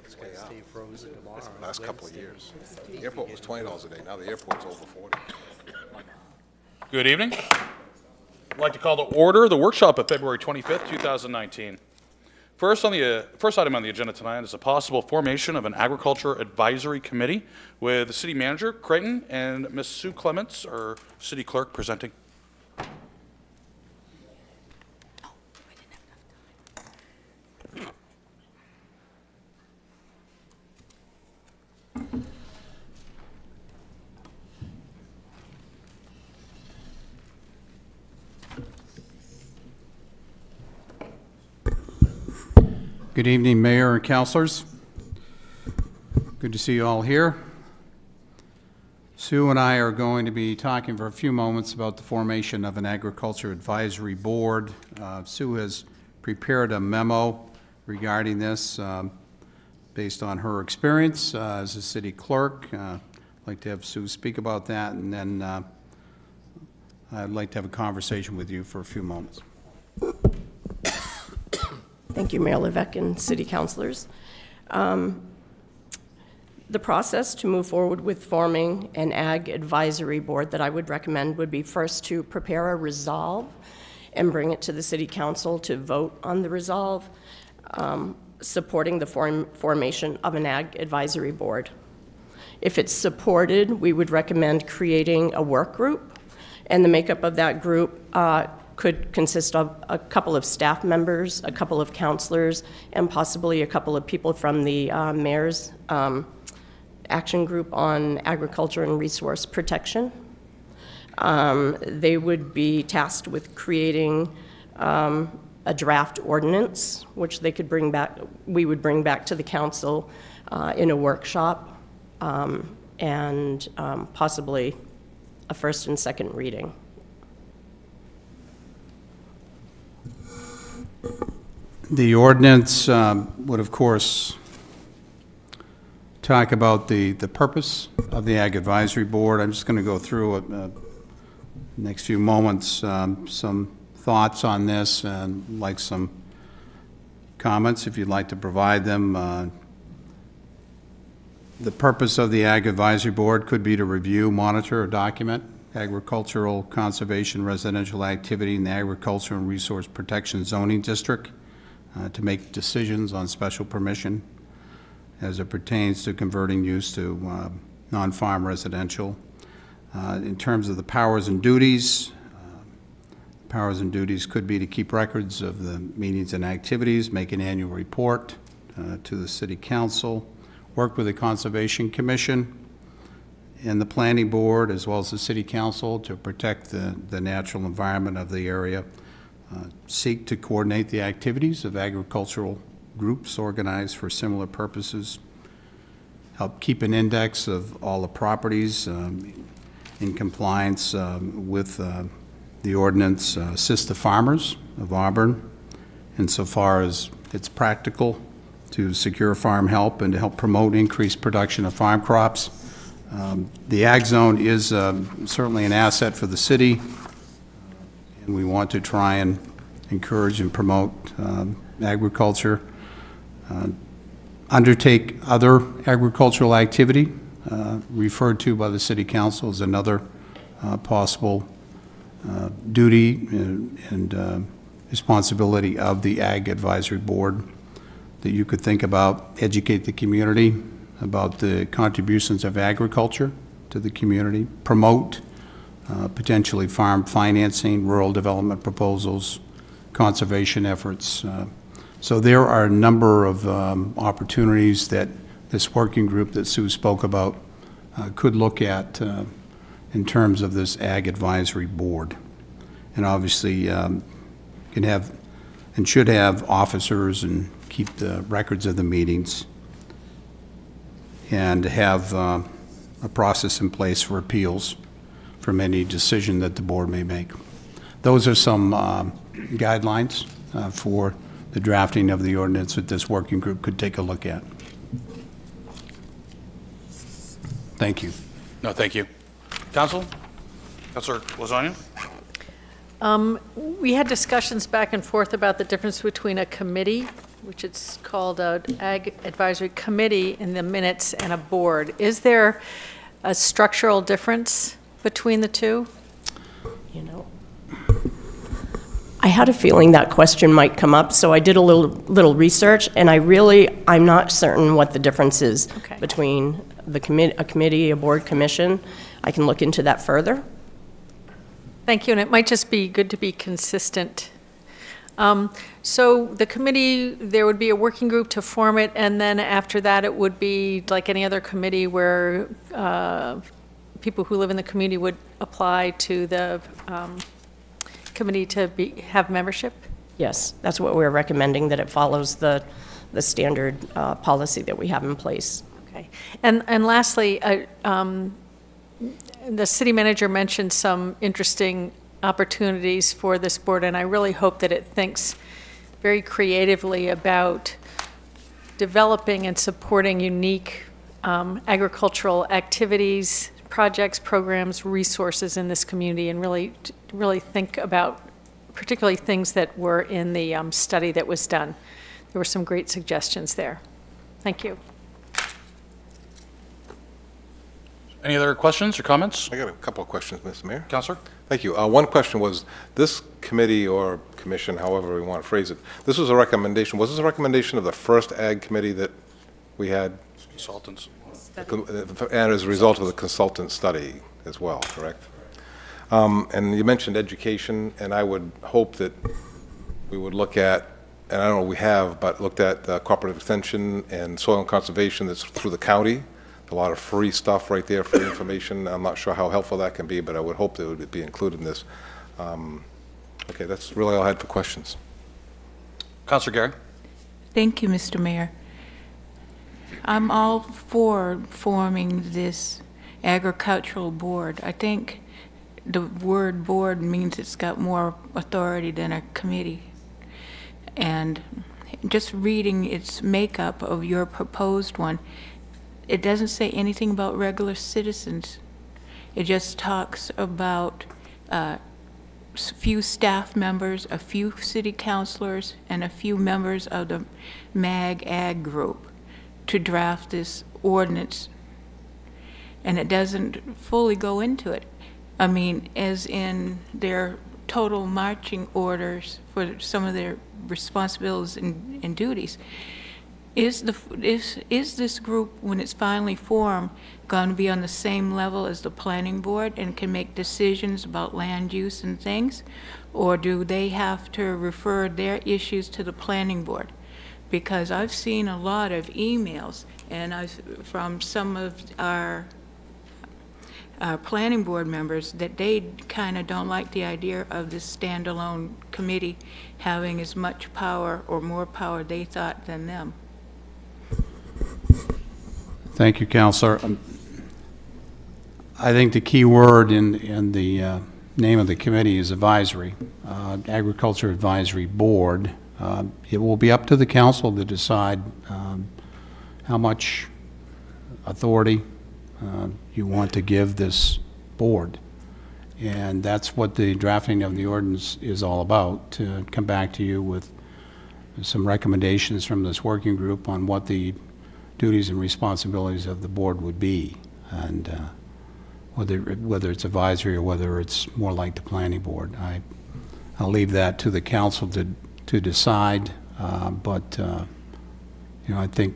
Stay frozen tomorrow. Last couple of years. The airport was $20 a day. Now the airport's over 40. Good evening. I'd like to call to order the workshop of February 25th, 2019. First item on the agenda tonight is a possible formation of an agriculture advisory committee with the city manager, Creighton, and Ms. Sue Clements, our city clerk, presenting. Good evening, Mayor and Councilors. Good to see you all here. Sue and I are going to be talking for a few moments about the formation of an agriculture advisory board. Sue has prepared a memo regarding this based on her experience as a city clerk. I'd like to have Sue speak about that, and then I'd like to have a conversation with you for a few moments. Thank you, Mayor Levesque and city councilors. The process to move forward with forming an ag advisory board that I would recommend would be first to prepare a resolve and bring it to the city council to vote on the resolve, supporting the formation of an ag advisory board. If it's supported, we would recommend creating a work group, and the makeup of that group could consist of a couple of staff members, a couple of counselors, and possibly a couple of people from the mayor's action group on agriculture and resource protection. They would be tasked with creating a draft ordinance, which they could bring back, we would bring back to the council in a workshop, and possibly a first and second reading. The ordinance would, of course, talk about the purpose of the Ag Advisory Board. I'm just going to go through the next few moments some thoughts on this and like some comments if you'd like to provide them. The purpose of the Ag Advisory Board could be to review, monitor, or document agricultural, conservation, residential activity in the agriculture and resource protection zoning district, to make decisions on special permission as it pertains to converting use to non-farm residential. In terms of the powers and duties could be to keep records of the meetings and activities, make an annual report to the City Council, work with the Conservation Commission and the Planning Board as well as the City Council to protect the natural environment of the area, seek to coordinate the activities of agricultural groups organized for similar purposes, help keep an index of all the properties in compliance with the ordinance, assist the farmers of Auburn insofar as it's practical to secure farm help and to help promote increased production of farm crops. The ag zone is certainly an asset for the city, and we want to try and encourage and promote agriculture. Undertake other agricultural activity referred to by the City Council as another possible duty and responsibility of the Ag Advisory Board that you could think about. Educate the community about the contributions of agriculture to the community, promote potentially farm financing, rural development proposals, conservation efforts. So there are a number of opportunities that this working group that Sue spoke about could look at in terms of this Ag Advisory Board. And obviously can have and should have officers and keep the records of the meetings and have a process in place for appeals from any decision that the board may make. Those are some guidelines for the drafting of the ordinance that this working group could take a look at. Thank you. No, thank you. Councilor Lasagna? We had discussions back and forth about the difference between a committee, which it's called a Ag Advisory Committee in the minutes and a board. Is there a structural difference between the two? You know, I had a feeling that question might come up, so I did a little research, and I'm not certain what the difference is between a committee, a board, commission. I can look into that further. Thank you, and it might just be good to be consistent. So the committee, there would be a working group to form it, and then after that it would be like any other committee where people who live in the community would apply to the committee to have membership? Yes, that's what we're recommending, that it follows the standard policy that we have in place. Okay. And lastly, the city manager mentioned some interesting opportunities for this board, and I really hope that it thinks very creatively about developing and supporting unique agricultural activities, projects, programs, resources in this community, and really think about particularly things that were in the study that was done. There were some great suggestions there. Thank you. Any other questions or comments? I got a couple of questions, Mr. Mayor. Councilor? Thank you. One question was, this committee or commission, however we want to phrase it, this was a recommendation. Was this a recommendation of the first Ag committee that we had? Consultants. And as a result of the consultant study as well, correct? And you mentioned education, and I would hope that we would look at, and I don't know we have, but looked at cooperative extension and soil and conservation that's through the county. A lot of free stuff right there, free information. I'm not sure how helpful that can be, but I would hope that it would be included in this. Okay, that's really all I had for questions. Councilor Gary? Thank you, Mr. Mayor. I'm all for forming this agricultural board. I think the word board means it's got more authority than a committee. And just reading its makeup of your proposed one, it doesn't say anything about regular citizens. It just talks about a few staff members, a few city councilors, and a few members of the MAG-AG group to draft this ordinance. And it doesn't fully go into it. I mean, as in their total marching orders for some of their responsibilities and duties. Is this group, when it's finally formed, going to be on the same level as the planning board and can make decisions about land use and things? Or do they have to refer their issues to the planning board? Because I've seen a lot of emails from some of our planning board members that they kind of don't like the idea of this standalone committee having as much power or more power they thought than them. Thank you, Councilor. I think the key word in the name of the committee is advisory, Agriculture Advisory Board. It will be up to the council to decide how much authority you want to give this board. And that's what the drafting of the ordinance is all about, to come back to you with some recommendations from this working group on what the duties and responsibilities of the board would be, and whether it's advisory or whether it's more like the planning board. I'll leave that to the council to decide, but you know, I think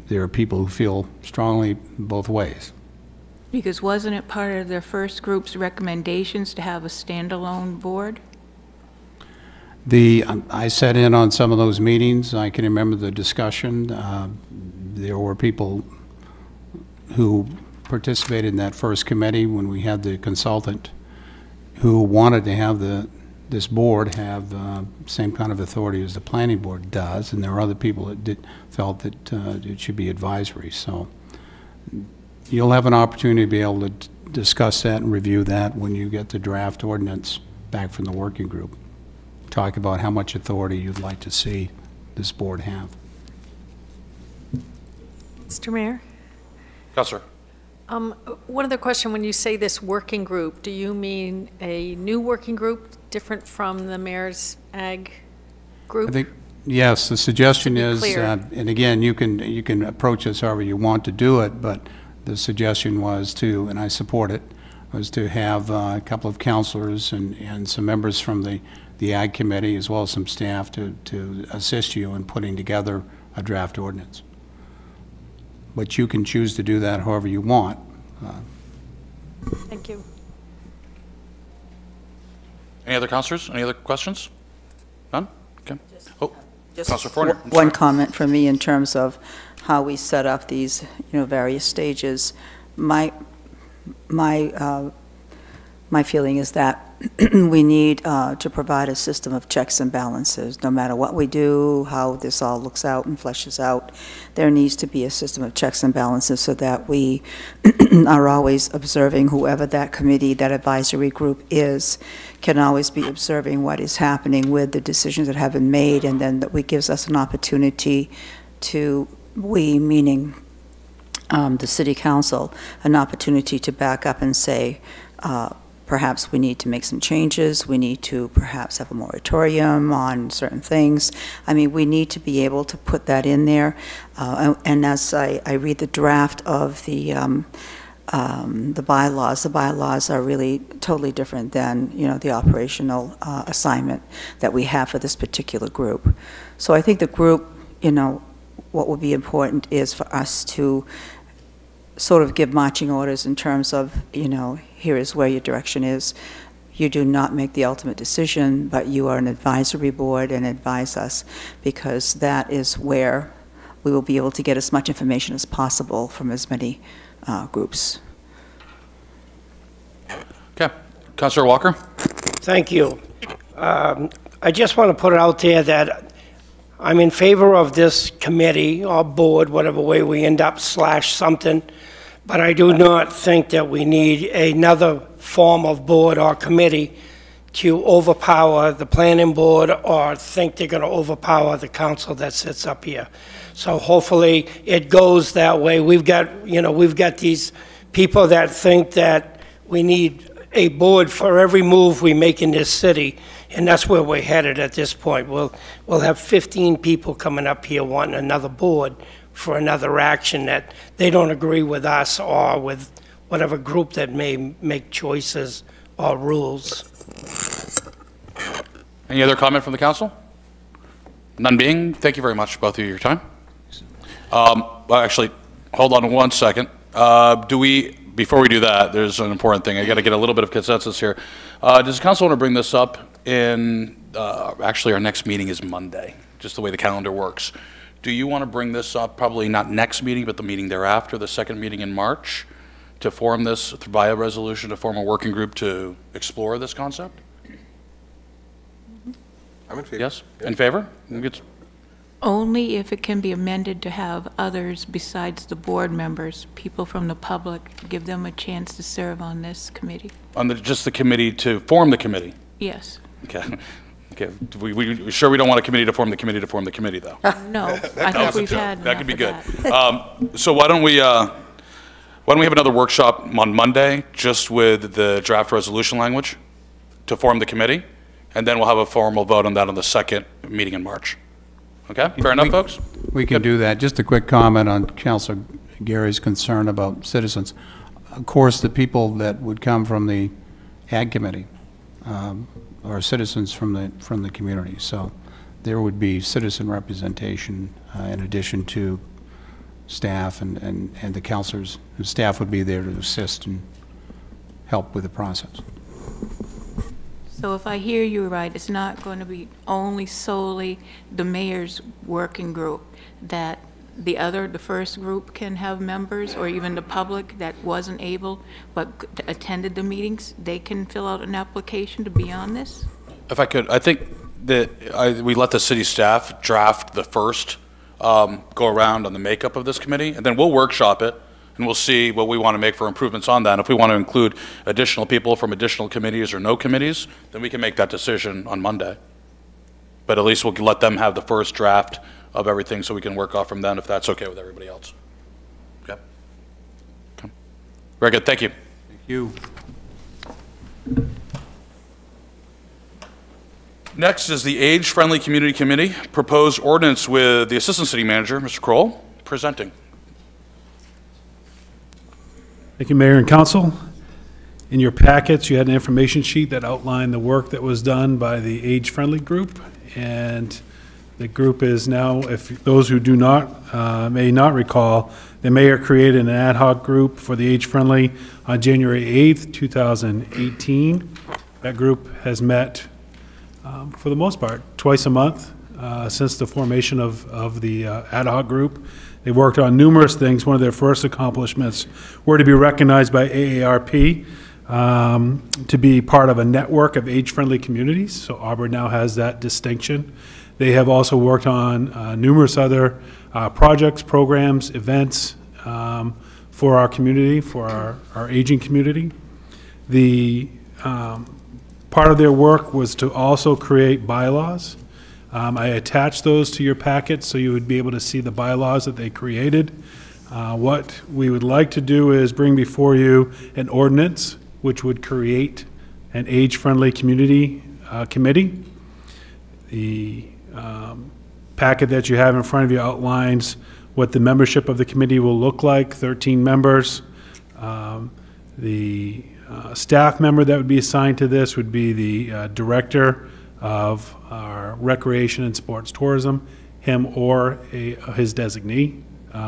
there are people who feel strongly both ways. Because wasn't it part of their first group's recommendations to have a standalone board? I sat in on some of those meetings. I can remember the discussion. There were people who participated in that first committee when we had the consultant who wanted to have this board have same kind of authority as the planning board does, and there were other people that felt that it should be advisory. So you'll have an opportunity to be able to discuss that and review that when you get the draft ordinance back from the working group. Talk about how much authority you'd like to see this board have. Mr. Mayor? Councilor? One other question. When you say this working group, do you mean a new working group different from the mayor's ag group? Yes, the suggestion is, clear. and again, you can approach this however you want to do it, but the suggestion was to, and I support it, was to have a couple of counselors and some members from the Ag Committee, as well as some staff, to assist you in putting together a draft ordinance. But you can choose to do that however you want. Thank you. Any other counselors? Any other questions? None? Okay. Oh, Just Councilor Fournier. I'm one sorry. comment from me in terms of how we set up these, various stages. My feeling is that we need to provide a system of checks and balances. No matter what we do, how this all looks out and fleshes out, there needs to be a system of checks and balances so that we are always observing whoever that committee, that advisory group is, can always be observing what is happening with the decisions that have been made, and then that gives us an opportunity to, we meaning the City Council, an opportunity to back up and say, perhaps we need to make some changes, we need to perhaps have a moratorium on certain things. I mean, we need to be able to put that in there. And as I read the draft of the bylaws are really totally different than, the operational assignment that we have for this particular group. So I think the group, what would be important is for us to sort of give marching orders in terms of, here is where your direction is. You do not make the ultimate decision, but you are an advisory board and advise us, because that is where we will be able to get as much information as possible from as many groups. Okay. Councilor Walker? Thank you. I just want to put it out there that I'm in favor of this committee or board, whatever way we end up / something, but I do not think that we need another form of board or committee to overpower the planning board or think they're going to overpower the council that sits up here. So hopefully it goes that way. We've got these people that think that we need a board for every move we make in this city, and that's where we're headed at this point. We'll have 15 people coming up here wanting another board for another action that they don't agree with us or with whatever group that may make choices or rules. Any other comment from the council? None being, thank you very much, both of you, your time. Well, actually, hold on one second. Before we do that, there's an important thing. I got to get a little bit of consensus here. Does the council want to bring this up in, actually our next meeting is Monday, just the way the calendar works. Do you want to bring this up, probably not next meeting, but the meeting thereafter, the second meeting in March, to form this via resolution, to form a working group to explore this concept? I'm in favor. Yes? In favor? Only if it can be amended to have others besides the board members, people from the public, give them a chance to serve on this committee. On just the committee to form the committee? Yes. Okay. Okay. We sure we don't want a committee to form the committee to form the committee, though? No, I think we've had that could be good. that. So why don't we have another workshop on Monday just with the draft resolution language to form the committee, and then we'll have a formal vote on that on the second meeting in March. Okay, fair enough, folks? We can do that. Just a quick comment on Councilor Gary's concern about citizens. Of course, the people that would come from the Ag Committee are citizens from the community. So there would be citizen representation in addition to staff and the councilors. The staff would be there to assist and help with the process. So if I hear you right, it's not going to be only solely the mayor's working group, that the first group can have members, or even the public that wasn't able but attended the meetings, they can fill out an application to be on this? If I could, I think that we let the city staff draft the first go around on the makeup of this committee, and then we'll workshop it, and we'll see what we want to make for improvements on that. And if we want to include additional people from additional committees or no committees, then we can make that decision on Monday. But at least we'll let them have the first draft of everything so we can work off from then, if that's okay with everybody else. Okay. Okay. Very good. Thank you. Thank you. Next is the Age-Friendly Community Committee, proposed ordinance with the Assistant City Manager, Mr. Kroll, presenting. Thank you, Mayor and Council. In your packets, you had an information sheet that outlined the work that was done by the Age-Friendly group, and the group is now, if those who do not, may not recall, the mayor created an ad hoc group for the Age-Friendly on January 8th, 2018. That group has met, for the most part, twice a month since the formation of the ad hoc group. They worked on numerous things. One of their first accomplishments were to be recognized by AARP to be part of a network of age-friendly communities. So Auburn now has that distinction. They have also worked on numerous other projects, programs, events for our community, for our aging community. The part of their work was to also create bylaws. I attached those to your packet so you would be able to see the bylaws that they created. What we would like to do is bring before you an ordinance which would create an age-friendly community committee. The packet that you have in front of you outlines what the membership of the committee will look like, 13 members. The staff member that would be assigned to this would be the director of our recreation and sports tourism. Him or his designee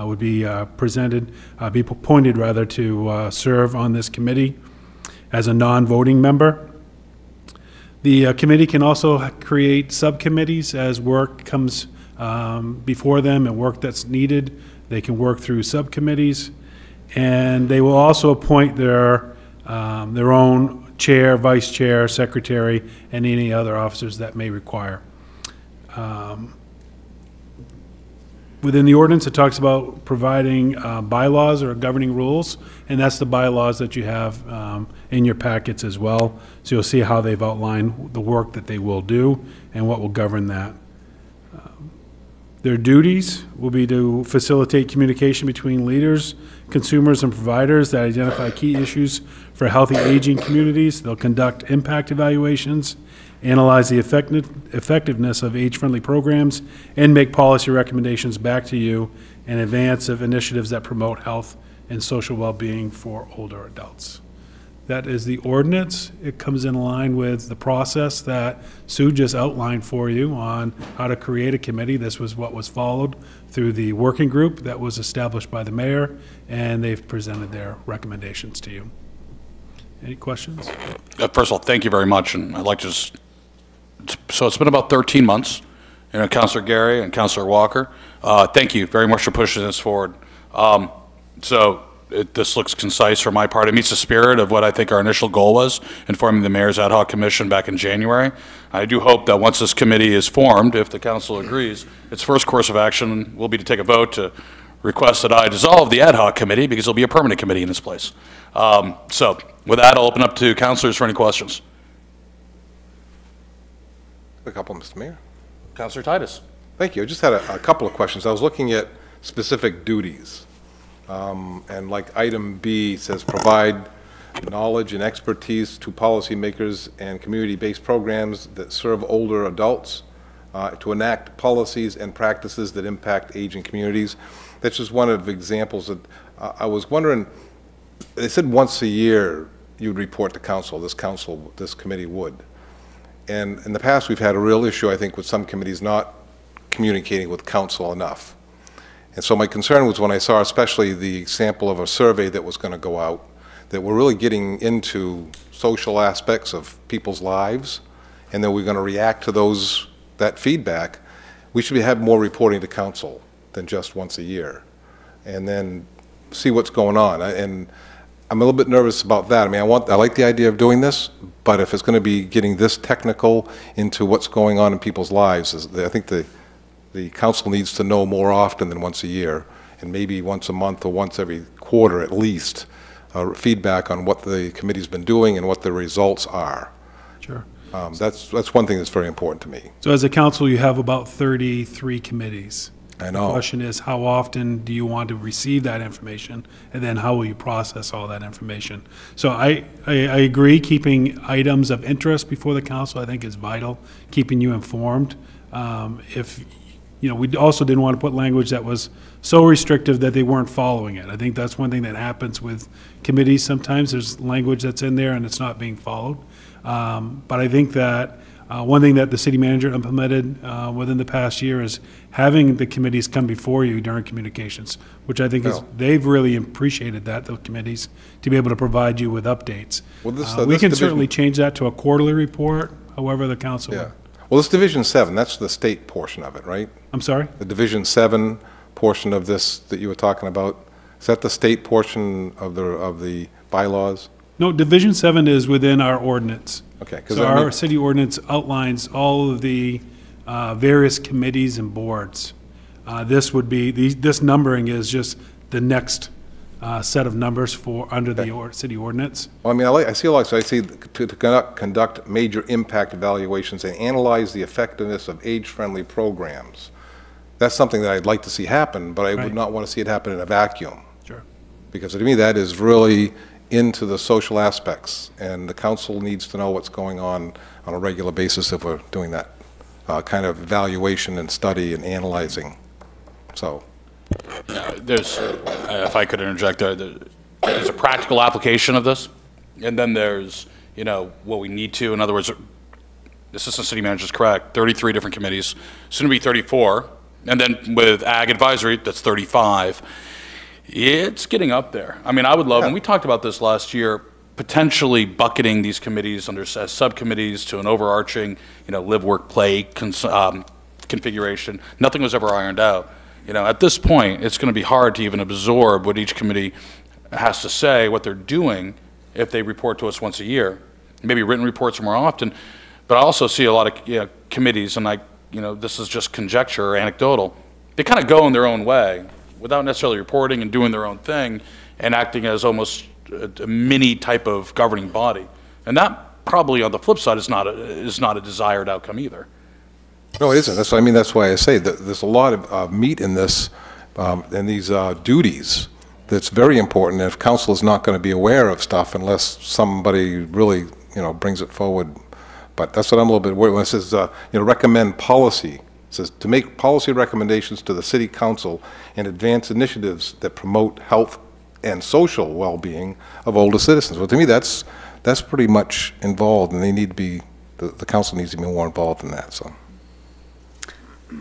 would be be appointed rather to serve on this committee as a non-voting member. The committee can also create subcommittees as work comes before them and work that's needed. They can work through subcommittees, and they will also appoint their own chair, vice chair, secretary, and any other officers that may require. Within the ordinance, it talks about providing bylaws or governing rules, and that's the bylaws that you have in your packets as well. So you'll see how they've outlined the work that they will do and what will govern that. Their duties will be to facilitate communication between leaders, consumers, and providers that identify key issues for healthy aging communities. They'll conduct impact evaluations, analyze the effectiveness of age-friendly programs, and make policy recommendations back to you in advance of initiatives that promote health and social well-being for older adults. That is the ordinance. It comes in line with the process that Sue just outlined for you on how to create a committee. This was what was followed through the working group that was established by the mayor, and they've presented their recommendations to you. Any questions? First of all, thank you very much, and I'd like to just, so it's been about 13 months, Councilor Gary and Councilor Walker, thank you very much for pushing this forward. This looks concise for my part. It meets the spirit of what I think our initial goal was in forming the Mayor's Ad Hoc Commission back in January. I do hope that once this committee is formed, if the council agrees, its first course of action will be to take a vote to request that I dissolve the Ad Hoc Committee because there'll be a permanent committee in this place. So with that, I'll open up to councilors for any questions. A couple, Mr. Mayor. Councilor Titus. Thank you. I just had a couple of questions. I was looking at specific duties. And like item B says, provide knowledge and expertise to policymakers and community-based programs that serve older adults, to enact policies and practices that impact aging communities. That's just one of the examples that I was wondering. They said once a year you'd report to council. This committee would. And in the past, we've had a real issue, I think, with some committees not communicating with council enough. And so my concern was when I saw especially the example of a survey that was going to go out, that we're really getting into social aspects of people's lives, and then we're going to react to that feedback. We should have more reporting to council than just once a year, and then see what's going on. And I'm a little bit nervous about that. I mean, I like the idea of doing this, but if it's going to be getting this technical into what's going on in people's lives, I think the council needs to know more often than once a year, and maybe once a month or once every quarter at least, feedback on what the committee's been doing and what the results are. Sure. That's one thing that's very important to me. So as a council, you have about 33 committees. I know. The question is, how often do you want to receive that information, and then how will you process all that information? So I agree, keeping items of interest before the council, I think, is vital, keeping you informed. We also didn't want to put language that was so restrictive that they weren't following it. I think that's one thing that happens with committees sometimes. There's language that's in there and it's not being followed. But I think that one thing that the city manager implemented within the past year is having the committees come before you during communications, which I think is, they've really appreciated that, the committees, to be able to provide you with updates. Well, we can certainly change that to a quarterly report, however the council would. Well, this Division 7, that's the state portion of it, right? I'm sorry? The Division 7 portion of this that you were talking about, is that the state portion of the bylaws? No, Division 7 is within our ordinance. Okay. So our city ordinance outlines all of the various committees and boards. This would be, this numbering is just the next set of numbers for under the city ordinance. Well, I mean, I see a lot. So I see to conduct major impact evaluations and analyze the effectiveness of age-friendly programs. That's something that I'd like to see happen, but I would not want to see it happen in a vacuum. Sure. Because to me, that is really into the social aspects, and the council needs to know what's going on a regular basis if we're doing that kind of evaluation and study and analyzing. So. There's, if I could interject there's a practical application of this, and then there's, what we need to. In other words, the assistant city manager is correct, 33 different committees, soon to be 34, and then with Ag Advisory, that's 35. It's getting up there. I mean, I would love, and we talked about this last year, potentially bucketing these committees under as subcommittees to an overarching, live, work, play configuration. Nothing was ever ironed out. At this point, it's going to be hard to even absorb what each committee has to say, what they're doing, if they report to us once a year. Maybe written reports more often, but I also see a lot of committees, and this is just conjecture or anecdotal. They kind of go in their own way without necessarily reporting and doing their own thing and acting as almost a mini type of governing body. And that probably, on the flip side, is not a desired outcome either. No, it isn't. That's why I say that there's a lot of meat in this, and these duties that's very important. And if council is not going to be aware of stuff unless somebody really, brings it forward. But that's what I'm a little bit worried when it says, recommend policy. It says to make policy recommendations to the city council and advance initiatives that promote health and social well-being of older citizens. Well, to me, that's pretty much involved, and they need to be, the council needs to be more involved in that. So.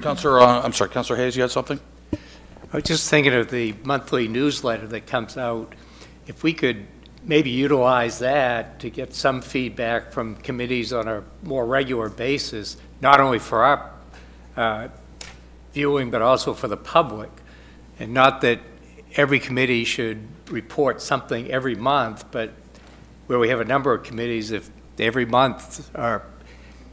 Councilor Hayes, you had something? I was just thinking of the monthly newsletter that comes out. If we could maybe utilize that to get some feedback from committees on a more regular basis, not only for our viewing, but also for the public. And not that every committee should report something every month, but where we have a number of committees, if every month are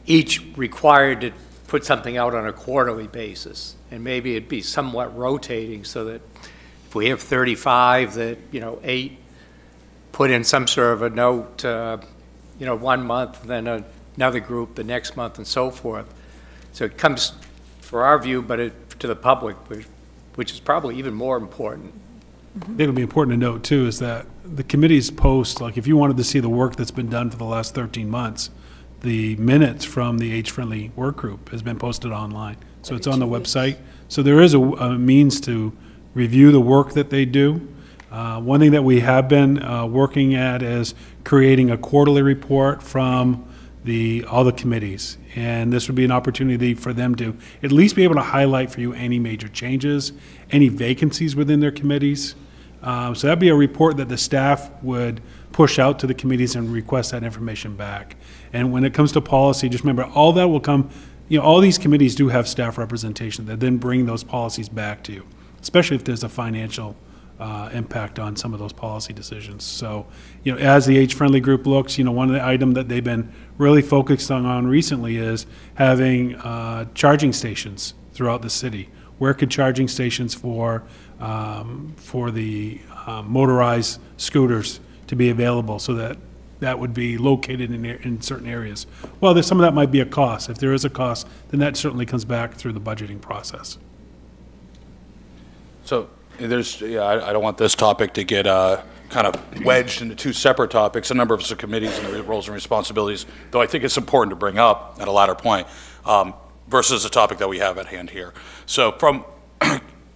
each required to put something out on a quarterly basis, and maybe it'd be somewhat rotating so that if we have 35, that 8 put in some sort of a note, 1 month, then another group the next month, and so forth. So it comes for our view, but to the public, which is probably even more important. I think it'll be important to note too is that the committees post, like if you wanted to see the work that's been done for the last 13 months, the minutes from the age-friendly work group has been posted online. So it's on the website. So there is a means to review the work that they do. One thing that we have been working at is creating a quarterly report from all the committees. And this would be an opportunity for them to at least be able to highlight for you any major changes, any vacancies within their committees. So that'd be a report that the staff would push out to the committees and request that information back. And when it comes to policy, just remember, all that will come, all these committees do have staff representation that then bring those policies back to you, especially if there's a financial impact on some of those policy decisions. So, as the age-friendly group looks, one of the items that they've been really focused on recently is having charging stations throughout the city. Where could charging stations for the motorized scooters to be available so that would be located in certain areas? Well, some of that might be a cost. If there is a cost, then that certainly comes back through the budgeting process. So there's, yeah, I don't want this topic to get kind of wedged into two separate topics. A number of us are committees and their roles and responsibilities, though I think it's important to bring up at a latter point, versus the topic that we have at hand here. So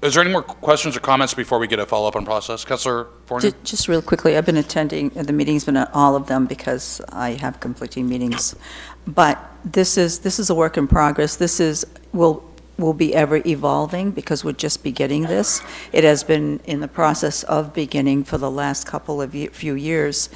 is there any more questions or comments before we get a follow-up on process? Councilor Fournier? Just real quickly, I've been attending the meetings, been at all of them because I have conflicting meetings. But this is a work in progress. Will be ever evolving because we're just beginning this. It has been in the process of beginning for the last couple of few years.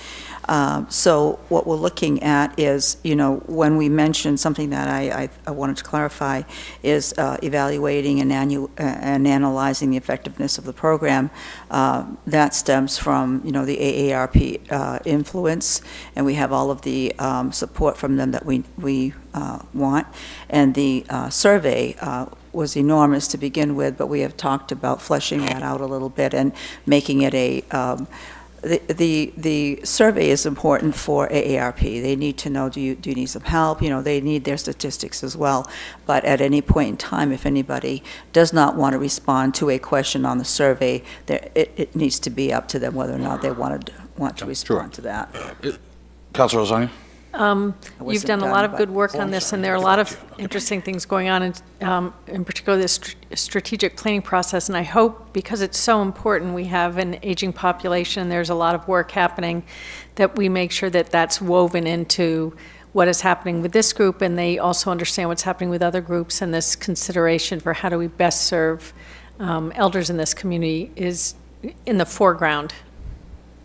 So what we're looking at is, when we mentioned something that I wanted to clarify is evaluating and analyzing the effectiveness of the program. That stems from, the AARP influence, and we have all of the support from them that we want. And the survey was enormous to begin with, but we have talked about fleshing that out a little bit and making it a the survey is important for AARP. They need to know, do you need some help? They need their statistics as well. But at any point in time, if anybody does not want to respond to a question on the survey, it needs to be up to them whether or not they want to respond to that. Councilor Lasagna? You've done a lot of good work on this, and there are a lot of interesting things going on, in particular this strategic planning process. And I hope, because it's so important, we have an aging population, there's a lot of work happening, that we make sure that that's woven into what is happening with this group, and they also understand what's happening with other groups, and this consideration for how do we best serve elders in this community is in the foreground.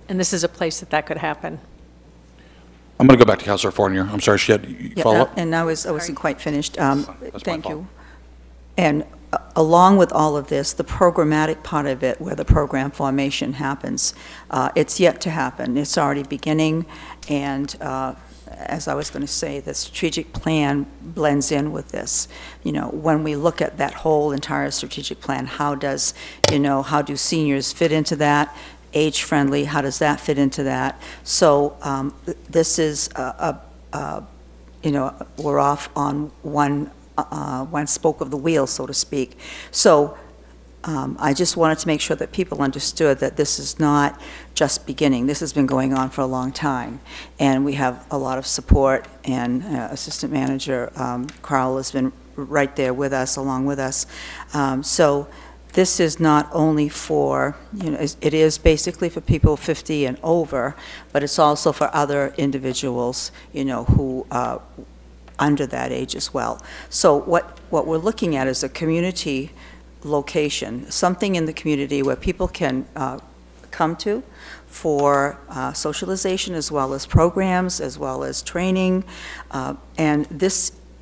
And this is a place that could happen. I'm going to go back to Councilor Fournier. I'm sorry, she had follow-up? And I wasn't quite finished. Thank you. And along with all of this, the programmatic part of it, where the program formation happens, it's yet to happen. It's already beginning, and as I was going to say, the strategic plan blends in with this. When we look at that whole entire strategic plan, how do seniors fit into that? Age-friendly, how does that fit into that? So this is, we're off on one spoke of the wheel, so to speak. So I just wanted to make sure that people understood that this is not just beginning. This has been going on for a long time, and we have a lot of support, and Assistant Manager Carl has been right there with us, along with us. So this is not only for, it is basically for people 50 and over, but it's also for other individuals, who are under that age as well. So what we're looking at is a community location, something in the community where people can come to for socialization, as well as programs, as well as training, and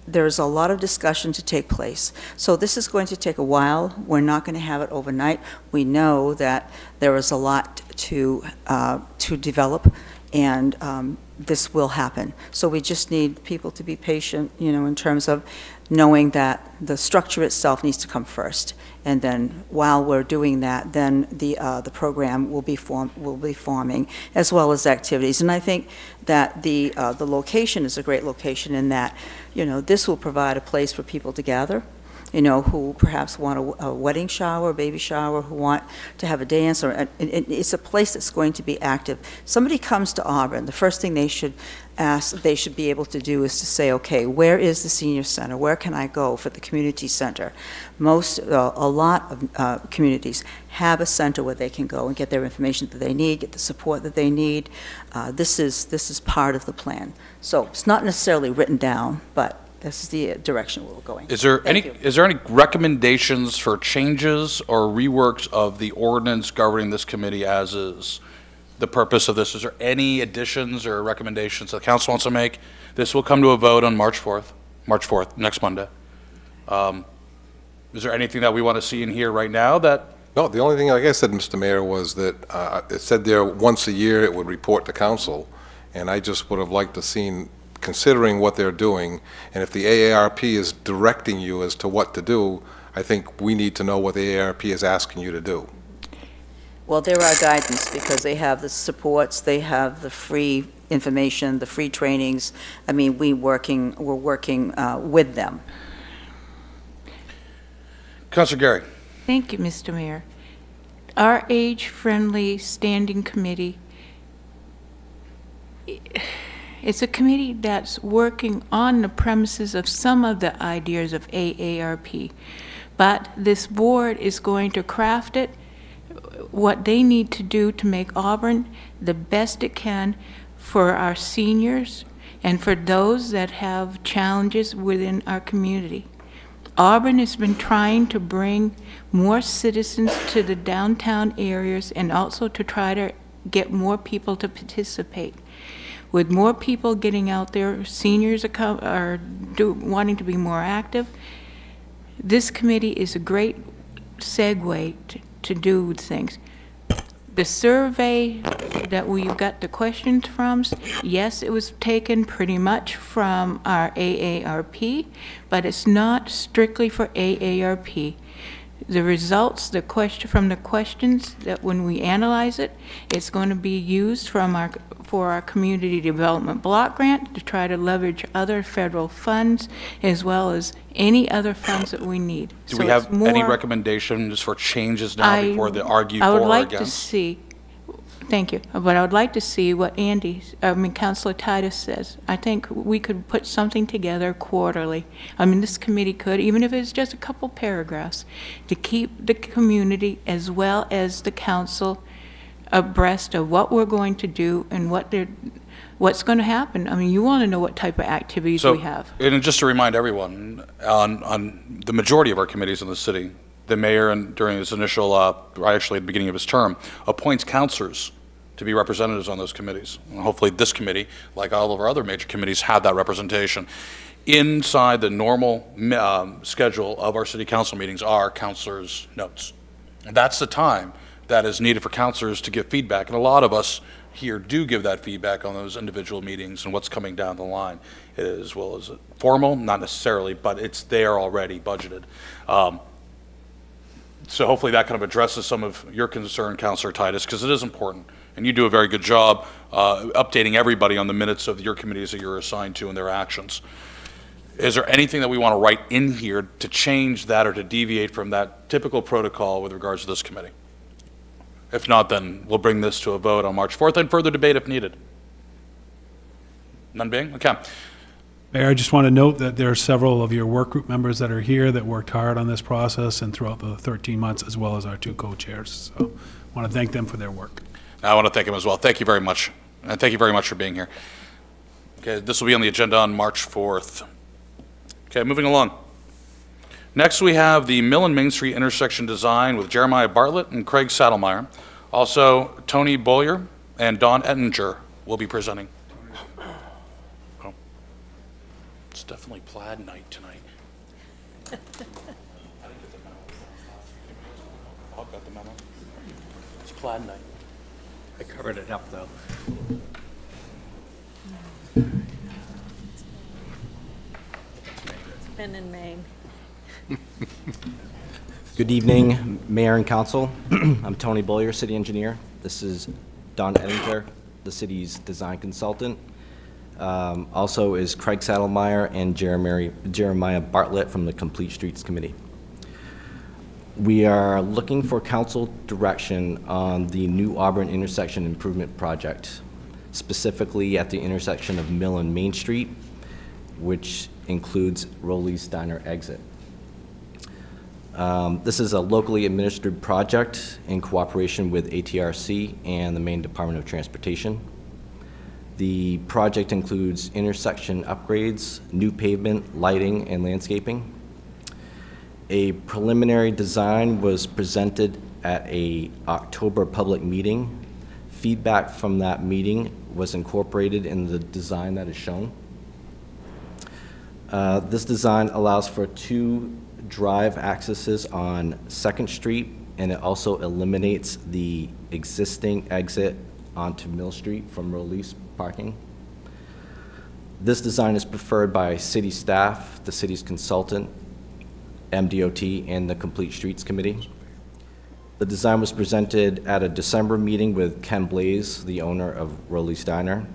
there's a lot of discussion to take place. So this is going to take a while. We're not going to have it overnight. We know that there is a lot to develop, and this will happen. So we just need people to be patient, in terms of knowing that the structure itself needs to come first. And then while we're doing that, then the program will be forming, as well as activities. And I think that the location is a great location in that, this will provide a place for people to gather, who perhaps want a wedding shower, a baby shower, who want to have a dance, or it's a place that's going to be active. Somebody comes to Auburn, the first thing they should be able to do is to say, okay, where is the senior center? Where can I go for the community center? A lot of communities have a center where they can go and get their information that they need, get the support that they need. This is part of the plan. So it's not necessarily written down, but this is the direction we're going. Is there any recommendations for changes or reworks of the ordinance governing this committee as is? The purpose of this, is there any additions or recommendations that the council wants to make? This will come to a vote on March 4th, next Monday. Is there anything that we want to see in here right now that? No, the only thing, like I said, Mr. Mayor, was that it said there once a year it would report to council, and I just would have liked to seen, considering what they're doing, and if the AARP is directing you as to what to do, I think we need to know what the AARP is asking you to do. Well, there are guidance, because they have the supports, they have the free information, the free trainings. I mean, we're working with them. Councilor Gary. Thank you, Mr. Mayor. our age-friendly standing committee, it's a committee that's working on the premises of some of the ideas of AARP, but this board is going to craft it, what they need to do to make Auburn the best it can for our seniors and for those that have challenges within our community. Auburn has been trying to bring more citizens to the downtown areas and also to try to get more people to participate. With more people getting out there, seniors are wanting to be more active. This committee is a great segue to do things. The survey that we got the questions from, yes, it was taken pretty much from our AARP, but it's not strictly for AARP. The results, from the questions, that when we analyze it, it's going to be used for our community development block grant to try to leverage other federal funds as well as any other funds that we need. Do we have any recommendations for changes now before they argue for or against? I would like to see, thank you, but I would like to see what Councilor Titus says. I think we could put something together quarterly. This committee could, even if it's just a couple paragraphs, to keep the community as well as the council abreast of what we're going to do and what's going to happen. You want to know what type of activities we have. And just to remind everyone, on the majority of our committees in the city, the mayor, and during his initial, actually at the beginning of his term, appoints councilors to be representatives on those committees. And hopefully this committee, like all of our other major committees, have that representation. Inside the normal schedule of our city council meetings are councilors' notes. And that's the time that is needed for councilors to give feedback. And a lot of us here do give that feedback on those individual meetings and what's coming down the line, as well as formal, not necessarily, but it's there already budgeted. So hopefully that kind of addresses some of your concern, Councilor Titus, because it is important. And you do a very good job updating everybody on the minutes of your committees that you're assigned to and their actions. Is there anything that we want to write in here to change that or to deviate from that typical protocol with regards to this committee? If not, then we'll bring this to a vote on March 4th and further debate if needed. None being? Okay. Mayor, I just want to note that there are several of your work group members that are here that worked hard on this process and throughout the 13 months, as well as our two co-chairs. So I want to thank them for their work. I want to thank them as well. Thank you very much. And thank you very much for being here. Okay, this will be on the agenda on March 4th. Okay, moving along. Next, we have the Mill and Main Street intersection design with Jeremiah Bartlett and Craig Saddlemeyer. Also, Tony Boyer and Don Ettinger will be presenting. Oh. It's definitely plaid night tonight. I didn't get the memo. Bob got the memo. It's plaid night. I covered it up, though. It's been in Maine. Good evening, Mayor and Council. I'm Tony Boyer, City Engineer. This is Don Ettinger, the city's design consultant. Also is Craig Saddlemeyer and Jeremiah Bartlett from the Complete Streets Committee. We are looking for council direction on the new Auburn intersection improvement project, specifically at the intersection of Mill and Main Street, which includes Rowley's Diner exit. This is a locally administered project in cooperation with ATRC and the Maine Department of Transportation. The project includes intersection upgrades, new pavement, lighting, and landscaping. A preliminary design was presented at an October public meeting. Feedback from that meeting was incorporated in the design that is shown. This design allows for 2 drive accesses on 2nd Street, and it also eliminates the existing exit onto Mill Street from Rowley's parking. This design is preferred by city staff, the city's consultant, MDOT, and the Complete Streets Committee. The design was presented at a December meeting with Ken Blaze, the owner of Rowley's Diner.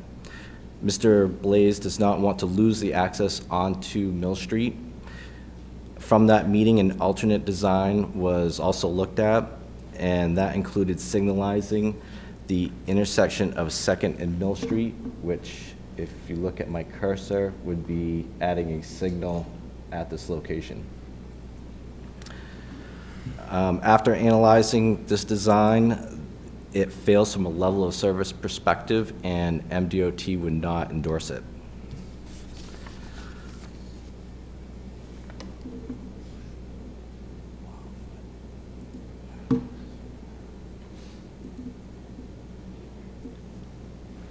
Mr. Blaze does not want to lose the access onto Mill Street. From that meeting, an alternate design was also looked at, and that included signalizing the intersection of 2nd and Mill Street, which, if you look at my cursor, would be adding a signal at this location. After analyzing this design, it fails from a level of service perspective, and MDOT would not endorse it.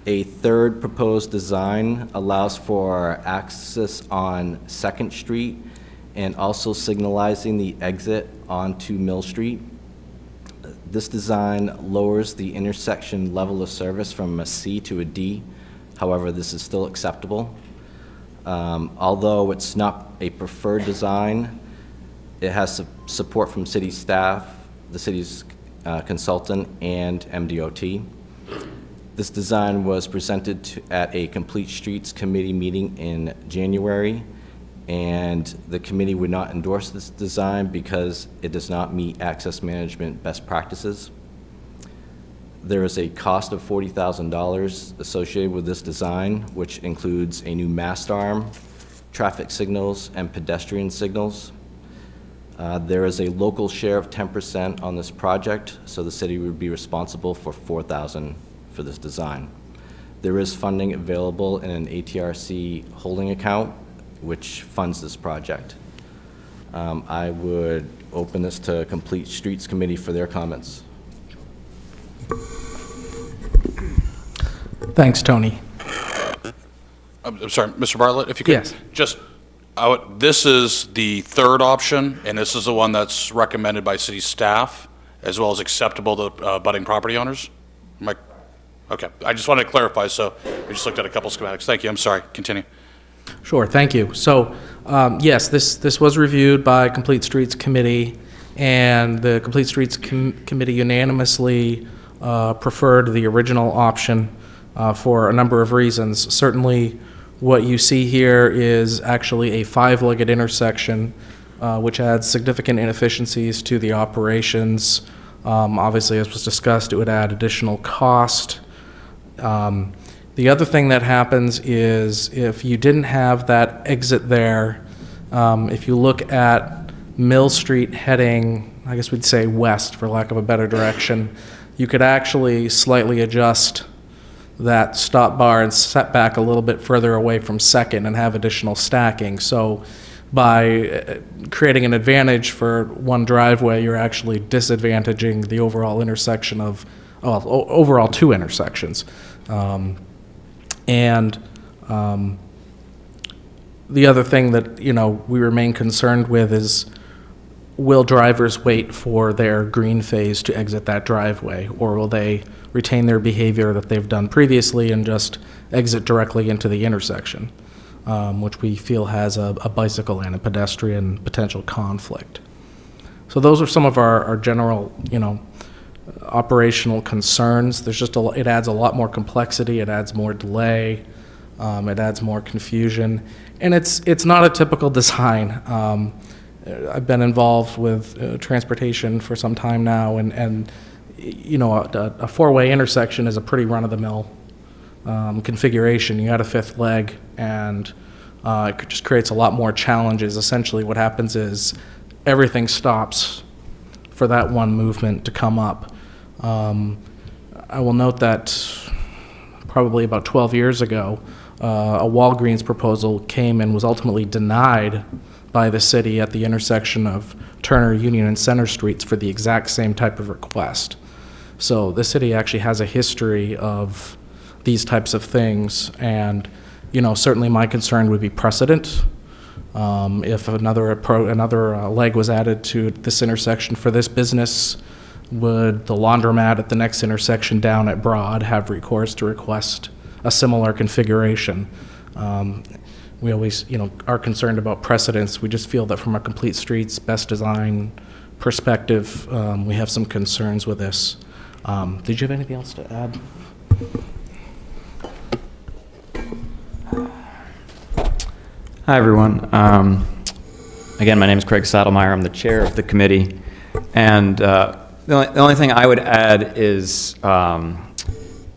A third proposed design allows for access on 2nd Street and also signalizing the exit onto Mill Street. This design lowers the intersection level of service from a C to a D. However, this is still acceptable. Although it's not a preferred design, it has support from city staff, the city's consultant, and MDOT. This design was presented at a Complete Streets Committee meeting in January, and the committee would not endorse this design because it does not meet access management best practices. There is a cost of $40,000 associated with this design, which includes a new mast arm, traffic signals, and pedestrian signals. There is a local share of 10% on this project, so the city would be responsible for $4,000 for this design. There is funding available in an ATRC holding account, which funds this project. I would open this to Complete Streets Committee for their comments. Thanks, Tony. I'm sorry, Mr. Bartlett, if you could. Yes. Just, this is the third option, and this is the one that's recommended by city staff, as well as acceptable to budding property owners? Am I, okay, I just wanted to clarify, so we just looked at a couple schematics. Thank you, I'm sorry, continue. Sure, thank you. So, yes, this was reviewed by Complete Streets Committee, and the Complete Streets Committee unanimously preferred the original option for a number of reasons. Certainly, what you see here is actually a 5-legged intersection, which adds significant inefficiencies to the operations. Obviously, as was discussed, it would add additional cost. The other thing that happens is if you didn't have that exit there, if you look at Mill Street heading, I guess we'd say west for lack of a better direction, you could actually slightly adjust that stop bar and set back a little bit further away from 2nd and have additional stacking. So by creating an advantage for one driveway, you're actually disadvantaging the overall intersection of, well, overall 2 intersections. The other thing that, you know, we remain concerned with is, will drivers wait for their green phase to exit that driveway, or will they retain their behavior that they've done previously and just exit directly into the intersection, which we feel has a bicycle and a pedestrian potential conflict. So those are some of our general, you know, operational concerns. There's just it adds a lot more complexity, it adds more delay, it adds more confusion, and it's not a typical design. I've been involved with transportation for some time now, and you know, a 4-way intersection is a pretty run-of-the-mill configuration. You add a 5th leg, and it just creates a lot more challenges. Essentially, what happens is everything stops for that one movement to come up. I will note that probably about 12 years ago, a Walgreens proposal came and was ultimately denied by the city at the intersection of Turner, Union, and Center Streets for the exact same type of request. So the city actually has a history of these types of things, and you know, certainly my concern would be precedent. If another leg was added to this intersection for this business, would the laundromat at the next intersection down at Broad have recourse to request a similar configuration? We always, you know, are concerned about precedents. We just feel that from a Complete Streets best design perspective, we have some concerns with this. Did you have anything else to add? Hi, everyone. Again, my name is Craig Saddlemeyer. I'm the chair of the committee. And the only thing I would add is,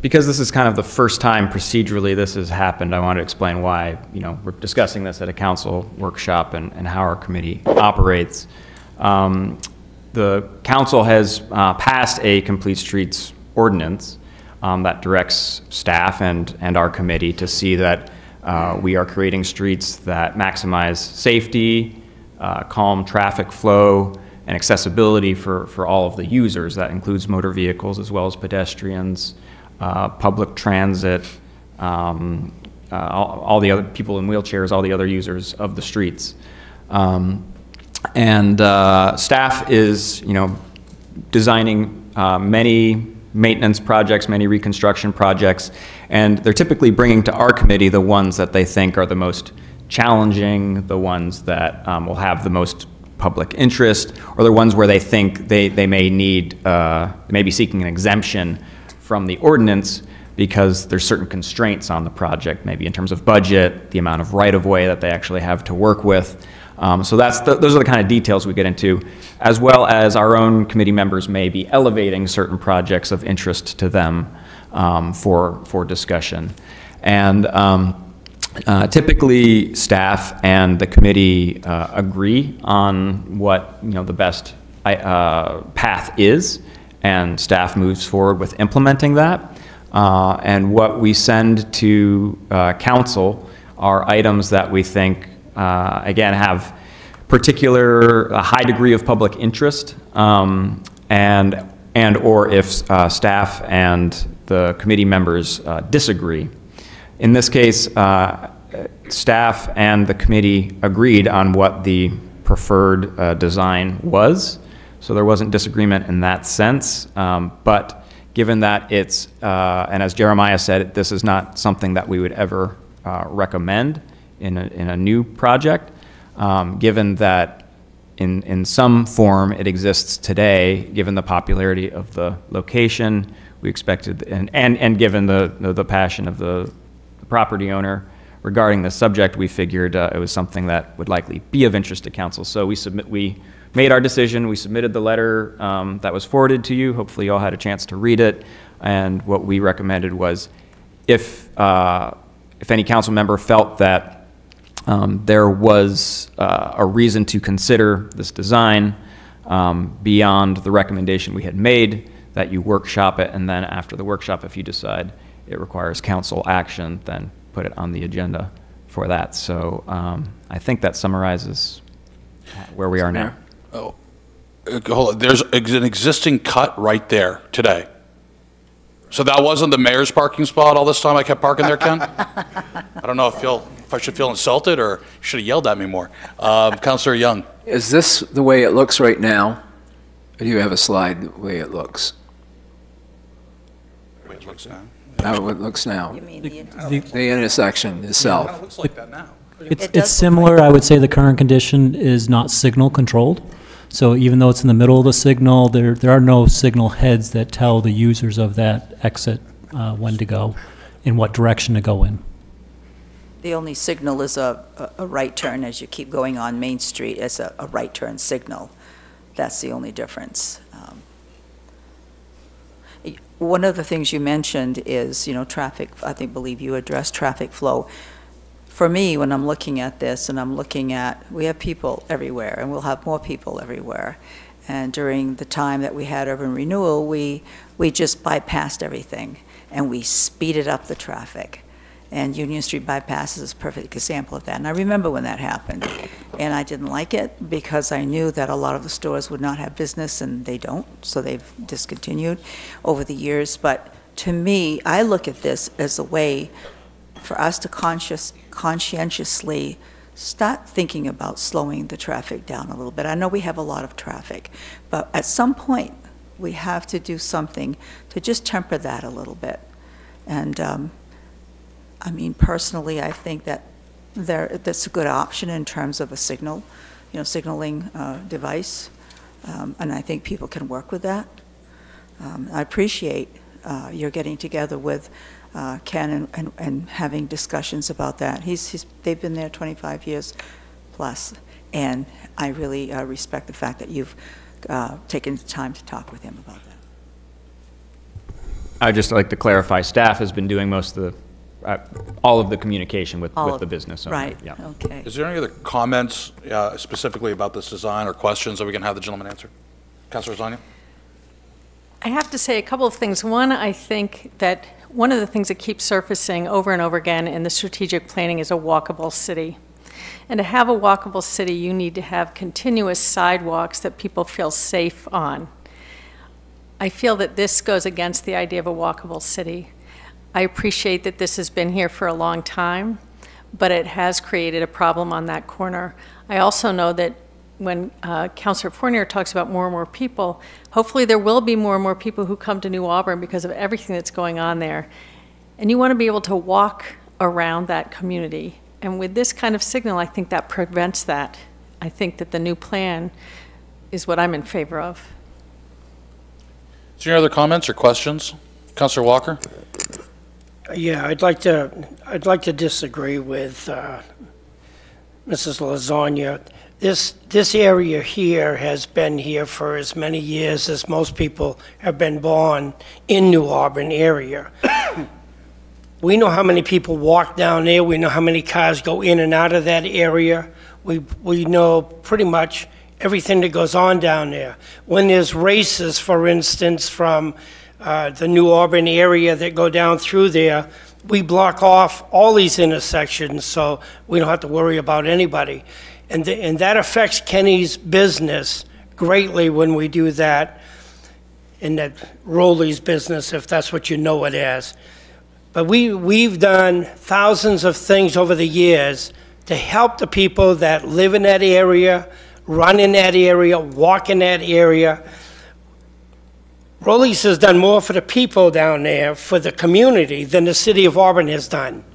because this is kind of the first time procedurally this has happened, I want to explain why, we're discussing this at a council workshop and how our committee operates. The council has passed a complete streets ordinance that directs staff and our committee to see that we are creating streets that maximize safety, calm traffic flow, and accessibility for all of the users. That includes motor vehicles as well as pedestrians, public transit, all the other people in wheelchairs, all the other users of the streets. Staff is, designing many maintenance projects, many reconstruction projects, and they're typically bringing to our committee the ones that they think are the most challenging, the ones that will have the most public interest, or the ones where they think they may need, may be seeking an exemption from the ordinance because there's certain constraints on the project, maybe in terms of budget, the amount of right-of-way that they actually have to work with. So those are the kind of details we get into, as well as our own committee members may be elevating certain projects of interest to them for discussion. And typically, staff and the committee agree on what the best path is, and staff moves forward with implementing that. And what we send to council are items that we think again, have a high degree of public interest, and or if staff and the committee members disagree. In this case, staff and the committee agreed on what the preferred design was, so there wasn't disagreement in that sense. But given that it's, and as Jeremiah said, this is not something that we would ever recommend in a new project, given that in some form it exists today, given the popularity of the location, we expected, and given the passion of the property owner regarding the subject, we figured it was something that would likely be of interest to council. So we made our decision, we submitted the letter that was forwarded to you. Hopefully you all had a chance to read it, and what we recommended was if any council member felt that there was a reason to consider this design beyond the recommendation we had made, that you workshop it, and then after the workshop, if you decide it requires council action, then put it on the agenda for that. So I think that summarizes where we are now. Oh, hold on. There's an existing cut right there today. So that wasn't the mayor's parking spot all this time I kept parking there, Ken? I don't know if I should feel insulted or you should have yelled at me more. Councilor Young. Is this the way it looks right now? Or do you have a slide the way it looks? The way it looks now. How it looks now? You mean The intersection itself. It kind of looks like that now. It's similar. I would say the current condition is not signal controlled. So even though it's in the middle of the signal, there are no signal heads that tell the users of that exit when to go, in what direction to go in. The only signal is a right turn as you keep going on Main Street. It's a right turn signal. That's the only difference. One of the things you mentioned is, traffic. Believe you addressed traffic flow. For me, when I'm looking at this, and I'm looking at, we have people everywhere, and we'll have more people everywhere. And during the time that we had urban renewal, we just bypassed everything, and we speeded up the traffic. And Union Street bypass is a perfect example of that. And I remember when that happened, and I didn't like it because I knew that a lot of the stores would not have business, and they don't, so they've discontinued over the years. But to me, I look at this as a way for us to conscientiously start thinking about slowing the traffic down a little bit. I know we have a lot of traffic, but at some point, we have to do something to just temper that a little bit. And personally, I think that that's a good option in terms of a signaling device, and I think people can work with that. I appreciate your getting together with Ken and having discussions about that. They've been there 25 years plus, and I really respect the fact that you've taken the time to talk with him about that. I'd just like to clarify, staff has been doing most of the, all of the communication with the business owner. Right, Yeah. okay. Is there any other comments specifically about this design or questions that we can have the gentleman answer? Councilor Zania? I have to say a couple of things. One, I think that one of the things that keeps surfacing over and over again in the strategic planning is a walkable city. And to have a walkable city, you need to have continuous sidewalks that people feel safe on. I feel that this goes against the idea of a walkable city. I appreciate that this has been here for a long time, but it has created a problem on that corner. I also know that when Councilor Fournier talks about more and more people, hopefully there will be more and more people who come to New Auburn because of everything that's going on there. And you want to be able to walk around that community. And with this kind of signal, I think that prevents that. I think that the new plan is what I'm in favor of. Is there any other comments or questions? Councilor Walker? Yeah, I'd like to disagree with Mrs. Lasagna. This area here has been here for as many years as most people have been born in New Auburn area. We know how many people walk down there. We know how many cars go in and out of that area. We know pretty much everything that goes on down there. When there's races, for instance, from the New Auburn area that go down through there, we block off all these intersections so we don't have to worry about anybody. And that affects Kenny's business greatly when we do that, and that Roley's business, if that's what you know it as. But we've done thousands of things over the years to help the people that live in that area, run in that area, walk in that area. Roley's has done more for the people down there, for the community, than the city of Auburn has done.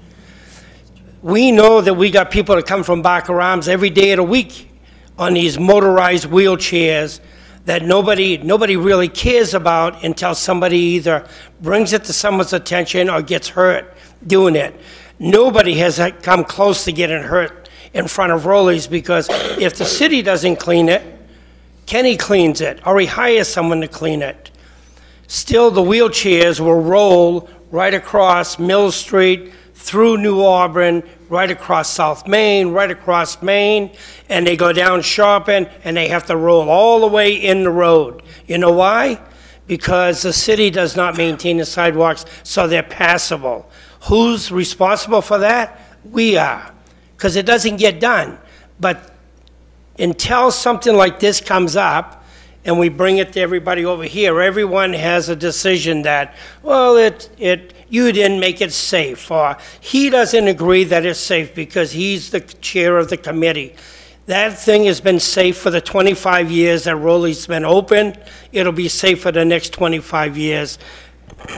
We know that we got people that come from Baccarams every day of the week on these motorized wheelchairs that nobody really cares about until somebody either brings it to someone's attention or gets hurt doing it. Nobody has come close to getting hurt in front of Roley's, because if the city doesn't clean it, Kenny cleans it, or he hires someone to clean it. Still, the wheelchairs will roll right across Mill Street, through New Auburn, right across South Maine, right across Maine, and they go down Sharpen, and they have to roll all the way in the road. You know why? Because the city does not maintain the sidewalks so they're passable. Who's responsible for that? We are, because it doesn't get done. But until something like this comes up, and we bring it to everybody over here, everyone has a decision that, well, you didn't make it safe, or he doesn't agree that it's safe because he's the chair of the committee. That thing has been safe for the 25 years that Roley's been open. It'll be safe for the next 25 years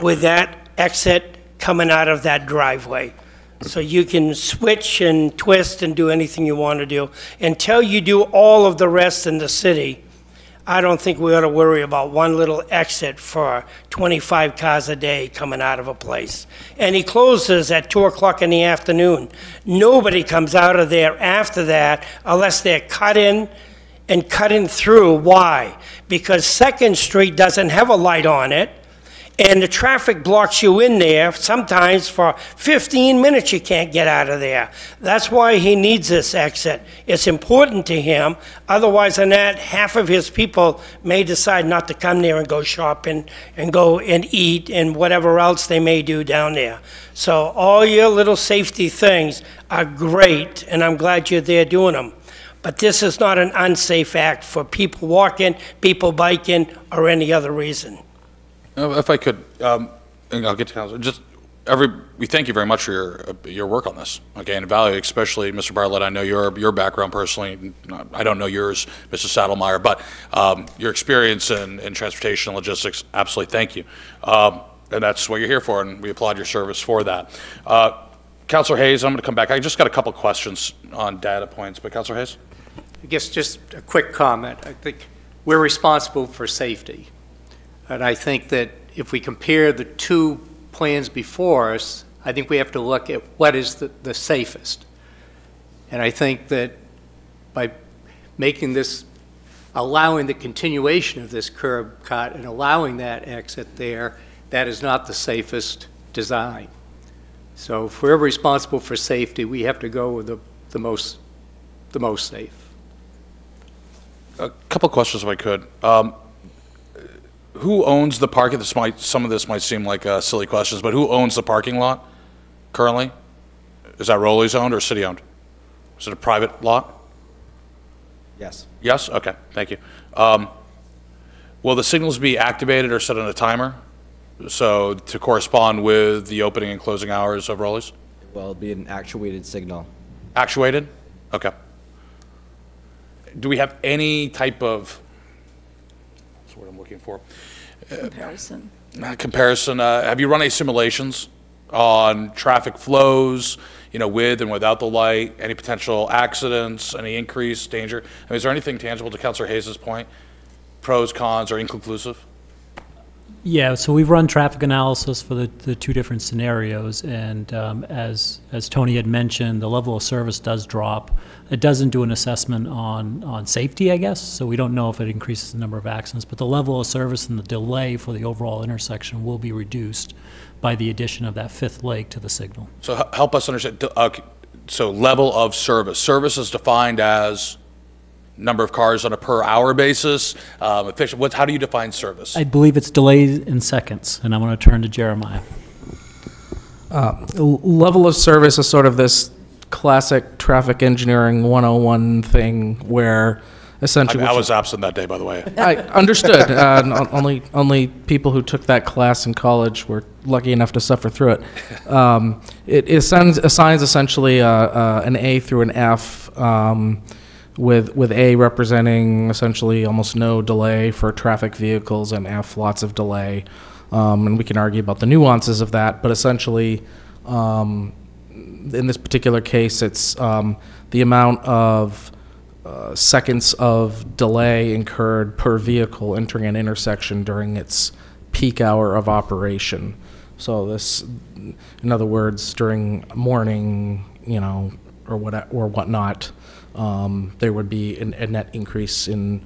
with that exit coming out of that driveway. So you can switch and twist and do anything you want to do. Until you do all of the rest in the city, I don't think we ought to worry about one little exit for 25 cars a day coming out of a place. And he closes at 2 o'clock in the afternoon. Nobody comes out of there after that unless they're cutting and cutting through. Why? Because 2nd Street doesn't have a light on it, and the traffic blocks you in there. Sometimes for 15 minutes you can't get out of there. That's why he needs this exit. It's important to him. Otherwise than that, half of his people may decide not to come there and go shopping and go and eat and whatever else they may do down there. So all your little safety things are great, and I'm glad you're there doing them. But this is not an unsafe act for people walking, people biking, or any other reason. If I could, and I'll get to Council. We thank you very much for your work on this. Okay, and value, especially Mr. Bartlett. I know your background personally. I don't know yours, Mr. Saddlemeyer, but your experience in transportation and logistics. Absolutely, thank you. And that's what you're here for, and we applaud your service for that. Councilor Hayes, I'm going to come back. I just got a couple questions on data points, but Councilor Hayes. I guess just a quick comment. I think we're responsible for safety. And I think that if we compare the two plans before us, I think we have to look at what is the safest. And I think that by making this allowing the continuation of this curb cut and allowing that exit there, that is not the safest design. So if we're responsible for safety, we have to go with the most safe. A couple questions, if I could. Who owns the parking? Some of this might seem like silly questions, but who owns the parking lot currently? Is that Rowley's owned or city owned? Is it a private lot? Yes. Yes? Okay, thank you. Will the signals be activated or set on a timer? So to correspond with the opening and closing hours of Rowley's? Well, it'll be an actuated signal. Actuated? Okay. Do we have any type of, that's what I'm looking for? Comparison. Comparison. Have you run any simulations on traffic flows, with and without the light, any potential accidents, any increased danger? I mean, is there anything tangible to Councilor Hayes' point? Pros, cons, or inconclusive? Yeah, so we've run traffic analysis for the two different scenarios, and as Tony had mentioned, the level of service does drop. It doesn't do an assessment on safety, I guess, so we don't know if it increases the number of accidents, but the level of service and the delay for the overall intersection will be reduced by the addition of that fifth leg to the signal. So help us understand, so level of service. Service is defined as number of cars on a per hour basis, efficient. How do you define service? I believe it's delayed in seconds, and I'm going to turn to Jeremiah. Level of service is sort of this classic traffic engineering 101 thing where essentially... I was absent that day, by the way. I understood. Only people who took that class in college were lucky enough to suffer through it. It assigns essentially an A through an F, with A representing essentially almost no delay for traffic vehicles and F lots of delay. And we can argue about the nuances of that, but essentially in this particular case it's the amount of seconds of delay incurred per vehicle entering an intersection during its peak hour of operation. So this, in other words, during morning, or whatnot, there would be a net increase in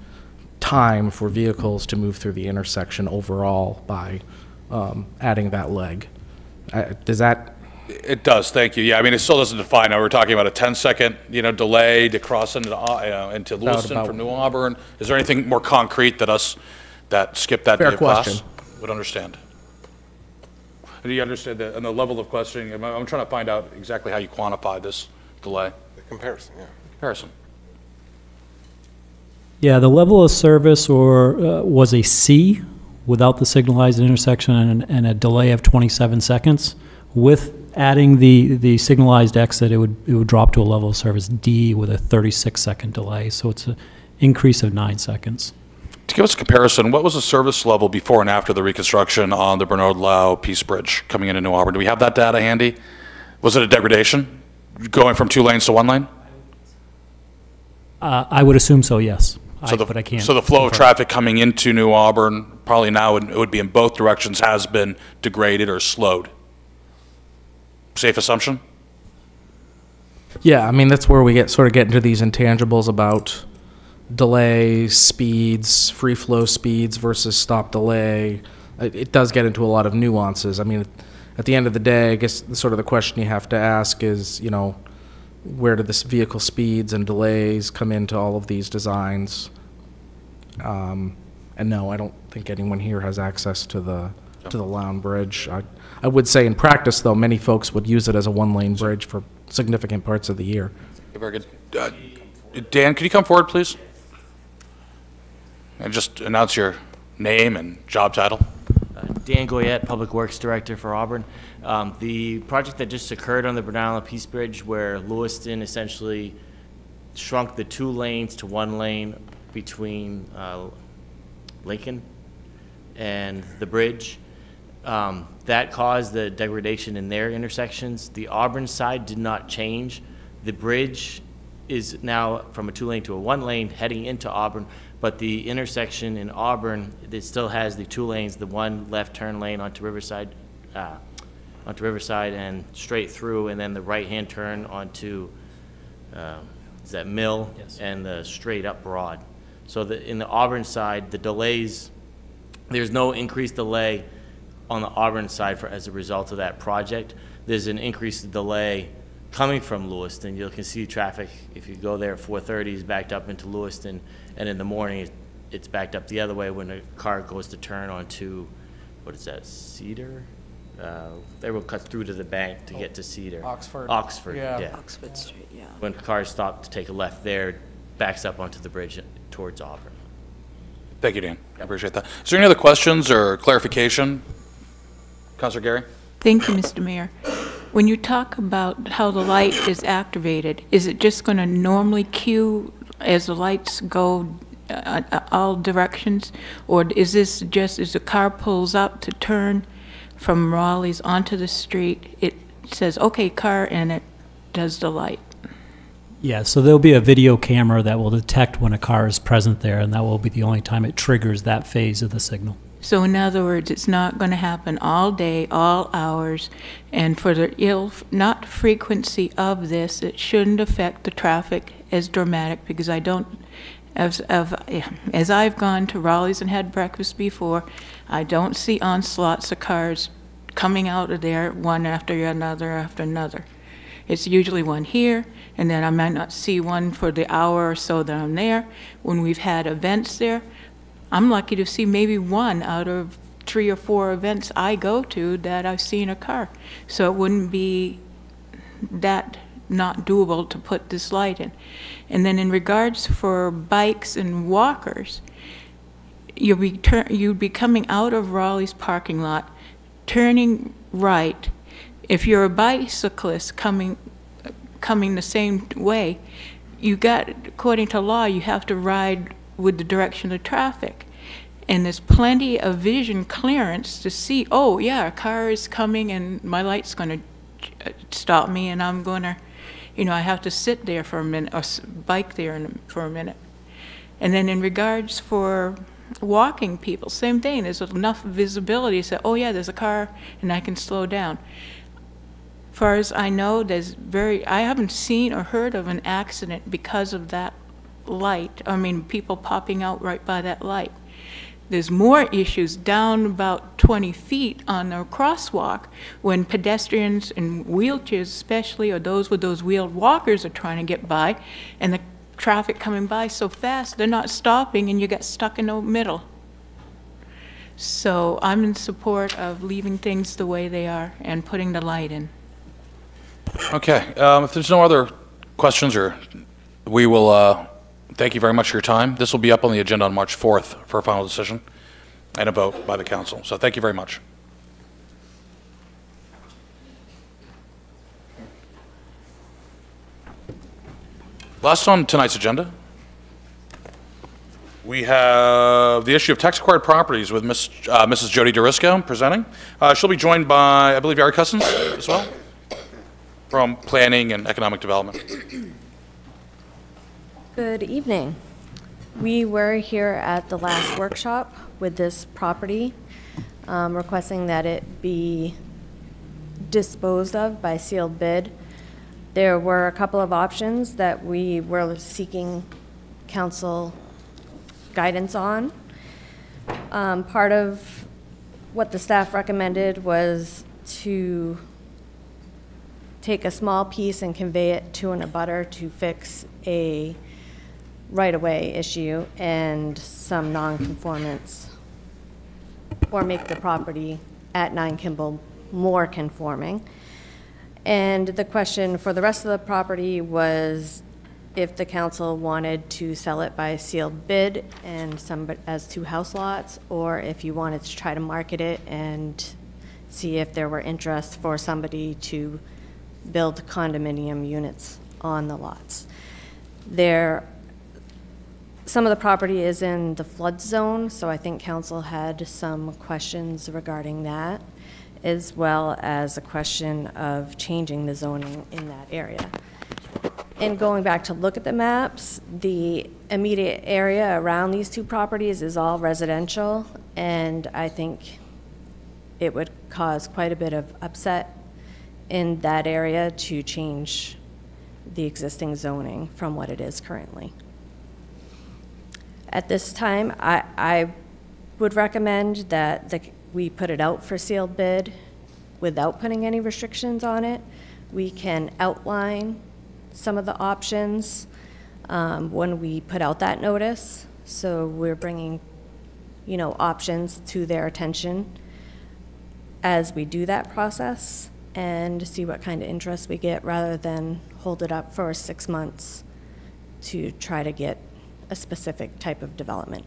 time for vehicles to move through the intersection overall by adding that leg. Does that? It does, thank you. Yeah, I mean, it still doesn't define. We're talking about a 10-second, delay to cross into Lewiston from New Auburn. Is there anything more concrete that skip that day of class would understand? Do you understand that? And the level of questioning, I'm trying to find out exactly how you quantify this delay. The comparison, yeah. Comparison. Yeah, the level of service was a C without the signalized intersection and a delay of 27 seconds. With adding the signalized exit, it would drop to a level of service D with a 36-second delay. So it's an increase of 9 seconds. To give us a comparison, what was the service level before and after the reconstruction on the Bernard Lau Peace Bridge coming into New Auburn? Do we have that data handy? Was it a degradation, going from 2 lanes to 1 lane? I would assume so, yes. But I can't. So the flow of traffic coming into New Auburn, probably now it would be in both directions, has been degraded or slowed. Safe assumption? Yeah, I mean, that's where we sort of get into these intangibles about delay, speeds, free flow speeds versus stop delay. It does get into a lot of nuances. I mean, at the end of the day, I guess sort of the question you have to ask is, where do this vehicle speeds and delays come into all of these designs? And no, I don't think anyone here has access to the Lown Bridge. I would say in practice, though, many folks would use it as a 1-lane bridge for significant parts of the year. Very good. Dan, could you come forward, please? And just announce your name and job title. Dan Goyette, Public Works Director for Auburn. The project that just occurred on the Bernard Lau Peace Bridge, where Lewiston essentially shrunk the 2 lanes to 1 lane between Lincoln and the bridge, that caused the degradation in their intersections. The Auburn side did not change. The bridge is now from a 2-lane to a 1-lane heading into Auburn, but the intersection in Auburn, it still has the 2 lanes, the 1 left turn lane onto Riverside and straight through, and then the right-hand turn onto is that Mill? Yes. And the straight up Broad. So in the Auburn side, the delays, there's no increased delay on the Auburn side as a result of that project. There's an increased delay coming from Lewiston. You can see traffic, if you go there at 4:30, is backed up into Lewiston, and in the morning, it's backed up the other way when the car goes to turn onto, what is that, Cedar? Everyone cuts through to the bank to get to Cedar. Oxford. Oxford, yeah. Oxford Street, yeah. When cars stop to take a left there, backs up onto the bridge towards Auburn. Thank you, Dan. I appreciate that. Is there any other questions or clarification? Councilor Gary? Thank you, Mr. Mayor. When you talk about how the light is activated, is it just going to normally cue as the lights go all directions? Or is this just as the car pulls up to turn from Raleigh's onto the street, it says, okay, car, and it does the light? Yeah, so there'll be a video camera that will detect when a car is present there, and that will be the only time it triggers that phase of the signal. So in other words, it's not going to happen all day, all hours, and for the not frequency of this, it shouldn't affect the traffic as dramatic, because I don't, as I've gone to Raleigh's and had breakfast before, I don't see onslaughts of cars coming out of there one after another. It's usually one here, and then I might not see one for the hour or so that I'm there. When we've had events there, I'm lucky to see maybe one out of 3 or 4 events I go to that I've seen a car. So it wouldn't be that not doable to put this light in. And then in regards for bikes and walkers, you'd be coming out of Raleigh's parking lot, turning right. If you're a bicyclist coming the same way, according to law, you have to ride with the direction of traffic. And there's plenty of vision clearance to see, oh yeah, a car is coming and my light's going to stop me, and I'm going to, I have to sit there for a minute, or bike there for a minute. And then in regards for walking people, same thing, there's enough visibility to say, oh yeah, there's a car and I can slow down. As far as I know, I haven't seen or heard of an accident because of that light. I mean, people popping out right by that light. There's more issues down about 20 feet on the crosswalk when pedestrians and wheelchairs especially, or those with those wheeled walkers, are trying to get by, and the traffic coming by so fast, they're not stopping, and you get stuck in the middle. So I'm in support of leaving things the way they are and putting the light in. Okay, if there's no other questions, we will thank you very much for your time. This will be up on the agenda on March 4th for a final decision and a vote by the council. So thank you very much. Last on tonight's agenda, we have the issue of tax acquired properties with Mrs. Jody DeRisco presenting. She'll be joined by, I believe, Yari Cousins as well, from Planning and Economic Development. Good evening. We were here at the last workshop with this property, requesting that it be disposed of by sealed bid. There were a couple of options that we were seeking council guidance on. Part of what the staff recommended was to take a small piece and convey it to an abutter to fix a right-of-way issue and some non-conformance, or make the property at 9 Kimball more conforming. And the question for the rest of the property was if the council wanted to sell it by sealed bid and as 2 house lots, or if you wanted to try to market it and see if there were interest for somebody to build condominium units on the lots. Some of the property is in the flood zone, so I think council had some questions regarding that, as well as a question of changing the zoning in that area. And going back to look at the maps, the immediate area around these 2 properties is all residential, and I think it would cause quite a bit of upset in that area to change the existing zoning from what it is currently. At this time, I would recommend that we put it out for sealed bid without putting any restrictions on it. We can outline some of the options when we put out that notice. So we're bringing, options to their attention as we do that process and see what kind of interest we get rather than hold it up for 6 months to try to get a specific type of development.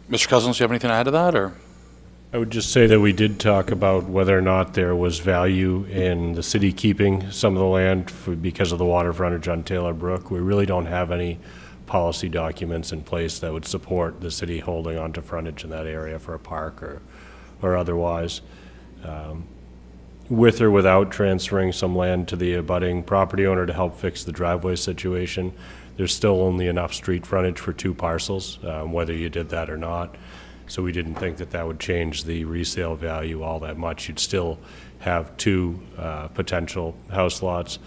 Mr. Cousins, do you have anything to add to that, or? I would just say that we did talk about whether or not there was value in the city keeping some of the land because of the water frontage on Taylor Brook. We really don't have any policy documents in place that would support the city holding onto frontage in that area for a park or otherwise. With or without transferring some land to the abutting property owner to help fix the driveway situation, there's still only enough street frontage for 2 parcels, whether you did that or not. So we didn't think that that would change the resale value all that much. You'd still have 2 potential house lots,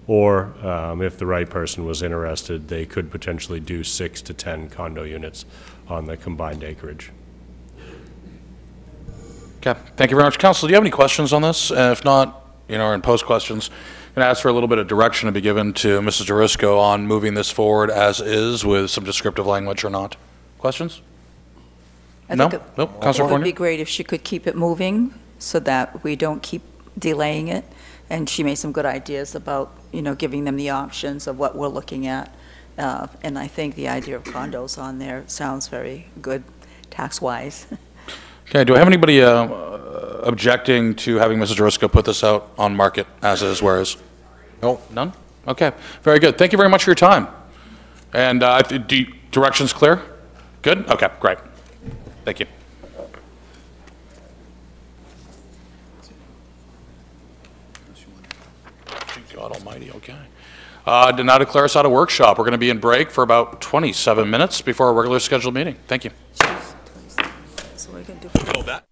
or if the right person was interested, they could potentially do 6 to 10 condo units on the combined acreage. Okay, thank you very much. Council, do you have any questions on this? If not, or in post questions, I'm going to ask for a little bit of direction to be given to Mrs. Jurisco on moving this forward as is with some descriptive language or not. Questions? No? Nope. Councilor It would be Fournier? great if she could keep it moving so that we don't keep delaying it. And she made some good ideas about, giving them the options of what we're looking at. And I think the idea of condos on there sounds very good tax-wise. Okay, do I have anybody objecting to having Mrs. Jurisco put this out on market as is, where is? No. None? Okay, very good. Thank you very much for your time. And directions clear? Good? Okay, great. Thank you. God almighty, okay. Did not declare us out of workshop. We're going to be in break for about 27 minutes before our regular scheduled meeting. Thank you. So we're going to do. Oh, that.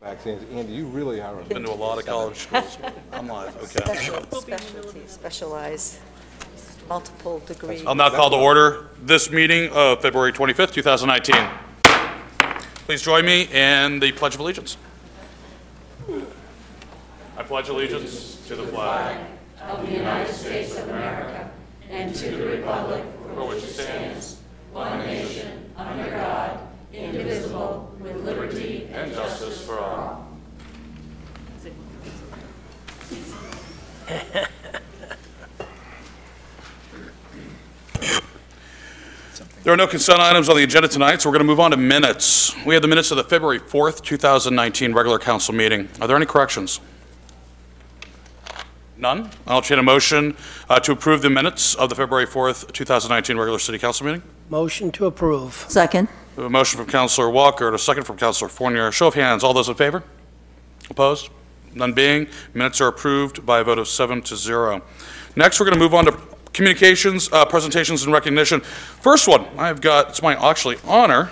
Vaccines. Andy, you really are. I've been to a lot of college schools. I'm live, okay. Specialize, multiple degrees. I'll now call to order this meeting of February 25th, 2019. Please join me in the Pledge of Allegiance. I pledge allegiance to the flag of the United States of America and to the republic for which it stands, one nation, under God, indivisible, with liberty and justice for all. There are no consent items on the agenda tonight, so we're going to move on to minutes. We have the minutes of the February 4th, 2019 regular council meeting. Are there any corrections? None? I'll entertain a motion to approve the minutes of the February 4th, 2019 regular city council meeting. Motion to approve. Second. We have a motion from Councilor Walker and a second from Councilor Fournier. Show of hands. All those in favor? Opposed? None being. Minutes are approved by a vote of 7-0. Next, we're going to move on to communications, presentations, and recognition. First one, I've got, it's my actually honor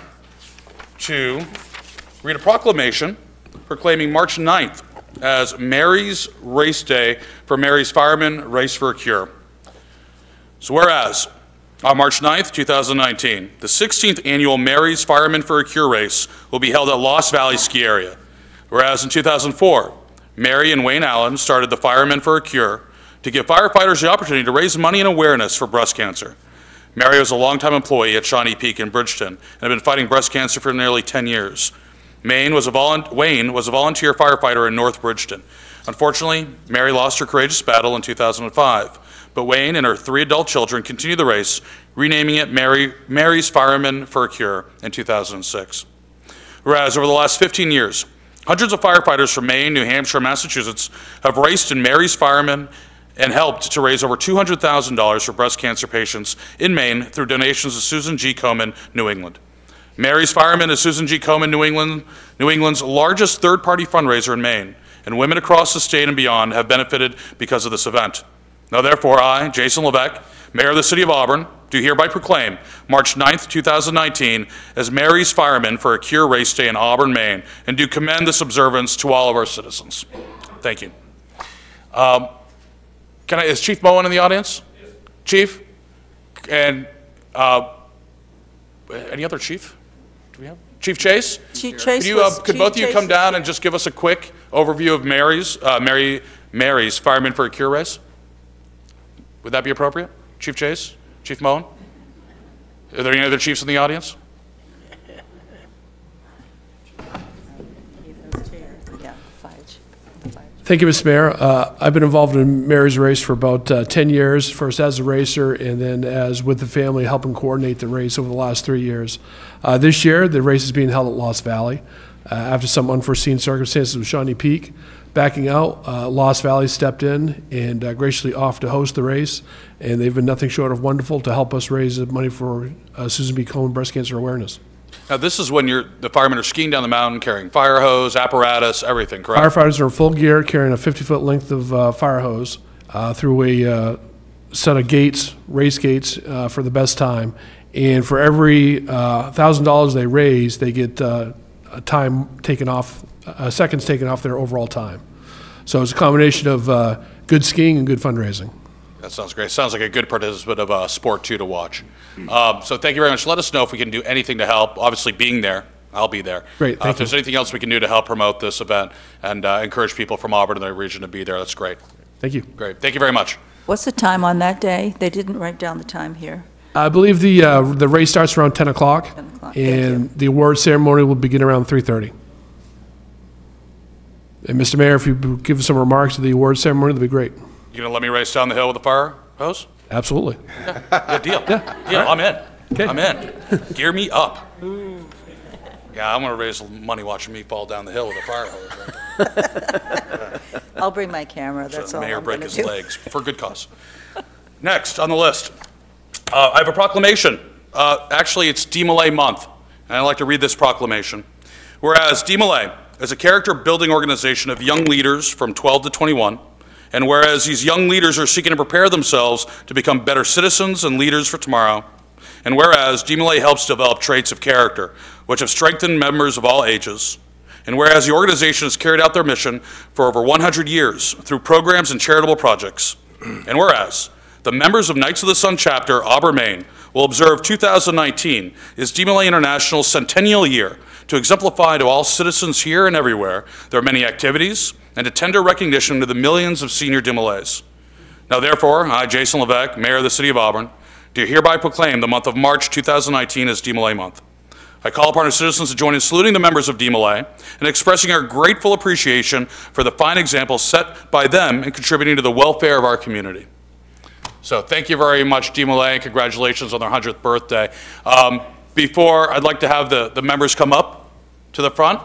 to read a proclamation proclaiming March 9th as Mary's Race Day for Mary's Firemen Race for a Cure. So whereas, on March 9th, 2019, the 16th annual Mary's Firemen for a Cure race will be held at Lost Valley Ski Area. Whereas in 2004, Mary and Wayne Allen started the Firemen for a Cure to give firefighters the opportunity to raise money and awareness for breast cancer. Mary was a longtime employee at Shawnee Peak in Bridgeton and had been fighting breast cancer for nearly 10 years. Wayne was a volunteer firefighter in North Bridgeton. Unfortunately, Mary lost her courageous battle in 2005, but Wayne and her 3 adult children continued the race, renaming it Mary's Firemen for a Cure in 2006. Whereas over the last 15 years, hundreds of firefighters from Maine, New Hampshire, and Massachusetts have raced in Mary's Firemen and helped to raise over $200,000 for breast cancer patients in Maine through donations to Susan G. Komen, New England. Mary's Firemen is Susan G. Komen, New England's largest third-party fundraiser in Maine, and women across the state and beyond have benefited because of this event. Now therefore, I, Jason Levesque, Mayor of the City of Auburn, do hereby proclaim March 9th, 2019 as Mary's Firemen for a Cure Race Day in Auburn, Maine, and do commend this observance to all of our citizens. Thank you. Is Chief Moen in the audience? Yes. Chief? And any other chief? Do we have? Chief Chase? Chief Chase could both of you come down and just give us a quick overview of Mary's Firemen for a Cure race? Would that be appropriate? Chief Chase? Chief Moen? Are there any other chiefs in the audience? Thank you, Mr. Mayor. I've been involved in Mary's Race for about 10 years, first as a racer and then as with the family helping coordinate the race over the last 3 years. This year, the race is being held at Lost Valley. After some unforeseen circumstances with Shawnee Peak backing out, Lost Valley stepped in and graciously offered to host the race, and they've been nothing short of wonderful to help us raise money for Susan B. Komen breast cancer awareness. Now, this is when the firemen are skiing down the mountain, carrying fire hose, apparatus, everything, correct? Firefighters are in full gear, carrying a 50-foot length of fire hose through a set of gates, race gates, for the best time. And for every $1,000 they raise, they get seconds taken off their overall time. So it's a combination of good skiing and good fundraising. That sounds great. Sounds like a good participant of sport, too, to watch. So thank you very much. Let us know if we can do anything to help. Obviously, being there, I'll be there. Great, thank If there's anything else we can do to help promote this event and encourage people from Auburn and the region to be there, that's great. Thank you. Great. Thank you very much. What's the time on that day? They didn't write down the time here. I believe the race starts around 10 o'clock, and the award ceremony will begin around 3:30. And Mr. Mayor, if you give some remarks to the award ceremony, that'd be great. You gonna let me race down the hill with the fire hose? Absolutely. Yeah, deal. Yeah, I'm in. Okay. I'm in. Gear me up. Yeah, I'm gonna raise money watching me fall down the hill with a fire hose. Right. I'll bring my camera. That's all Mayor I'm break gonna his do. legs for good cause. Next on the list, I have a proclamation. Actually, it's DMLA month, and I'd like to read this proclamation. Whereas DMLA is a character-building organization of young leaders from 12 to 21, and whereas these young leaders are seeking to prepare themselves to become better citizens and leaders for tomorrow, and whereas DMLA helps develop traits of character which have strengthened members of all ages, And whereas the organization has carried out their mission for over 100 years through programs and charitable projects. And whereas the members of Knights of the Sun Chapter, Auburn, Maine, will observe 2019 is DMLA International's centennial year to exemplify to all citizens here and everywhere their many activities and to tender recognition to the millions of senior DMLAs. Now therefore, I, Jason Levesque, Mayor of the City of Auburn, do hereby proclaim the month of March 2019 as DMLA Month. I call upon our citizens to join in saluting the members of DMLA and expressing our grateful appreciation for the fine example set by them in contributing to the welfare of our community. So thank you very much, DMLA, and congratulations on their 100th birthday. Before I'd like to have the members come up to the front,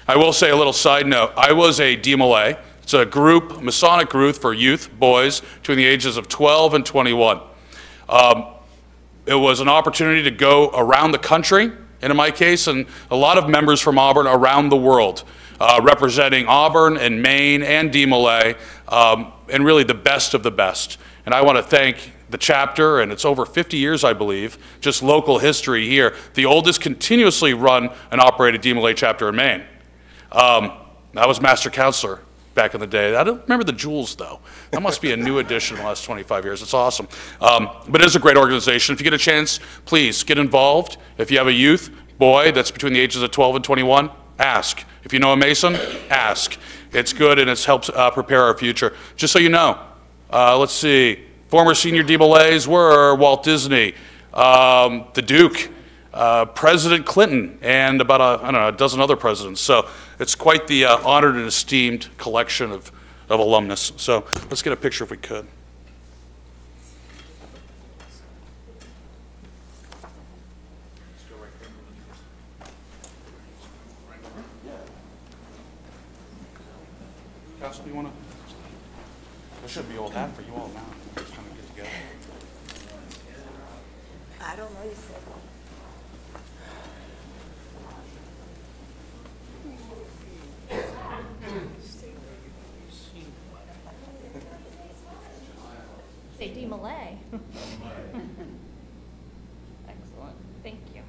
I will say a little side note. I was a DMLA. It's a group, Masonic group for youth, boys, between the ages of 12 and 21. It was an opportunity to go around the country, and in my case, and a lot of members from Auburn around the world, representing Auburn and Maine and DMLA, and really the best of the best. And I want to thank the chapter, and it's over 50 years, I believe, just local history here, the oldest continuously run and operated DMLA chapter in Maine. I was master counselor back in the day. I don't remember the jewels, though. That must be a new addition in the last 25 years. It's awesome. But it is a great organization. If you get a chance, please get involved. If you have a youth boy that's between the ages of 12 and 21, ask. If you know a Mason, ask. It's good, and it helps prepare our future. Just so you know, let's see. Former senior DMLAs were Walt Disney, the Duke, President Clinton, and about a dozen other presidents. So it's quite the honored and esteemed collection of alumnus. So let's get a picture if we could. Council, do you want to? There should be all that for you all now. Just kind of get together. I don't know. You said Say DMLA. Excellent. Thank you.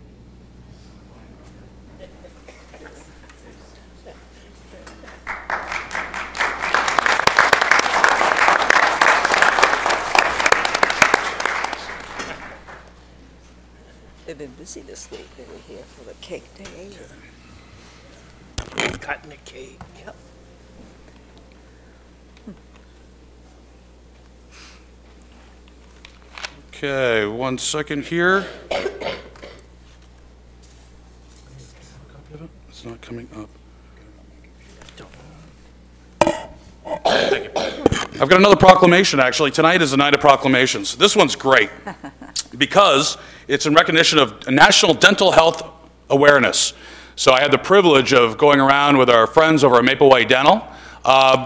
they've been busy this week. They were here for the cake day. Cutting the cake. Yep. Okay, 1 second here. It's not coming up. Thank you. I've got another proclamation, actually. Tonight is a night of proclamations. This one's great because it's in recognition of National Dental Health Awareness. So I had the privilege of going around with our friends over at Mapleway Dental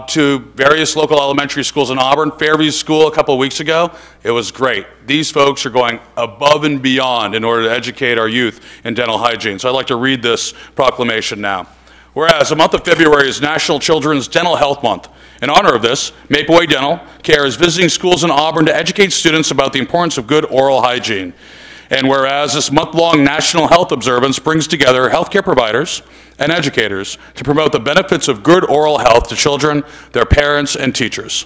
to various local elementary schools in Auburn. Fairview School a couple of weeks ago. It was great. These folks are going above and beyond in order to educate our youth in dental hygiene. So I'd like to read this proclamation now. Whereas the month of February is National Children's Dental Health Month. In honor of this, Mapleway Dental Care is visiting schools in Auburn to educate students about the importance of good oral hygiene. And whereas this month-long National Health Observance brings together healthcare providers and educators to promote the benefits of good oral health to children, their parents, and teachers.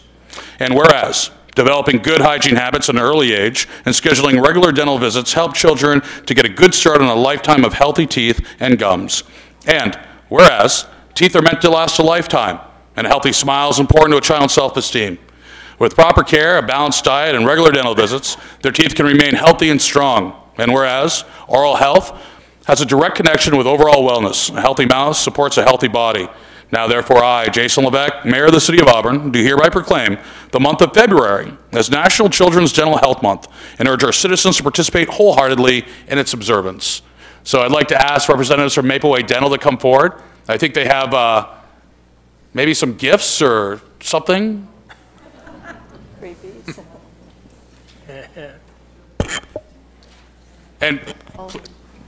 And whereas developing good hygiene habits at an early age and scheduling regular dental visits help children to get a good start on a lifetime of healthy teeth and gums. And whereas teeth are meant to last a lifetime, and a healthy smile is important to a child's self-esteem. With proper care, a balanced diet, and regular dental visits, their teeth can remain healthy and strong. And whereas oral health has a direct connection with overall wellness. A healthy mouth supports a healthy body. Now, therefore, I, Jason Levesque, Mayor of the City of Auburn, do hereby proclaim the month of February as National Children's Dental Health Month and urge our citizens to participate wholeheartedly in its observance. So I'd like to ask representatives from Mapleway Dental to come forward. I think they have maybe some gifts or something. And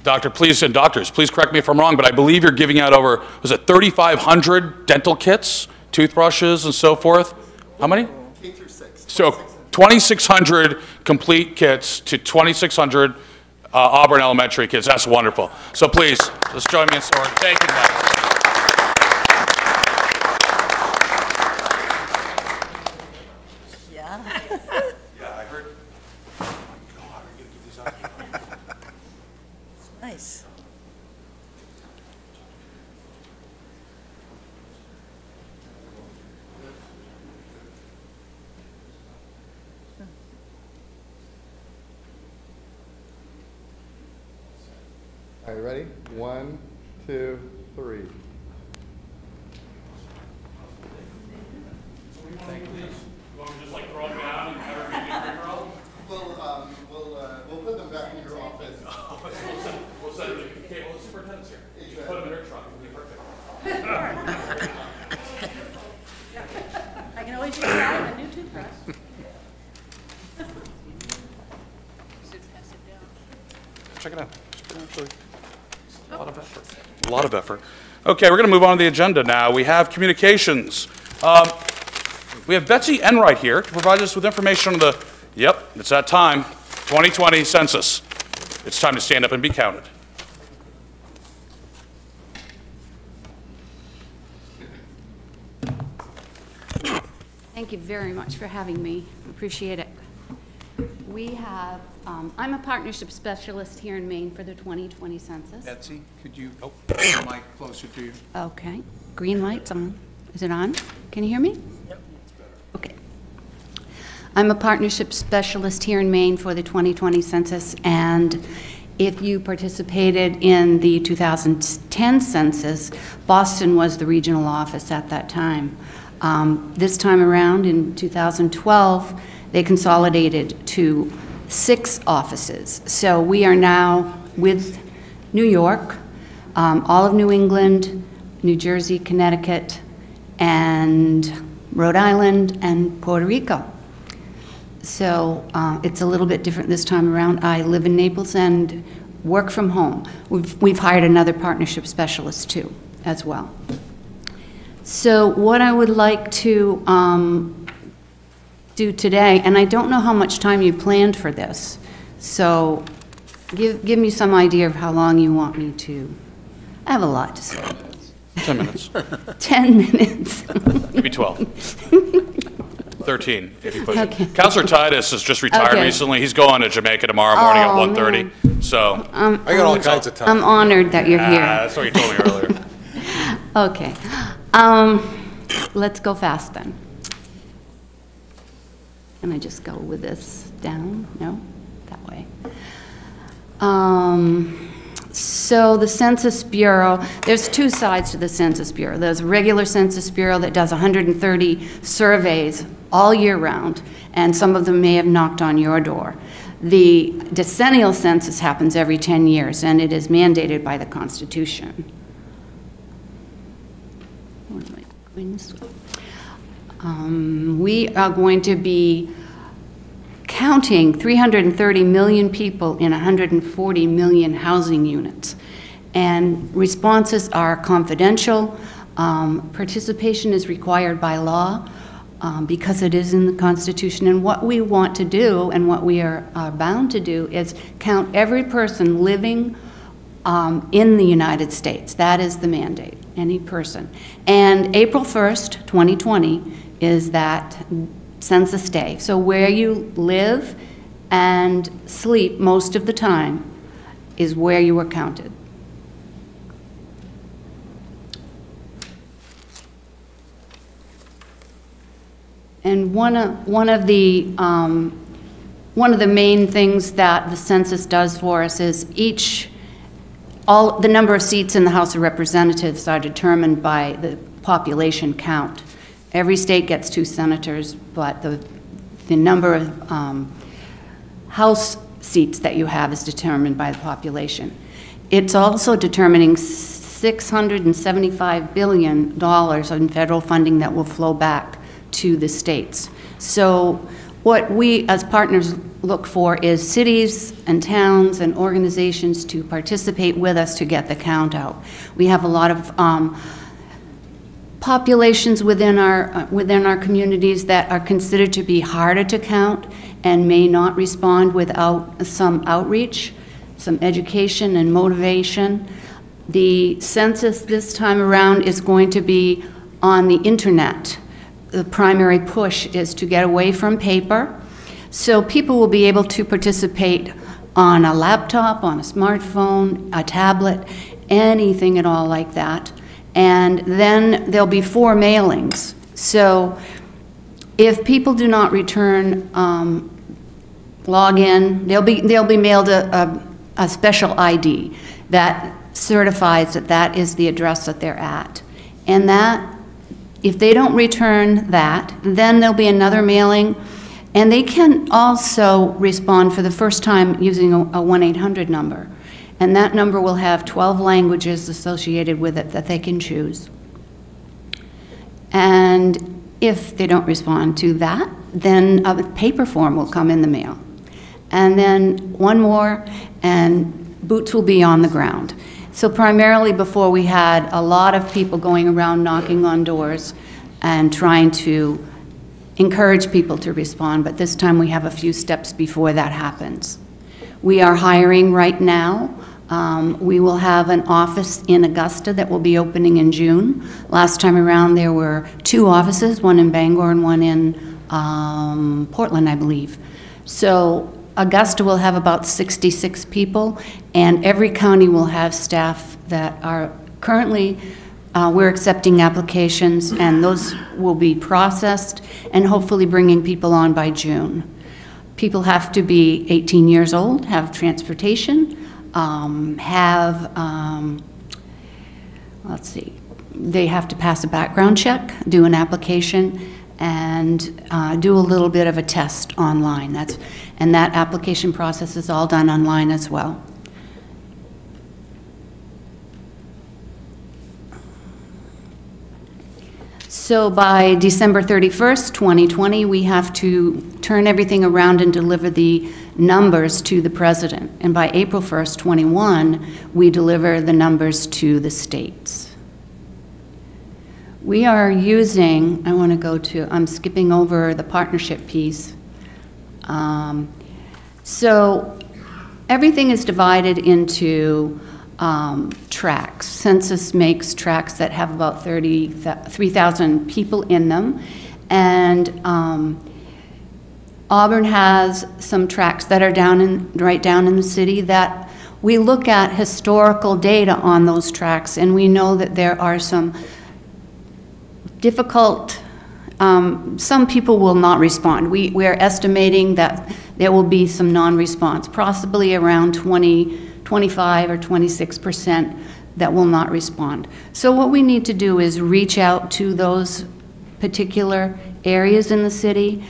doctors, please correct me if I'm wrong, but I believe you're giving out over, was it 3,500 dental kits, toothbrushes and so forth? How many? K through 6. So 2,600 complete kits to 2,600 Auburn elementary kids. That's wonderful. So please, let's join me in support. Thank you, guys. All right, ready? 1, 2, 3. Thank you. You want me to just like throw them down and have everybody get free for all? We'll put them back in your office. We'll send them to the superintendent's here. Just put them in her truck. It'll be perfect. I can always use that, a new toothbrush. Check it out. A lot of effort. A lot of effort. Okay, we're going to move on to the agenda now. We have communications. We have Betsy Enright here to provide us with information on the, yep, it's that time, 2020 census. It's time to stand up and be counted. Thank you very much for having me. Appreciate it. We have, I'm a partnership specialist here in Maine for the 2020 census. Betsy, could you put the mic closer to you? Okay. Green light's on. Is it on? Can you hear me? Yep. Okay. I'm a partnership specialist here in Maine for the 2020 census, and if you participated in the 2010 census, Boston was the regional office at that time. This time around in 2012, they consolidated to 6 offices. So we are now with New York, all of New England, New Jersey, Connecticut, and Rhode Island, and Puerto Rico. So it's a little bit different this time around. I live in Naples and work from home. We've hired another partnership specialist too, as well. So what I would like to do today, and I don't know how much time you planned for this, so give me some idea of how long you want me to. I have a lot to say. 10 minutes. 10 minutes. Maybe 12. 13, if you push Okay. it. Councilor Titus has just retired Okay. recently. He's going to Jamaica tomorrow morning at 1:30. So I got all kinds of time. I'm honored that you're here. That's what you told me earlier. Okay. Let's go fast then. Can I just go with this down? No? That way. So the Census Bureau, there's 2 sides to the Census Bureau. There's a regular Census Bureau that does 130 surveys all year round, and some of them may have knocked on your door. The decennial census happens every 10 years, and it is mandated by the Constitution. What am I going this way? We are going to be counting 330 million people in 140 million housing units. And responses are confidential. Participation is required by law because it is in the Constitution. And what we want to do, and what we are bound to do, is count every person living in the United States. That is the mandate, any person. And April 1st, 2020, is that census day. So where you live and sleep most of the time is where you were counted. And one of the main things that the census does for us is the number of seats in the House of Representatives are determined by the population count. Every state gets 2 senators, but the number of House seats that you have is determined by the population. It's also determining $675 billion in federal funding that will flow back to the states. So what we as partners look for is cities and towns and organizations to participate with us to get the count out. We have a lot of populations within our communities that are considered to be harder to count and may not respond without some outreach, some education and motivation. The census this time around is going to be on the internet. The primary push is to get away from paper, so people will be able to participate on a laptop, on a smartphone, a tablet, anything at all like that. And then there'll be 4 mailings. So if people do not return log in, they'll be mailed a special ID. that certifies that that is the address that they're at. And that, if they don't return that, then there'll be another mailing. And they can also respond for the first time using a 1-800 number. And that number will have 12 languages associated with it that they can choose. And if they don't respond to that, then a paper form will come in the mail. And then one more, and boots will be on the ground. So primarily before, we had a lot of people going around knocking on doors and trying to encourage people to respond, but this time we have a few steps before that happens. We are hiring right now. We will have an office in Augusta that will be opening in June. Last time around there were 2 offices, one in Bangor and one in Portland, I believe. So Augusta will have about 66 people, and every county will have staff that are currently, we're accepting applications, and those will be processed and hopefully bringing people on by June. People have to be 18 years old, have transportation, let's see, they have to pass a background check, do an application, and do a little bit of a test online. And that application process is all done online as well. So by December 31st, 2020, we have to turn everything around and deliver the numbers to the president. And by April 1st, 21, we deliver the numbers to the states. We are using, I want to go to, I'm skipping over the partnership piece. So everything is divided into tracks. Census makes tracks that have about 3,000 people in them. And Auburn has some tracks that are right down in the city that we look at historical data on those tracks, and we know that there are some difficult, some people will not respond. We are estimating that there will be some non-response, possibly around 25 or 26% that will not respond. So what we need to do is reach out to those particular areas in the city,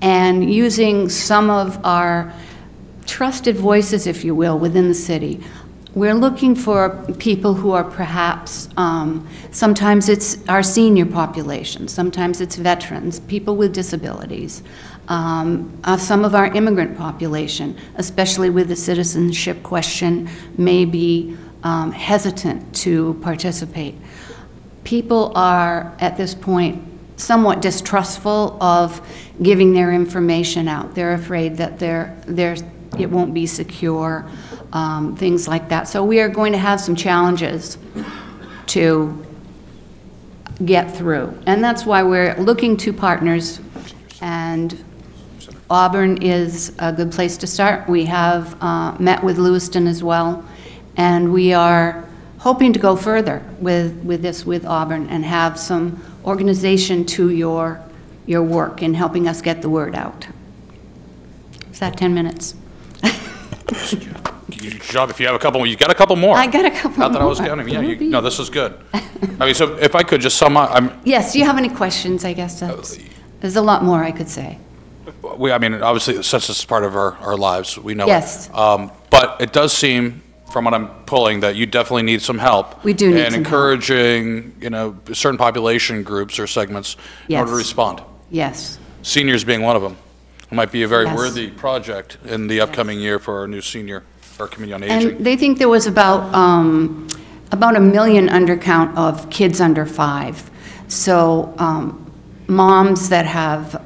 and using some of our trusted voices, if you will, within the city. We're looking for people who are perhaps, sometimes it's our senior population, sometimes it's veterans, people with disabilities, some of our immigrant population, especially with the citizenship question, may be hesitant to participate. People are, at this point, somewhat distrustful of giving their information out. They're afraid that it won't be secure, things like that. So we are going to have some challenges to get through. And that's why we're looking to partners, and Auburn is a good place to start. We have met with Lewiston as well, and we are hoping to go further with Auburn and have some organization to your work in helping us get the word out. Is that 10 minutes? Good job. If you have a couple, you got a couple more. I got a couple more. Not that I was counting. Yeah, no, this is good. I mean, so if I could just sum up, Yes. Do you have any questions? I guess there's a lot more I could say. I mean, obviously, the census is part of our lives. We know yes. it. But it does seem, from what I'm pulling, that you definitely need some help. We do need and some encouraging, certain population groups or segments in order to respond. Yes. Seniors being one of them. It might be a very Yes. worthy project in the upcoming year for our new senior, our Committee on Aging. And they think there was about 1 million undercount of kids under 5. So moms that have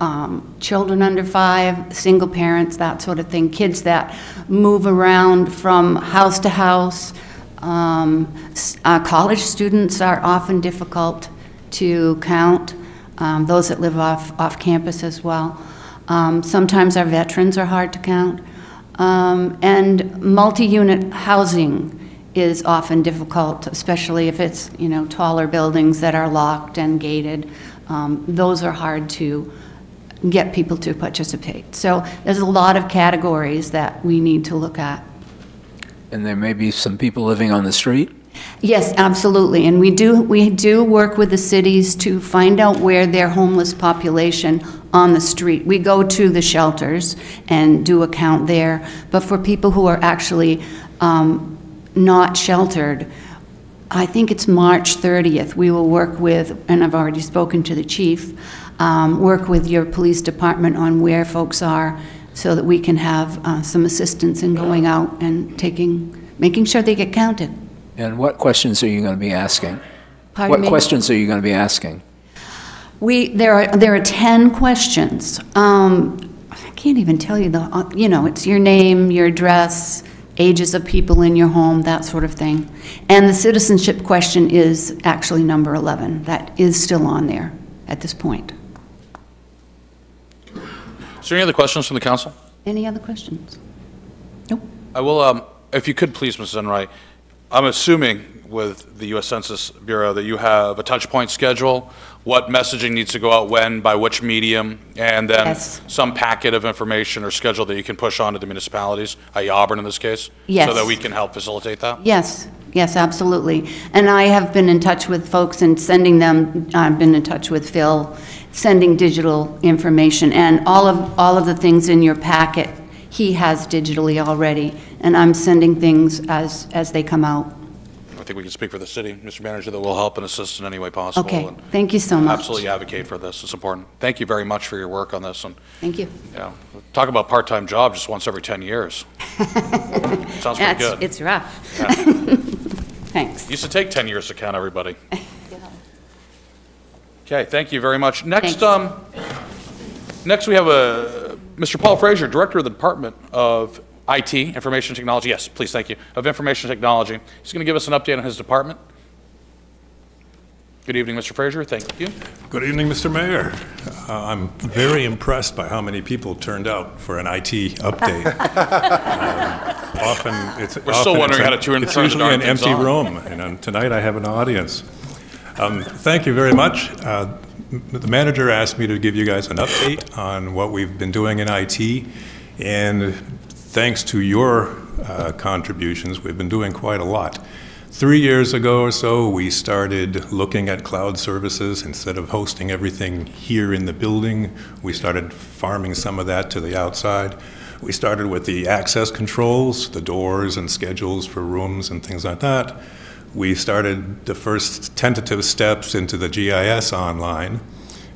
children under 5, single parents, that sort of thing, kids that move around from house to house. College students are often difficult to count, those that live off campus as well. Sometimes our veterans are hard to count. And multi-unit housing is often difficult, especially if it's, taller buildings that are locked and gated. Those are hard to get people to participate. So there's a lot of categories that we need to look at. And there may be some people living on the street? Yes, absolutely. And we do work with the cities to find out where their homeless population on the street. We go to the shelters and do a count there. But for people who are actually not sheltered, I think it's March 30th, we will work with, and I've already spoken to the chief, work with your police department on where folks are so that we can have some assistance in going out and making sure they get counted. And what questions are you going to be asking? Pardon me? What questions are you going to be asking? There are 10 questions. I can't even tell you it's your name, your address, ages of people in your home, that sort of thing. And the citizenship question is actually number 11. That is still on there at this point. Is there any other questions from the council? Any other questions? Nope. I will, if you could please, Mrs. Enright, I'm assuming with the U.S. Census Bureau that you have a touch point schedule, what messaging needs to go out when, by which medium, and then some packet of information or schedule that you can push on to the municipalities, i.e. Auburn in this case, so that we can help facilitate that? Yes, yes, absolutely. And I have been in touch with folks and sending them, I've been in touch with Phil, sending digital information, and all of the things in your packet he has digitally already, and I'm sending things as they come out. I think we can speak for the city, Mr. Manager, that will help and assist in any way possible. Okay, and thank you so much. Absolutely advocate for this. It's important. Thank you very much for your work on this. And thank you. Yeah, talk about part-time job just once every 10 years. Sounds pretty good. It's rough. Yeah. Thanks. Used to take 10 years to count everybody. Okay, thank you very much. Next, next we have Mr. Paul Frazier, Director of the Department of IT, Information Technology. Yes, please, thank you. Of Information Technology. He's going to give us an update on his department. Good evening, Mr. Frazier. Thank you. Good evening, Mr. Mayor. I'm very impressed by how many people turned out for an IT update. We're still wondering how to turn It's usually an empty on. room, and tonight I have an audience. Thank you very much. The manager asked me to give you guys an update on what we've been doing in IT, and thanks to your contributions, we've been doing quite a lot. 3 years ago or so, we started looking at cloud services. Instead of hosting everything here in the building, we started farming some of that to the outside. We started with the access controls, the doors and schedules for rooms and things like that. We started the first tentative steps into the GIS online.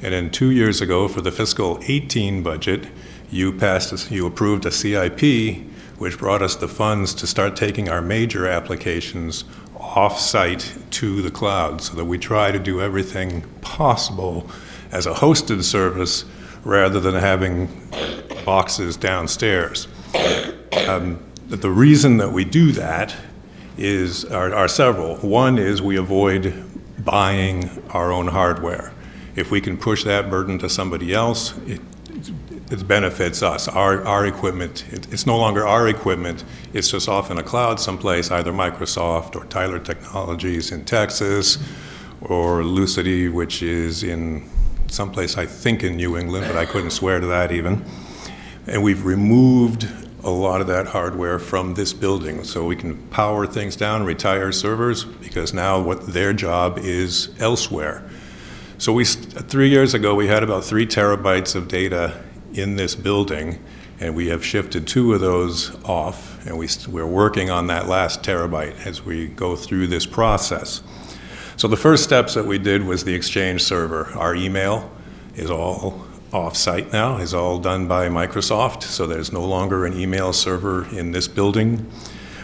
And then 2 years ago, for the fiscal 18 budget, you approved a CIP, which brought us the funds to start taking our major applications off-site to the cloud, so that we try to do everything possible as a hosted service rather than having boxes downstairs. The reason that we do that are several. One is we avoid buying our own hardware. If we can push that burden to somebody else, it benefits us. Our equipment, it's no longer our equipment, it's just off in a cloud someplace, either Microsoft or Tyler Technologies in Texas, or Lucity, which is in someplace I think in New England, but I couldn't swear to that even. And we've removed a lot of that hardware from this building, so we can power things down, retire servers, because now what their job is elsewhere. So 3 years ago, we had about 3 terabytes of data in this building, and we have shifted 2 of those off, and we're working on that last terabyte as we go through this process. So the first steps that we did was the Exchange server. Our email is all off-site now, is all done by Microsoft, so there's no longer an email server in this building.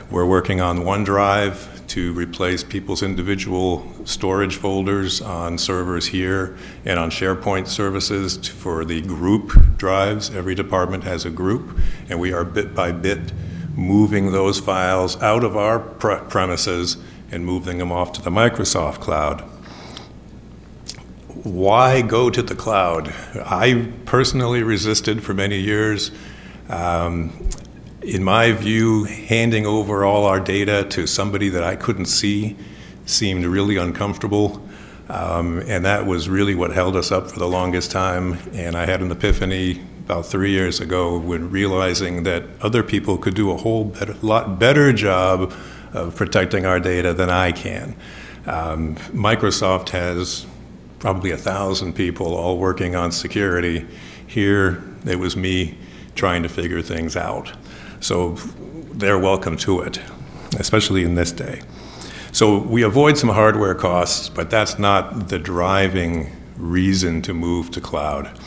We're working on OneDrive to replace people's individual storage folders on servers here and on SharePoint services for the group drives. Every department has a group, and we are bit by bit moving those files out of our premises and moving them off to the Microsoft cloud. Why go to the cloud? I personally resisted for many years. In my view, handing over all our data to somebody that I couldn't see seemed really uncomfortable, and that was really what held us up for the longest time. And I had an epiphany about 3 years ago when realizing that other people could do a lot better job of protecting our data than I can. Microsoft has probably 1,000 people all working on security. Here, it was me trying to figure things out. So they're welcome to it, especially in this day. So we avoid some hardware costs, but that's not the driving reason to move to cloud.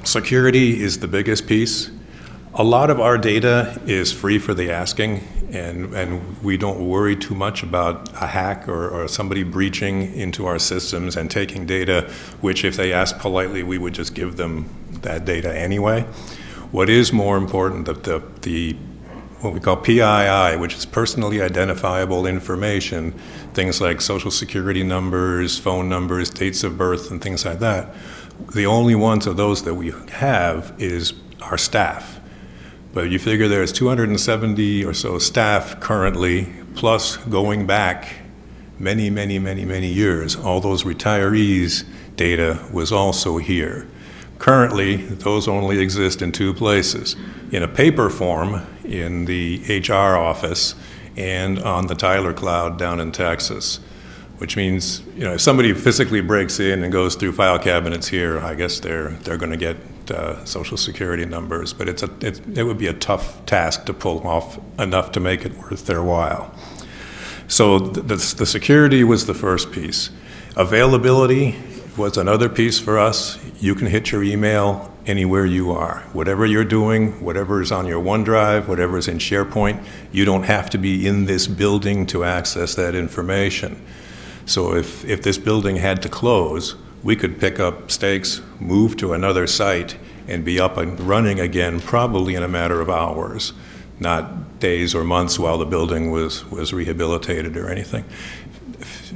Security is the biggest piece. A lot of our data is free for the asking, and we don't worry too much about a hack or somebody breaching into our systems and taking data, which if they ask politely, we would just give them that data anyway. What is more important, what we call PII, which is personally identifiable information, things like social security numbers, phone numbers, dates of birth, and things like that, the only ones of those that we have is our staff. But you figure there's 270 or so staff currently, plus going back many, many, many, many years. All those retirees' data was also here. Currently, those only exist in two places: in a paper form in the HR office and on the Tyler Cloud down in Texas. Which means, you know, if somebody physically breaks in and goes through file cabinets here, I guess they're going to get social security numbers. But it would be a tough task to pull off enough to make it worth their while. So the security was the first piece. Availability was another piece for us. You can hit your email anywhere you are. Whatever you're doing, whatever is on your OneDrive, whatever is in SharePoint, you don't have to be in this building to access that information. So if this building had to close, we could pick up stakes, move to another site, and be up and running again probably in a matter of hours, not days or months while the building was rehabilitated or anything.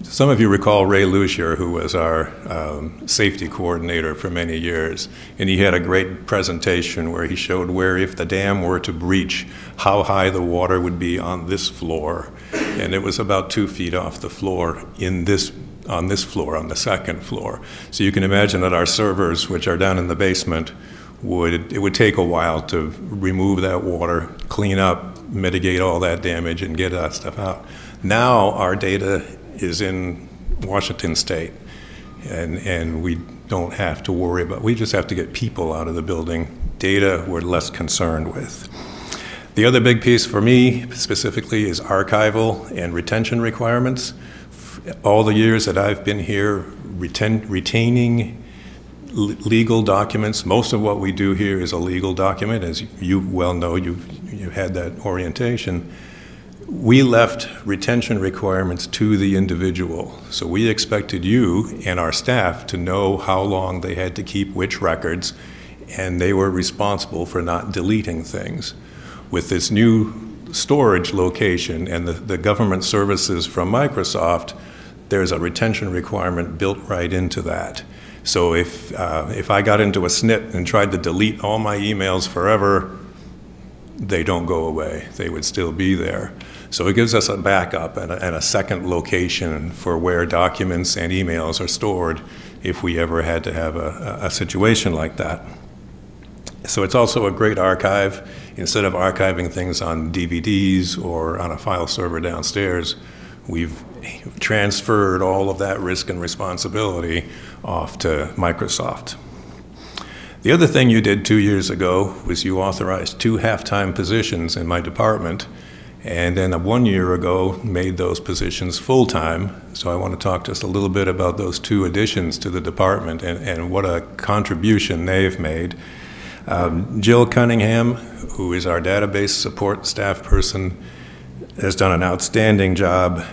Some of you recall Ray Lucier, who was our safety coordinator for many years, and he had a great presentation where he showed where if the dam were to breach, how high the water would be on this floor. And it was about 2 feet off the floor on this floor, on the second floor. So you can imagine that our servers, which are down in the basement, it would take a while to remove that water, clean up, mitigate all that damage, and get that stuff out. Now our data is in Washington State, and we don't have to worry about, we just have to get people out of the building. Data we're less concerned with. The other big piece for me specifically is archival and retention requirements. All the years that I've been here, retaining legal documents, most of what we do here is a legal document, as you well know, you've had that orientation. We left retention requirements to the individual. So we expected you and our staff to know how long they had to keep which records, and they were responsible for not deleting things. With this new storage location and the government services from Microsoft, there's a retention requirement built right into that. So if I got into a SNIT and tried to delete all my emails forever, they don't go away. They would still be there. So it gives us a backup and a second location for where documents and emails are stored if we ever had to have a situation like that. So it's also a great archive. Instead of archiving things on DVDs or on a file server downstairs, we've transferred all of that risk and responsibility off to Microsoft. The other thing you did 2 years ago was you authorized 2 half-time positions in my department, and then 1 year ago made those positions full-time. So I want to talk just a little bit about those 2 additions to the department and what a contribution they've made. Jill Cunningham, who is our database support staff person, has done an outstanding job.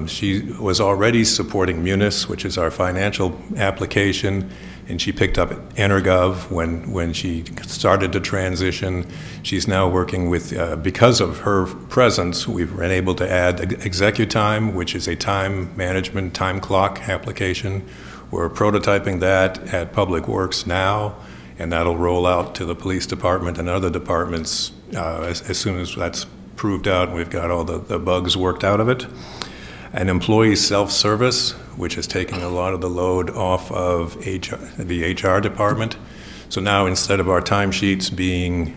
She was already supporting Munis, which is our financial application, and she picked up Energov when she started to transition. She's now working with, because of her presence, we've been able to add ExecuTime, which is a time management, time clock application. We're prototyping that at Public Works now, and that'll roll out to the police department and other departments as soon as that's proved out and we've got all the bugs worked out of it. An employee self-service, which is taking a lot of the load off of the HR department. So now instead of our timesheets being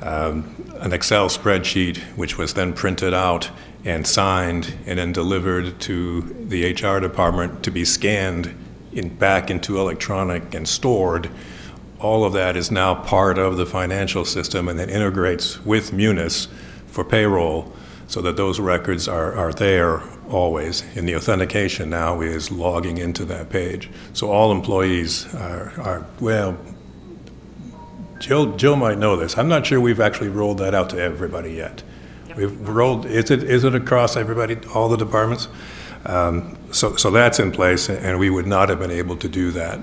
an Excel spreadsheet, which was then printed out and signed and then delivered to the HR department to be scanned back into electronic and stored, all of that is now part of the financial system and it integrates with Munis for payroll so that those records are there always. And the authentication now is logging into that page. So all employees are well, Jill might know this. I'm not sure we've actually rolled that out to everybody yet. Yep. We've rolled, is it across everybody, all the departments? So that's in place, and we would not have been able to do that.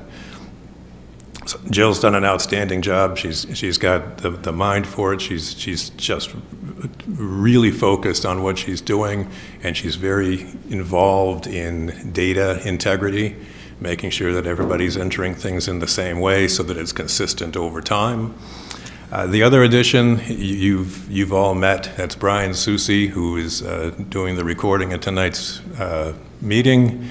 So Jill's done an outstanding job. She's got the mind for it. She's just really focused on what she's doing, and she's very involved in data integrity, making sure that everybody's entering things in the same way so that it's consistent over time. The other addition you've all met, that's Brian Susi, who is doing the recording at tonight's meeting.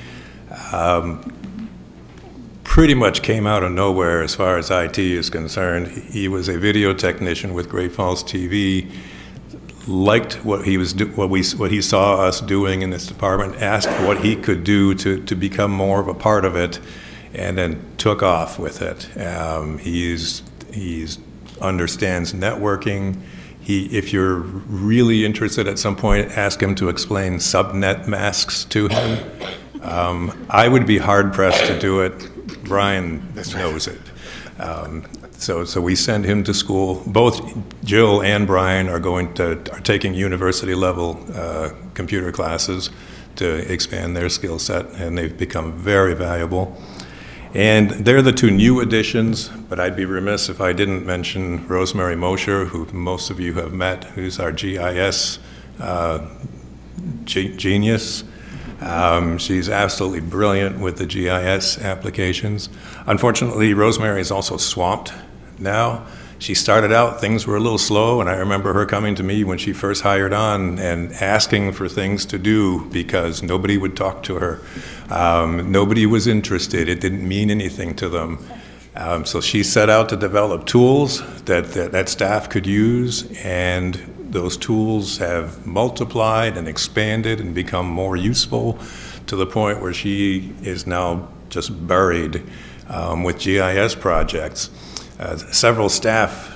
Pretty much came out of nowhere as far as IT is concerned. He was a video technician with Great Falls TV, liked what he saw us doing in this department, asked what he could do to become more of a part of it, and then took off with it. He's understands networking. If you're really interested at some point, ask him to explain subnet masks to him. I would be hard pressed to do it. Brian knows it. So we send him to school. Both Jill and Brian are taking university level computer classes to expand their skill set, and they've become very valuable. And they're the two new additions, but I'd be remiss if I didn't mention Rosemary Mosher, who most of you have met, who's our GIS genius. She's absolutely brilliant with the GIS applications. Unfortunately, Rosemary is also swamped now. She started out, things were a little slow, and I remember her coming to me when she first hired on and asking for things to do because nobody would talk to her. Nobody was interested. It didn't mean anything to them. So she set out to develop tools that staff could use, and those tools have multiplied and expanded and become more useful to the point where she is now just buried with GIS projects. Several staff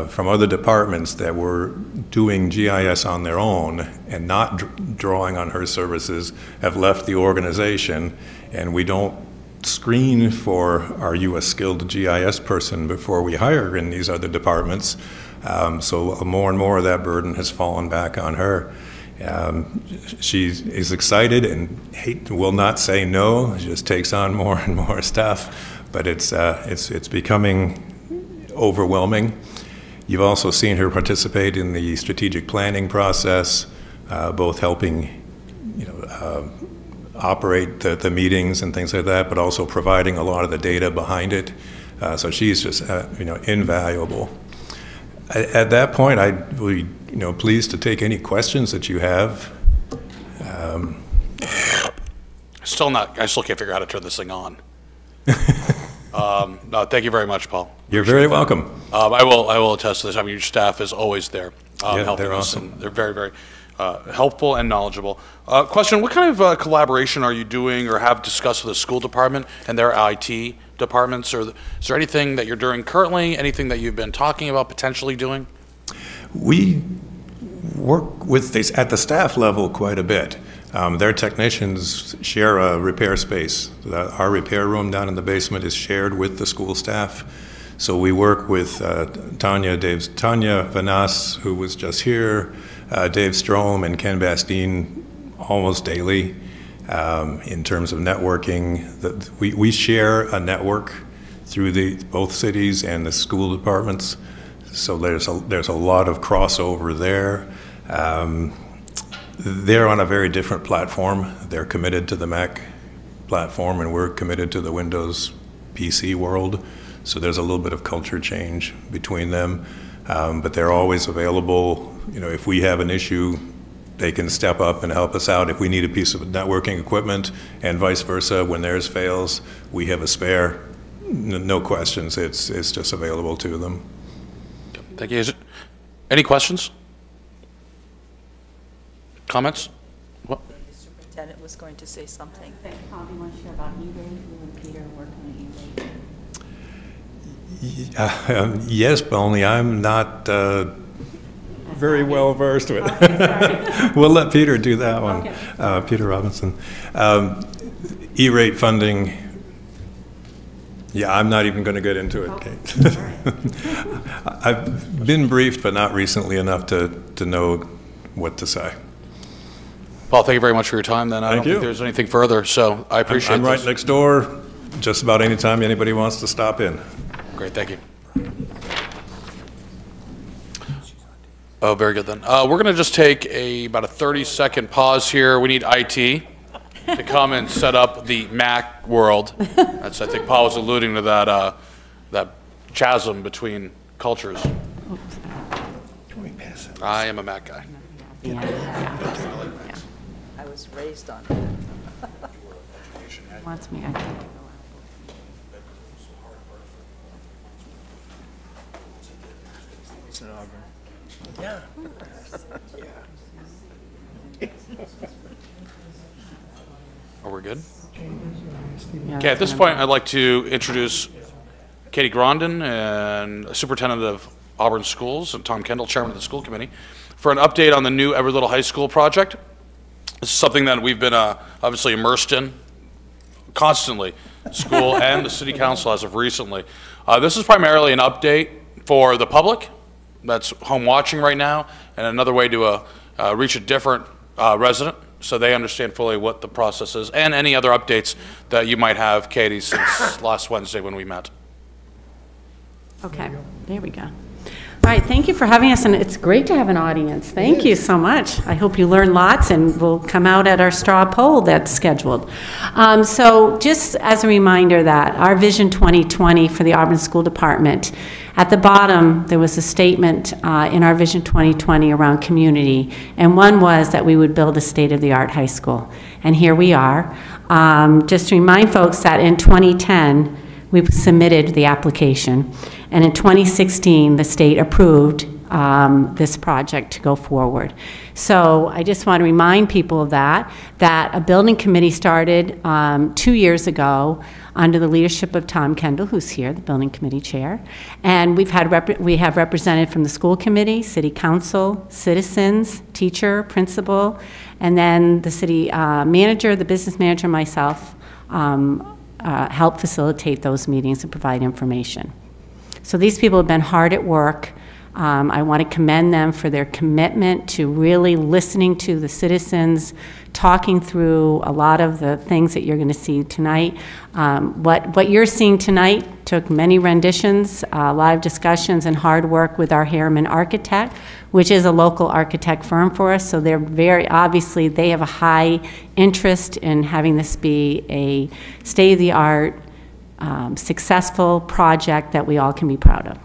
from other departments that were doing GIS on their own and not drawing on her services have left the organization, and we don't screen for are you a skilled GIS person before we hire in these other departments. So more and more of that burden has fallen back on her. She is excited and will not say no. She just takes on more and more stuff, but it's becoming overwhelming. You've also seen her participate in the strategic planning process, both helping operate the meetings and things like that, but also providing a lot of the data behind it. So she's just invaluable. At that point, I'd be pleased to take any questions that you have. I still can't figure out how to turn this thing on. No, thank you very much, Paul. You're very welcome. I will attest to this. I mean, your staff is always there helping they're us, awesome. and they're very, very helpful and knowledgeable. Question, what kind of collaboration are you doing or have discussed with the school department and their IT departments? Or is there anything that you're doing currently, anything that you've been talking about potentially doing? We work with this at the staff level quite a bit. Their technicians share a repair space. Our repair room down in the basement is shared with the school staff. So we work with Tanya Vanas, who was just here, Dave Strom and Ken Bastine almost daily in terms of networking. We share a network through both cities and the school departments. So there's a lot of crossover there. They're on a very different platform. They're committed to the Mac platform, and we're committed to the Windows PC world. So there's a little bit of culture change between them, but they're always available. If we have an issue, they can step up and help us out. If we need a piece of networking equipment, and vice versa, when theirs fails, we have a spare no questions. It's just available to them. Thank you. Any questions? Comments? What? The superintendent was going to say something. Paul, do you want to share about E-rate? You and Peter work on E-rate. Yes, but only I'm not very well versed with it. Okay, We'll let Peter do that one. Okay. Peter Robinson. E-rate funding, yeah, I'm not even going to get into it, Okay. Kate. I've been briefed, but not recently enough to know what to say. Paul, thank you very much for your time. Then I don't think there's anything further, so I appreciate it. I'm right next door, just about any time anybody wants to stop in. Great, thank you. Oh, very good then. We're going to just take about a 30-second pause here. We need IT to come and set up the Mac world. That's, I think Paul was alluding to that chasm between cultures. I am a Mac guy. I was raised on Wants me, I think. It's in Auburn. Yeah. Are we good? Okay, at this point, I'd like to introduce Katie Grondin, and Superintendent of Auburn Schools, and Tom Kendall, Chairman of the School Committee, for an update on the new Everett Little High School project. This is something that we've been obviously immersed in constantly, school and the City Council as of recently. This is primarily an update for the public that's home watching right now, and another way to reach a different resident so they understand fully what the process is, and any other updates that you might have, Katie, since last Wednesday when we met. Okay, there we go. All right, thank you for having us, and it's great to have an audience. Thank you so much. I hope you learn lots, and we'll come out at our straw poll that's scheduled. So just as a reminder that our Vision 2020 for the Auburn School Department, at the bottom, there was a statement in our Vision 2020 around community, and one was that we would build a state-of-the-art high school. And here we are. Just to remind folks that in 2010, we submitted the application, and in 2016, the state approved this project to go forward. So I just want to remind people of that a building committee started 2 years ago under the leadership of Tom Kendall, who's here, the building committee chair. And we have represented from the school committee, city council, citizens, teacher, principal, and then the city manager, the business manager, myself, help facilitate those meetings and provide information. So these people have been hard at work. I want to commend them for their commitment to really listening to the citizens, talking through a lot of the things that you're going to see tonight. What you're seeing tonight took many renditions, a lot of discussions and hard work with our Harriman architect, which is a local architect firm for us. So they're very, obviously, they have a high interest in having this be a state-of-the-art, successful project that we all can be proud of.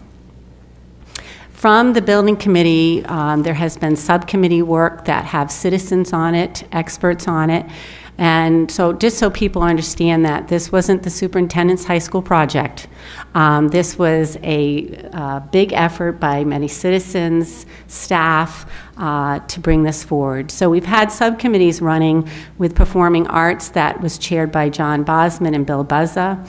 From the building committee, there has been subcommittee work that have citizens on it, experts on it. And so just so people understand that this wasn't the superintendent's high school project. This was a big effort by many citizens, staff, to bring this forward. So we've had subcommittees running with performing arts that was chaired by John Bosman and Bill Buzza.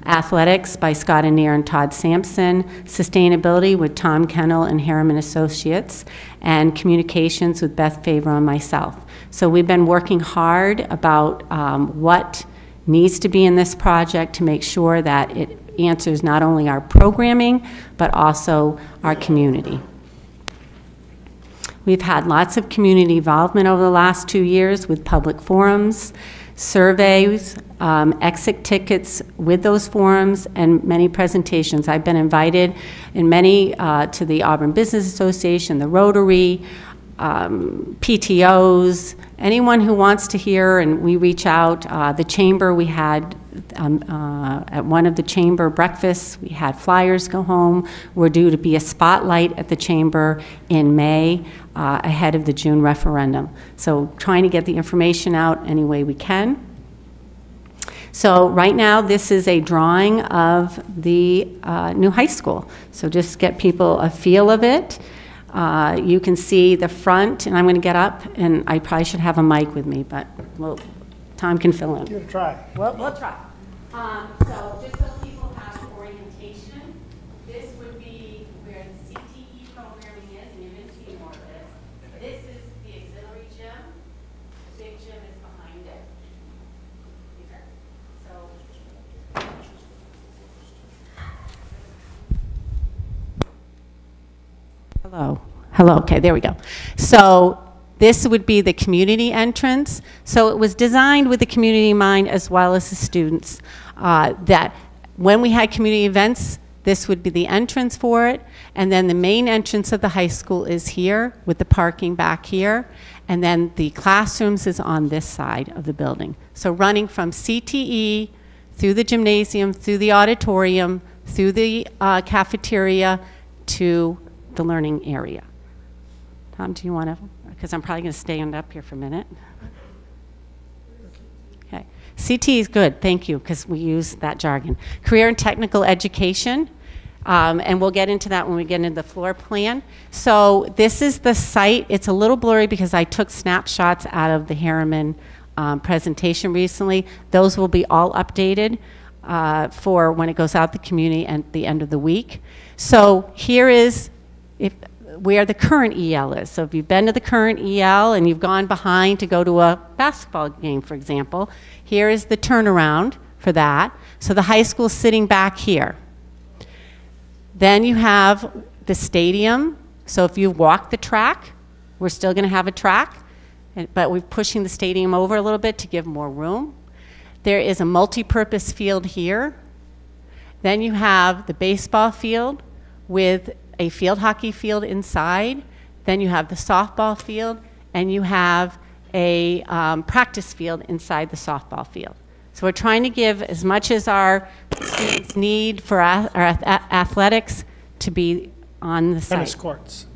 Athletics by Scott Anir and Todd Sampson, Sustainability with Tom Kendall and Harriman Associates, and Communications with Beth Favre and myself. So we've been working hard about what needs to be in this project to make sure that it answers not only our programming, but also our community. We've had lots of community involvement over the last 2 years with public forums, surveys, exit tickets with those forums, and many presentations. I've been invited in many to the Auburn Business Association, the Rotary, PTOs, anyone who wants to hear, and we reach out. The chamber, we had at one of the chamber breakfasts, we had flyers go home. We're due to be a spotlight at the chamber in May ahead of the June referendum. So trying to get the information out any way we can. So right now, this is a drawing of the new high school. So just get people a feel of it. You can see the front, and I'm going to get up, and I probably should have a mic with me, but Tom can fill in. Give it a try. We'll try. So just so people have orientation, this would be where the CTE programming is, and you're going to see more of this. This is the auxiliary gym. The big gym is behind it. Here. So. Hello, okay, there we go. So this would be the community entrance. So it was designed with the community in mind as well as the students, that when we had community events, this would be the entrance for it, and then the main entrance of the high school is here with the parking back here, and then the classrooms is on this side of the building. So running from CTE through the gymnasium, through the auditorium, through the cafeteria to the learning area. Tom, do you want to, because I'm probably going to stand up here for a minute. Okay, CT is good, thank you, because we use that jargon. Career and technical education, and we'll get into that when we get into the floor plan. So this is the site. It's a little blurry because I took snapshots out of the Harriman presentation recently. Those will be all updated for when it goes out the community at the end of the week. So here is where the current EL is. So if you've been to the current EL and you've gone behind to go to a basketball game, for example, here is the turnaround for that. So the high school is sitting back here. Then you have the stadium. So if you walk the track, we're still going to have a track, but we're pushing the stadium over a little bit to give more room. There is a multi-purpose field here. Then you have the baseball field with a field hockey field inside. Then you have the softball field, and you have a practice field inside the softball field. So we're trying to give as much as our students need for our athletics to be on the site. Tennis courts.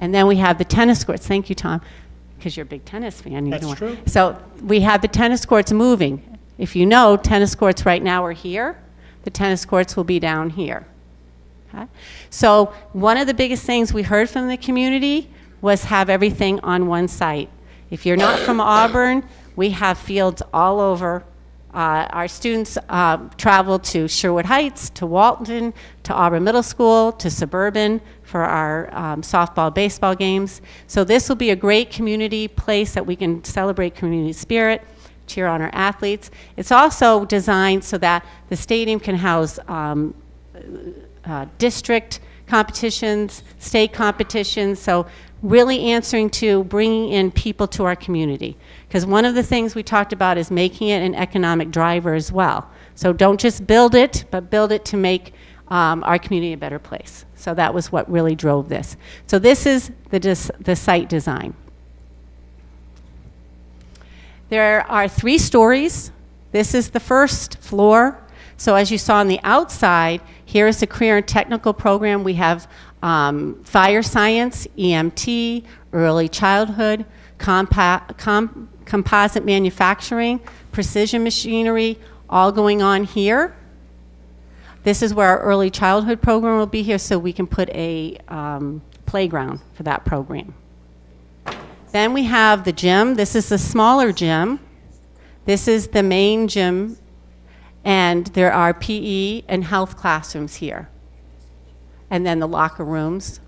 And then we have the tennis courts. Thank you, Tom, because you're a big tennis fan. That's true. So we have the tennis courts moving. If you know, tennis courts right now are here. The tennis courts will be down here. Okay? So one of the biggest things we heard from the community was have everything on one site. If you're not from Auburn, we have fields all over. Our students travel to Sherwood Heights, to Walton, to Auburn Middle School, to Suburban for our softball, baseball games. So this will be a great community place that we can celebrate community spirit, cheer on our athletes. It's also designed so that the stadium can house district competitions, state competitions, so really answering to bringing in people to our community. Because one of the things we talked about is making it an economic driver as well. So don't just build it, but build it to make our community a better place. So that was what really drove this. So this is the site design. There are 3 stories. This is the first floor. So as you saw on the outside, here is the career and technical program. We have fire science, EMT, early childhood, composite manufacturing, precision machinery, all going on here. This is where our early childhood program will be here, so we can put a playground for that program. Then we have the gym. This is the smaller gym. This is the main gym. And there are PE and health classrooms here. And then the locker rooms.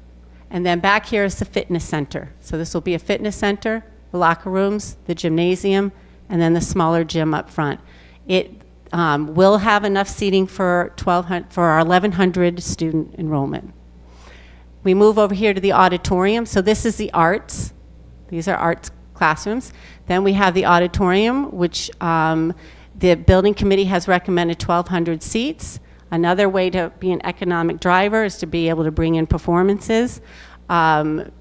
And then back here is the fitness center. So this will be a fitness center, the locker rooms, the gymnasium, and then the smaller gym up front. It will have enough seating for our 1,100 student enrollment. We move over here to the auditorium. So this is the arts. These are arts classrooms. Then we have the auditorium, which the building committee has recommended 1,200 seats. Another way to be an economic driver is to be able to bring in performances, to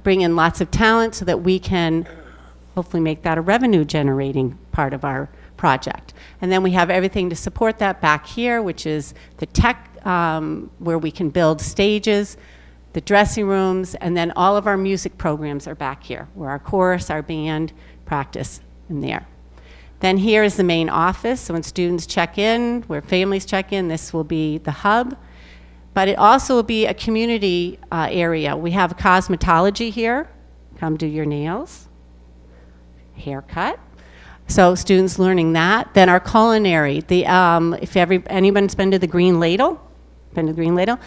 bring in lots of talent so that we can hopefully make that a revenue generating part of our project. And then we have everything to support that back here, which is the tech, where we can build stages, the dressing rooms, and then all of our music programs are back here, where our chorus, our band practice in there. Then here is the main office. So when students check in, where families check in, this will be the hub. But it also will be a community area. We have cosmetology here. Come do your nails. Haircut. So students learning that. Then our culinary. If anyone's been to the Green Ladle? Been to the Green Ladle?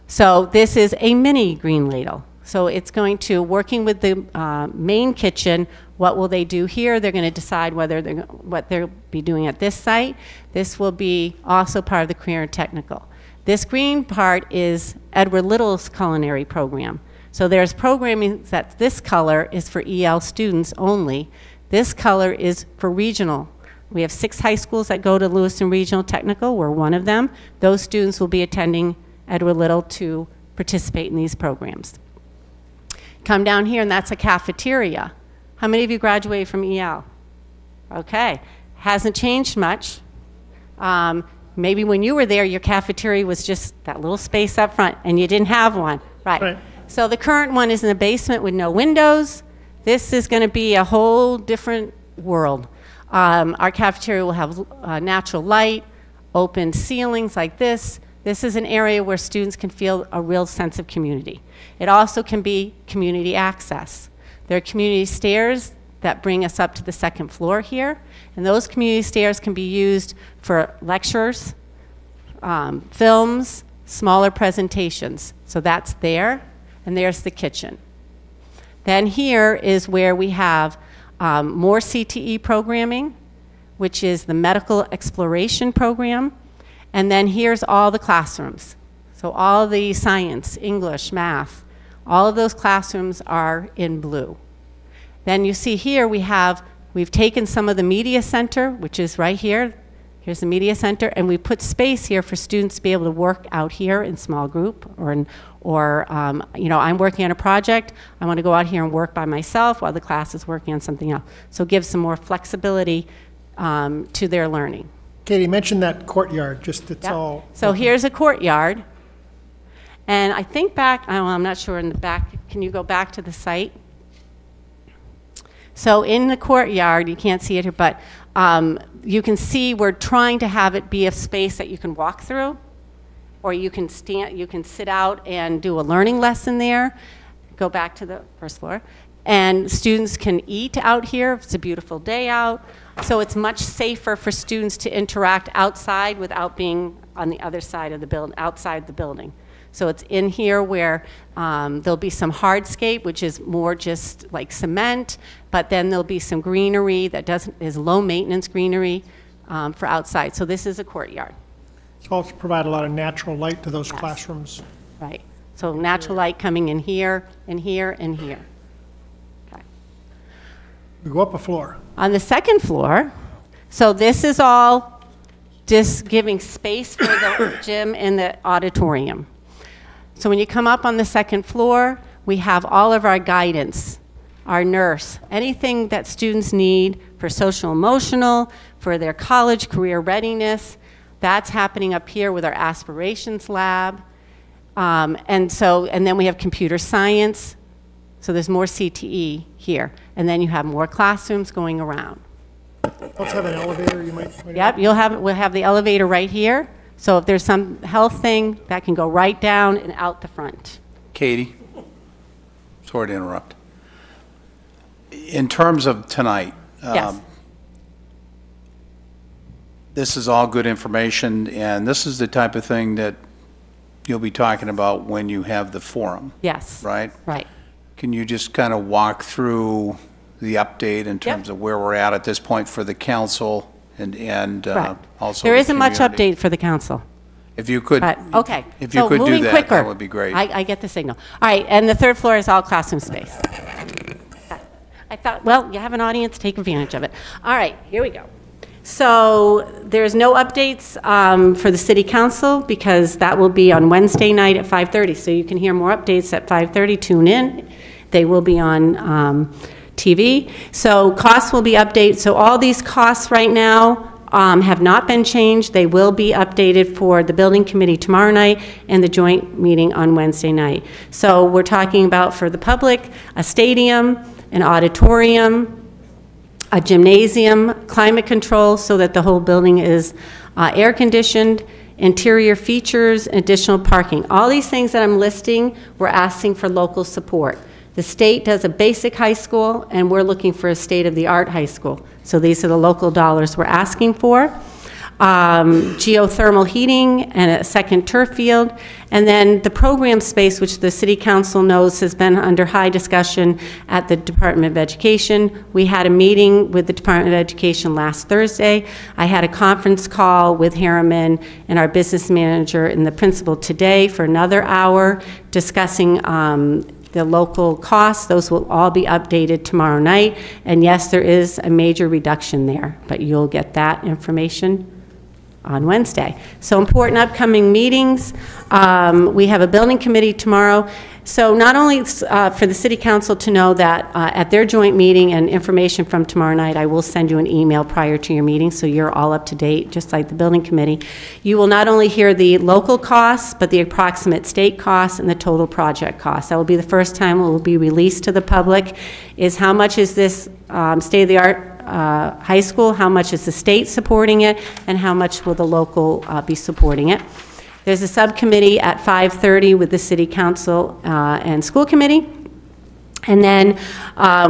So this is a mini Green Ladle. So it's going to, working with the main kitchen, what will they do here? They're going to decide what they'll be doing at this site. This will be also part of the career and technical. This green part is Edward Little's culinary program. So there's programming that this color is for EL students only. This color is for regional. We have 6 high schools that go to Lewiston Regional Technical. We're one of them. Those students will be attending Edward Little to participate in these programs. Come down here, and that's a cafeteria. How many of you graduated from EL? Okay, hasn't changed much. Maybe when you were there, your cafeteria was just that little space up front, and you didn't have one, right? So the current one is in the basement with no windows. This is going to be a whole different world. Our cafeteria will have natural light, open ceilings like this. This is an area where students can feel a real sense of community. It also can be community access. There are community stairs that bring us up to the 2nd floor here, and those community stairs can be used for lectures, films, smaller presentations. So that's there, and there's the kitchen. Then here is where we have more CTE programming, which is the medical exploration program. And then here's all the classrooms. So all the science, English, math, all of those classrooms are in blue. Then you see here we've taken some of the media center, which is right here. Here's the media center, and we put space here for students to be able to work out here in small group, or you know, I'm working on a project. I want to go out here and work by myself while the class is working on something else. So give some more flexibility to their learning. Katie, mentioned that courtyard, just it's all. So here's a courtyard. And I think back, I'm not sure in the back, can you go back to the site? So in the courtyard, you can't see it here, but you can see we're trying to have it be a space that you can walk through, or you can sit out and do a learning lesson there. Go back to the 1st floor. And students can eat out here if it's a beautiful day out. So it's much safer for students to interact outside without being on the other side of the building, outside the building. So it's in here where there'll be some hardscape, which is more just like cement, but then there'll be some greenery that is low maintenance greenery for outside. So this is a courtyard. It's also provide a lot of natural light to those classrooms. Right. So natural light coming in here, and here, and here. Okay. We go up a floor. On the 2nd floor, so this is all just giving space for the gym and the auditorium. So when you come up on the 2nd floor, we have all of our guidance, our nurse, anything that students need for social emotional, for their college career readiness. That's happening up here with our aspirations lab. And then we have computer science. So there's more CTE here. And then you have more classrooms going around. Also have an elevator you might point Yep, out. we'll have the elevator right here. So if there's some health thing, that can go right down and out the front. Katie, sorry to interrupt. In terms of tonight, Yes. this is all good information, and this is the type of thing that you'll be talking about when you have the forum. Yes. Right? Right. Can you just kind of walk through the update in terms of where we're at this point for the council and Right. also There the isn't much community? update for the council. If you could, Okay. if you So could do moving that, quicker. that would be great. I get the signal. All right, and the 3rd floor is all classroom space. I thought, well, you have an audience, take advantage of it. All right, here we go. So there's no updates for the city council because that will be on Wednesday night at 5:30. So you can hear more updates at 5:30. Tune in. They will be on TV. So costs will be updated. So all these costs right now have not been changed. They will be updated for the building committee tomorrow night and the joint meeting on Wednesday night. So we're talking about for the public, a stadium, an auditorium, a gymnasium, climate control so that the whole building is air conditioned, interior features, additional parking. All these things that I'm listing, we're asking for local support. The state does a basic high school, and we're looking for a state-of-the-art high school. So these are the local dollars we're asking for. Geothermal heating and a second turf field, and then the program space, which the City Council knows has been under high discussion at the Department of Education. We had a meeting with the Department of Education last Thursday. I had a conference call with Harriman and our business manager and the principal today for another hour discussing the local costs. Those will all be updated tomorrow night, and yes, there is a major reduction there, but you'll get that information on Wednesday. So important upcoming meetings. We have a building committee tomorrow. So not only for the City Council to know that at their joint meeting and information from tomorrow night, I will send you an email prior to your meeting so you're all up to date, just like the building committee. You will not only hear the local costs, but the approximate state costs and the total project costs. That will be the first time it will be released to the public, is how much is this state-of-the-art high school, how much is the state supporting it, and how much will the local be supporting it. There's a subcommittee at 5:30 with the City Council and School Committee. And then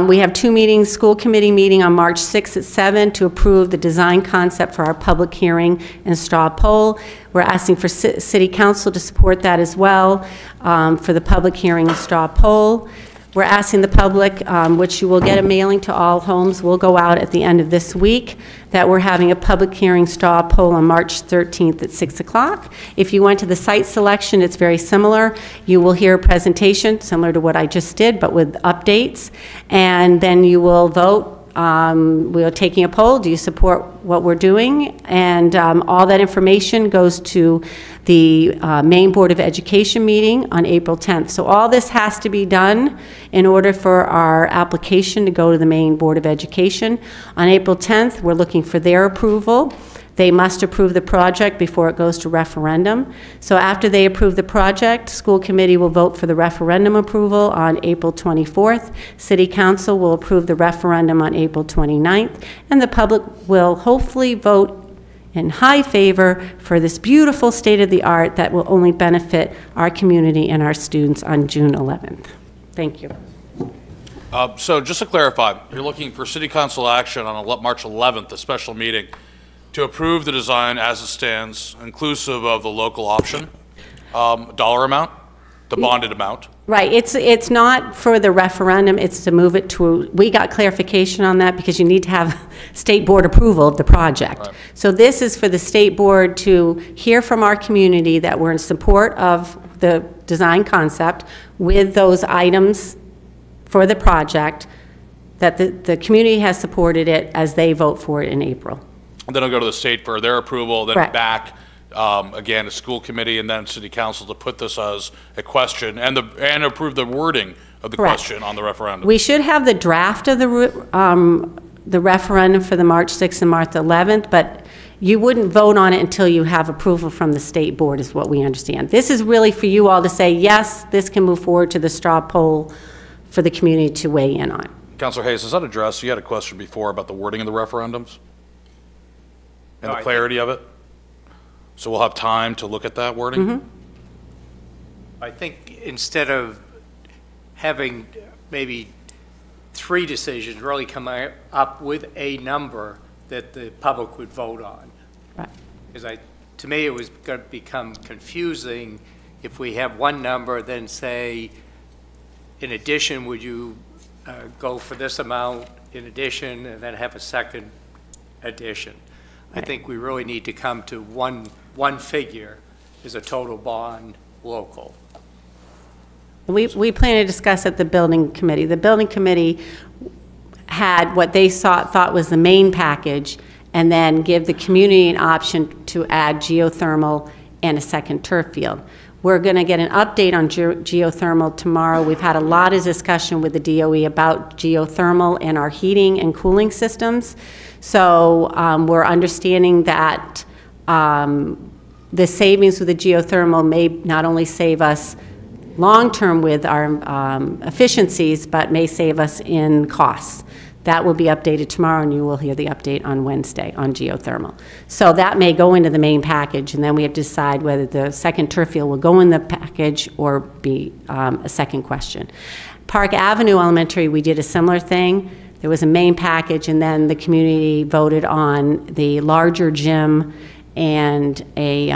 we have two meetings, school committee meeting on March 6th at 7 to approve the design concept for our public hearing and straw poll. We're asking for City Council to support that as well for the public hearing and straw poll. We're asking the public, which you will get a mailing to all homes, will go out at the end of this week, that we're having a public hearing straw poll on March 13th at 6 o'clock. If you went to the site selection, it's very similar. You will hear a presentation similar to what I just did, but with updates, and then you will vote. We are taking a poll. Do you support what we're doing? And all that information goes to the Maine Board of Education meeting on April 10th. So all this has to be done in order for our application to go to the Maine Board of Education. On April 10th, we're looking for their approval. They must approve the project before it goes to referendum. So after they approve the project, school committee will vote for the referendum approval on April 24th. City Council will approve the referendum on April 29th, and the public will hopefully vote in high favor for this beautiful state-of-the-art that will only benefit our community and our students on June 11th. Thank you. So just to clarify, you're looking for City Council action on March 11th, a special meeting, to approve the design as it stands, inclusive of the local option, dollar amount, the bonded amount. Right, it's not for the referendum, it's to move it to, we got clarification on that because you need to have state board approval of the project. Right. So this is for the state board to hear from our community that we're in support of the design concept with those items for the project, that the community has supported it as they vote for it in April. And then it'll go to the state for their approval, then Correct. back again to school committee and then City Council to put this as a question and approve the wording of the Correct. Question on the referendum. We should have the draft of the referendum for the March 6th and March 11th, but you wouldn't vote on it until you have approval from the state board, is what we understand. This is really for you all to say, yes, this can move forward to the straw poll for the community to weigh in on. Councilor Hayes, is that addressed? You had a question before about the wording of the referendums and the clarity of it. So we'll have time to look at that wording? Mm-hmm. I think instead of having maybe 3 decisions, really come up with a number that the public would vote on. Right. Because to me, it was going to become confusing if we have one number, then say, in addition, would you go for this amount in addition, and then have a second addition. Right. I think we really need to come to one figure is a total bond local. We plan to discuss at the building committee. The building committee had what they thought was the main package, and then give the community an option to add geothermal and a second turf field. We're going to get an update on geothermal tomorrow. We've had a lot of discussion with the DOE about geothermal and our heating and cooling systems. So we're understanding that the savings with the geothermal may not only save us long-term with our efficiencies, but may save us in costs. That will be updated tomorrow, and you will hear the update on Wednesday on geothermal. So that may go into the main package, and then we have to decide whether the second turf field will go in the package or be a second question. Park Avenue Elementary, we did a similar thing. There was a main package, and then the community voted on the larger gym and a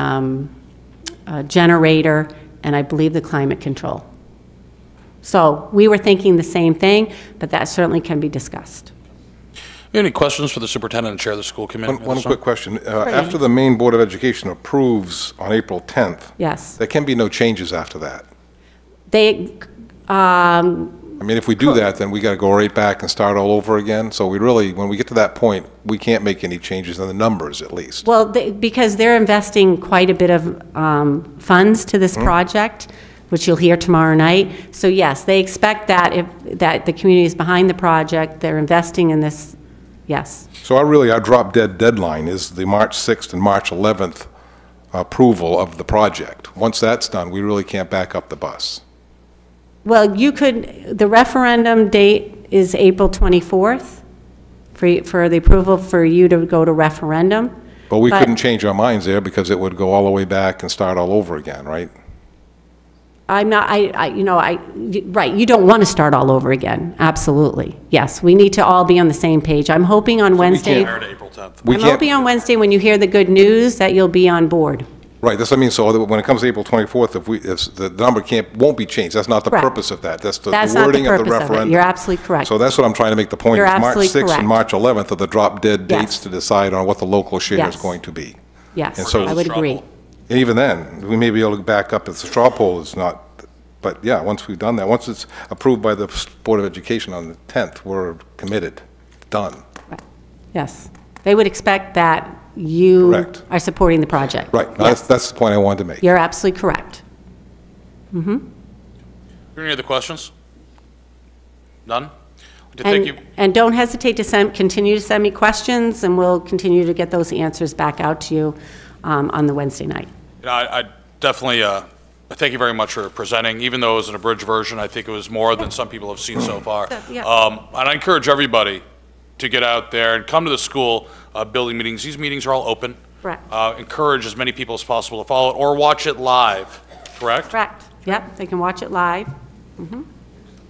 generator, and I believe the climate control. So we were thinking the same thing, but that certainly can be discussed. Any questions for the superintendent and chair of the school committee? One quick question. After the Maine Board of Education approves on April 10th, yes, there can be no changes after that. They, I mean, if we do that, then we got to go right back and start all over again. So we really, when we get to that point, we can't make any changes in the numbers, at least. well, because they're investing quite a bit of funds to this project, which you'll hear tomorrow night. So yes, they expect that that the community is behind the project, they're investing in this, yes. So our drop-dead deadline is the March 6th and March 11th approval of the project. Once that's done, we really can't back up the bus. Well, you could, the referendum date is April 24th for the approval for you to go to referendum. But we couldn't change our minds there because it would go all the way back and start all over again, right? I'm not, right, you don't want to start all over again, absolutely. Yes, we need to all be on the same page. I'm hoping on Wednesday. I'm hoping on Wednesday when you hear the good news that you'll be on board. Right, that's what I mean. So when it comes to April 24th, if the number won't be changed, that's not the purpose of that. That's the wording of the referendum. You're absolutely correct. So that's what I'm trying to make the point. You're March absolutely 6th correct. and March 11th are the drop-dead dates to decide on what the local share is going to be. Yes, and so I would agree. And even then, we may be able to back up if the straw poll is not, but yeah, once we've done that, once it's approved by the Board of Education on the 10th, we're committed, done. Right. Yes, they would expect that you are supporting the project. Right, yes. that's the point I wanted to make. You're absolutely correct. Any other questions? None? Thank you. And don't hesitate to continue to send me questions, and we'll continue to get those answers back out to you on the Wednesday night. I definitely thank you very much for presenting. Even though it was an abridged version, I think it was more than some people have seen so far. And I encourage everybody to get out there and come to the school building meetings. These meetings are all open. Correct. Encourage as many people as possible to follow it or watch it live, correct? Correct. Yep, they can watch it live.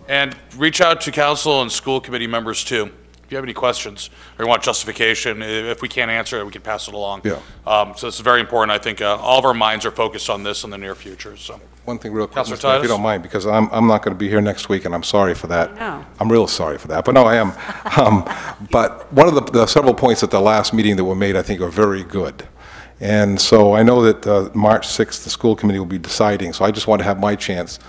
And reach out to council and school committee members too. If you have any questions or you want justification, if we can't answer it, we can pass it along. Yeah. So it's very important. I think all of our minds are focused on this in the near future. So one thing real quick, Councilor if Titus? you don't mind, because I'm not going to be here next week, and I'm sorry for that. No. I'm real sorry for that, but no, I am. But one of the several points at the last meeting that were made, I think, are very good. And so I know that March 6th, the school committee will be deciding, so I just want to have my chance.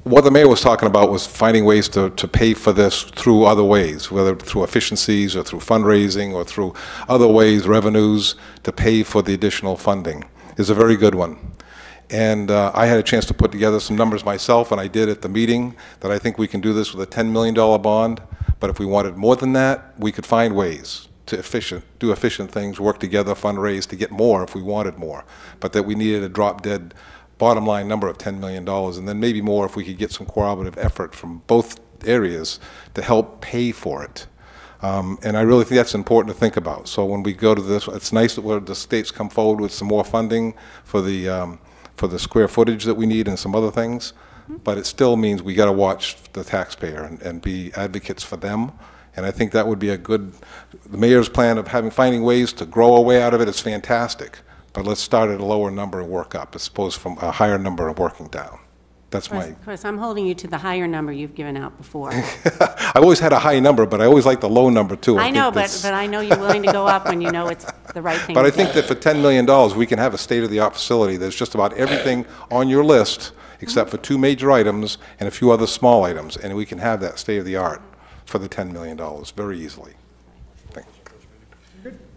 What the mayor was talking about was finding ways to pay for this through other ways, whether through efficiencies or through fundraising or through other ways, revenues, to pay for the additional funding is a very good one. And I had a chance to put together some numbers myself, and I did at the meeting, that I think we can do this with a $10 million bond, but if we wanted more than that, we could find ways to do efficient things, work together, fundraise to get more if we wanted more, but that we needed a drop-dead bottom line number of $10 million, and then maybe more if we could get some cooperative effort from both areas to help pay for it. And I really think that's important to think about. So when we go to this, it's nice that the states come forward with some more funding for the square footage that we need and some other things, but it still means we got to watch the taxpayer and be advocates for them. And I think that would be a good, the mayor's plan of finding ways to grow our way out of it is fantastic. But let's start at a lower number and work up, as opposed from a higher number and working down. That's Chris, I'm holding you to the higher number you've given out before. I've always had a high number, but I always like the low number too. I know, but I know you're willing to go up when you know it's the right thing. But I think that for $10 million, we can have a state-of-the-art facility. There's just about everything on your list, except for 2 major items and a few other small items, and we can have that state-of-the-art for the $10 million very easily.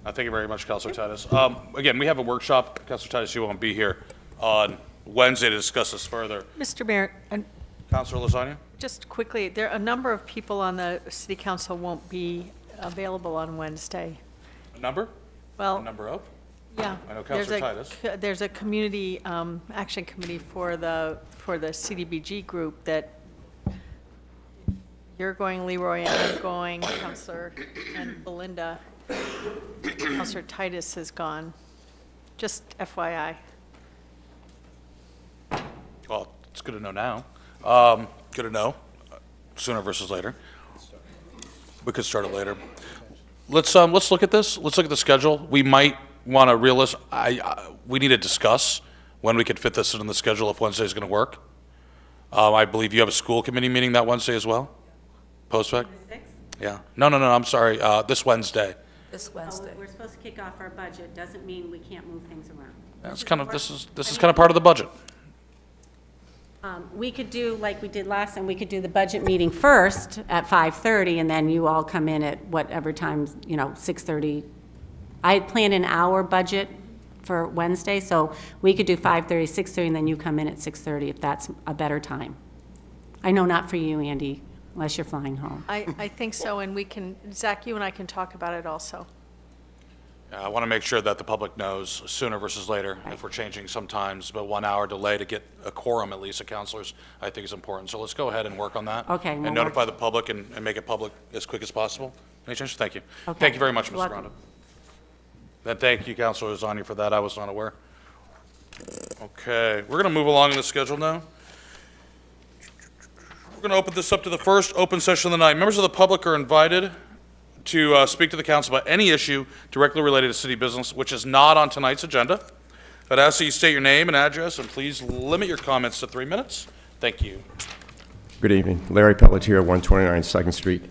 Thank you very much, Councilor Titus. Again, we have a workshop. Councilor Titus, you won't be here on Wednesday to discuss this further. Mr. Mayor, and Councilor Lasagna? just quickly, there a number of people on the City Council won't be available on Wednesday. A number? Well, a number of? Yeah. I know Councilor Titus. There's a community action committee for the CDBG group that You're going Leroy, and I'm going Counselor and Belinda. Counselor Titus is gone. Just FYI. Well, it's good to know now. Good to know, sooner versus later. We could start it later. Let's look at this. Let's look at the schedule. We might want to we need to discuss when we could fit this in the schedule if Wednesday is going to work. I believe you have a school committee meeting that Wednesday as well? Post-fact? Yeah. No, I'm sorry. This Wednesday. This Wednesday. We're supposed to kick off our budget. Doesn't mean we can't move things around. That's kind of, this is kind of part of the budget. We could do, like we did last time, we could do the budget meeting first at 5:30, and then you all come in at whatever time, 6:30. I had planned an hour budget for Wednesday, so we could do 5:30, 6:30, and then you come in at 6:30 if that's a better time. I know not for you, Andy, unless you're flying home. I think so, and we can, Zach, you and I can talk about it also. I want to make sure that the public knows sooner versus later if we're changing sometimes, but 1 hour delay to get a quorum at least of counselors I think is important. So let's go ahead and work on that. Okay. And notify the public and make it public as quick as possible. Any changes? Thank you. Okay. Thank you very much, Mr. Welcome. Rondo. Then thank you, Councilor Zani, for that. I was not aware. Okay, we're going to move along in the schedule now. We're going to open this up to the first open session of the night. Members of the public are invited to speak to the council about any issue directly related to city business, which is not on tonight's agenda. I'd ask that you state your name and address, and please limit your comments to 3 minutes. Thank you. Good evening. Larry Pelletier, 129 2nd Street.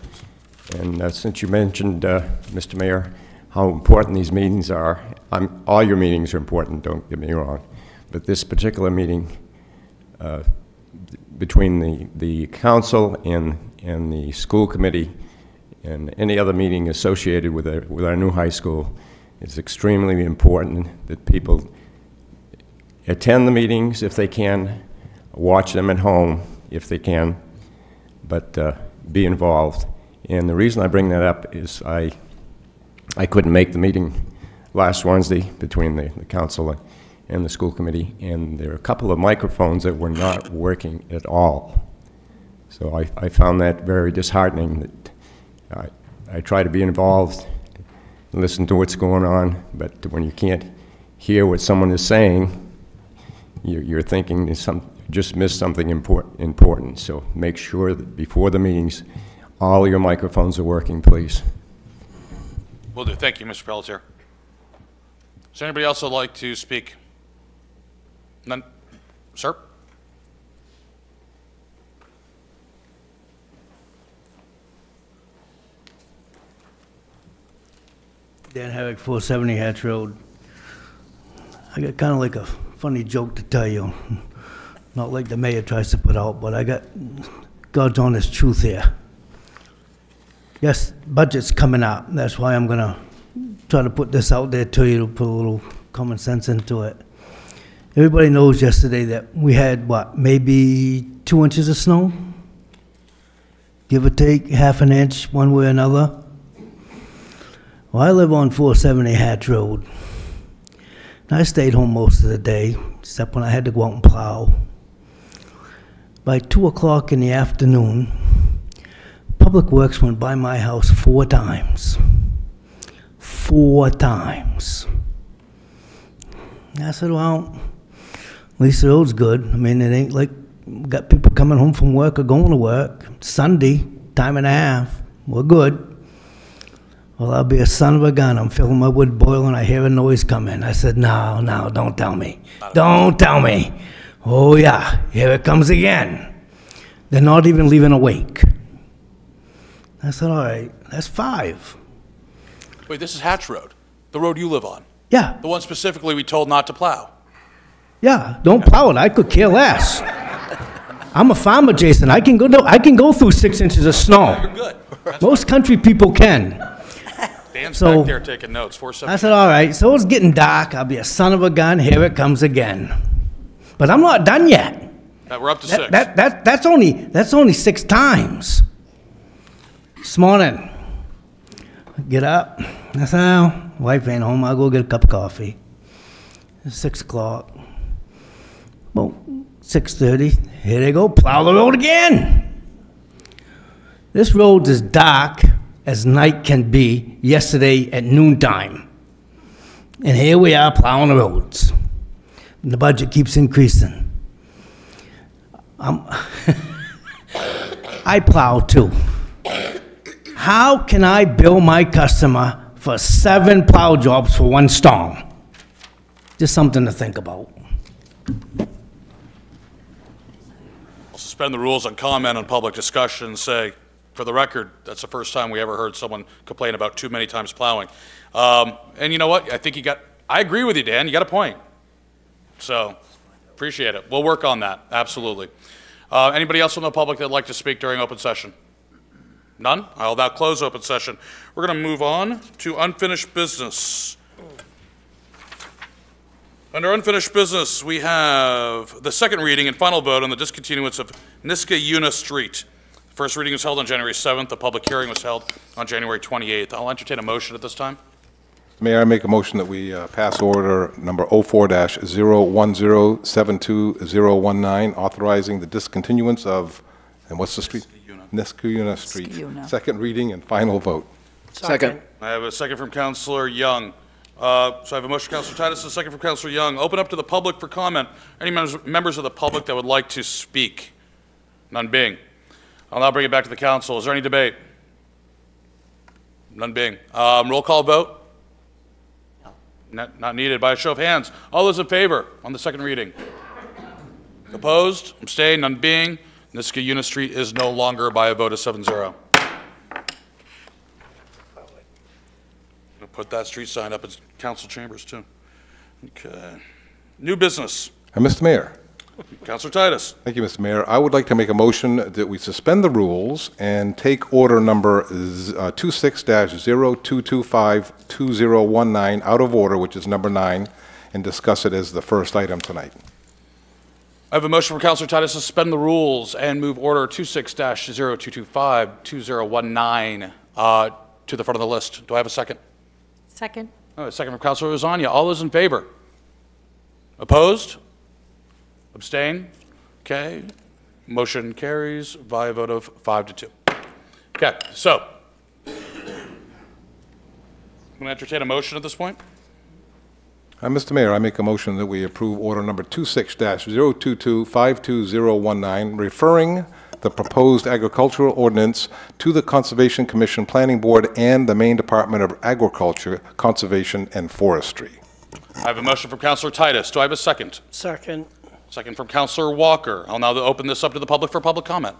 And since you mentioned, Mr. Mayor, how important these meetings are, all your meetings are important, don't get me wrong, but this particular meeting between the council and the school committee and any other meeting associated with our new high school, it's extremely important that people attend the meetings if they can, watch them at home if they can, but be involved. And the reason I bring that up is I couldn't make the meeting last Wednesday between the council and the school committee, and there are a couple of microphones that were not working at all. So I found that very disheartening. That I try to be involved, listen to what's going on, but when you can't hear what someone is saying, you're thinking just missed something important. So make sure that before the meetings, all your microphones are working, please. Will do. Thank you, Mr. Pelletier. Is there anybody else who would like to speak? None? Sir? Dan Herrick, 470 Hatch Road. I got kind of like a funny joke to tell you. Not like the mayor tries to put out, but I got God's honest truth here. Yes, budget's coming up. That's why I'm going to try to put this out there to you to put a little common sense into it. Everybody knows yesterday that we had, what, maybe 2 inches of snow? Give or take half an inch one way or another. Well, I live on 470 Hatch Road. And I stayed home most of the day, except when I had to go out and plow. By 2 o'clock in the afternoon, Public Works went by my house 4 times. 4 times. And I said, well, at least the road's good. I mean, it ain't like we got people coming home from work or going to work. Sunday, time and a half. We're good. Well, I'll be a son of a gun. I'm feeling my wood boil and I hear a noise coming. I said, no, don't tell me. Don't tell me. Oh, yeah, here it comes again. They're not even leaving a wake. I said, all right, that's 5. Wait, this is Hatch Road, the road you live on? Yeah. The one specifically we told not to plow? Yeah, don't plow it. I could care less. I'm a farmer, Jason. I can go through 6 inches of snow. You're good. Most country people can. Dan's back there taking notes. 470. I said, all right, so it's getting dark. I'll be a son of a gun. Here it comes again. But I'm not done yet. We're up to 6. That's only 6 times. This morning, I get up. I said, oh, wife ain't home. I'll go get a cup of coffee. It's 6 o'clock. Well, 6:30. Here they go. Plow the road again. This road is dark as night can be yesterday at noontime. And here we are plowing the roads. And the budget keeps increasing. I plow too. How can I bill my customer for 7 plow jobs for 1 storm? Just something to think about. I'll suspend the rules on comment on public discussion and say, for the record, that's the first time we ever heard someone complain about too many times plowing. And you know what? I think I agree with you, Dan. You got a point. So, appreciate it. We'll work on that, absolutely. Anybody else from the public that'd like to speak during open session? None? I'll now close open session. We're going to move on to unfinished business. Under unfinished business, we have the second reading and final vote on the discontinuance of Niskayuna Street. The first reading was held on January 7th. The public hearing was held on January 28th. I'll entertain a motion at this time. Mayor, I make a motion that we pass order number 04-01072-019, authorizing the discontinuance of, and what's the street? Niskayuna Street. Second reading and final vote. Second. I have a second from Councilor Young. So I have a motion from Councilor Titus and a second from Councilor Young. Open up to the public for comment. Any members of the public that would like to speak? None being. I'll now bring it back to the council. Is there any debate? None being. Roll call vote? Not needed. By a show of hands. All those in favor on the second reading? Opposed? Abstained? None being. Niskayuna Street is no longer by a vote of 7-0. I'll put that street sign up in council chambers too. Okay. New business. Mr. Mayor. Councilor Titus. Thank you, Mr. Mayor. I would like to make a motion that we suspend the rules and take order number 26-0225-2019 out of order, which is number 9, and discuss it as the first item tonight. I have a motion from Councilor Titus to suspend the rules and move order 26-0225-2019 to the front of the list. Do I have a second? Second. A second from Councilor Rosania. All those in favor? Opposed? Abstain? Okay. Motion carries by a vote of 5-2. Okay, so I'm going to entertain a motion at this point. Mr. Mayor, I make a motion that we approve order number 26-022-52019, referring the proposed agricultural ordinance to the Conservation Commission Planning Board and the Maine Department of Agriculture, Conservation, and Forestry. I have a motion from Councilor Titus. Do I have a second? Second. Second from Councilor Walker. I'll now open this up to the public for public comment.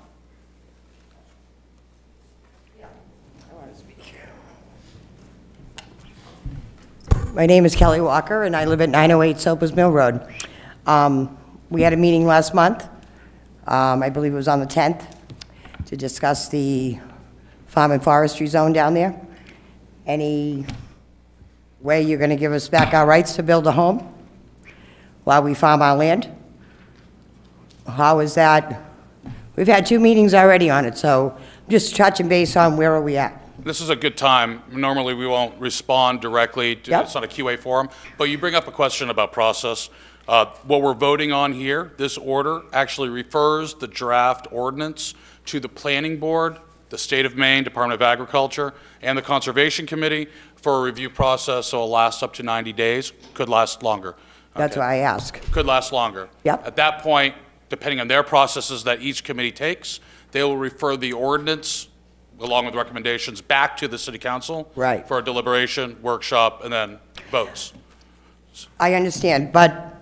My name is Kelly Walker, and I live at 908 Soapers Mill Road. We had a meeting last month, I believe it was on the 10th, to discuss the farm and forestry zone down there. Any way you're going to give us back our rights to build a home while we farm our land? How is that? We've had 2 meetings already on it, so just touching base on where are we at. This is a good time. Normally, we won't respond directly. It's not a QA forum, but you bring up a question about process. What we're voting on here, this order, actually refers the draft ordinance to the Planning Board, the State of Maine, Department of Agriculture, and the Conservation Committee for a review process, so it'll last up to 90 days. Could last longer. That's why I ask. Could last longer. Yep. At that point, depending on their processes that each committee takes, they will refer the ordinance along with recommendations back to the City Council for a deliberation, workshop, and then votes. I understand, but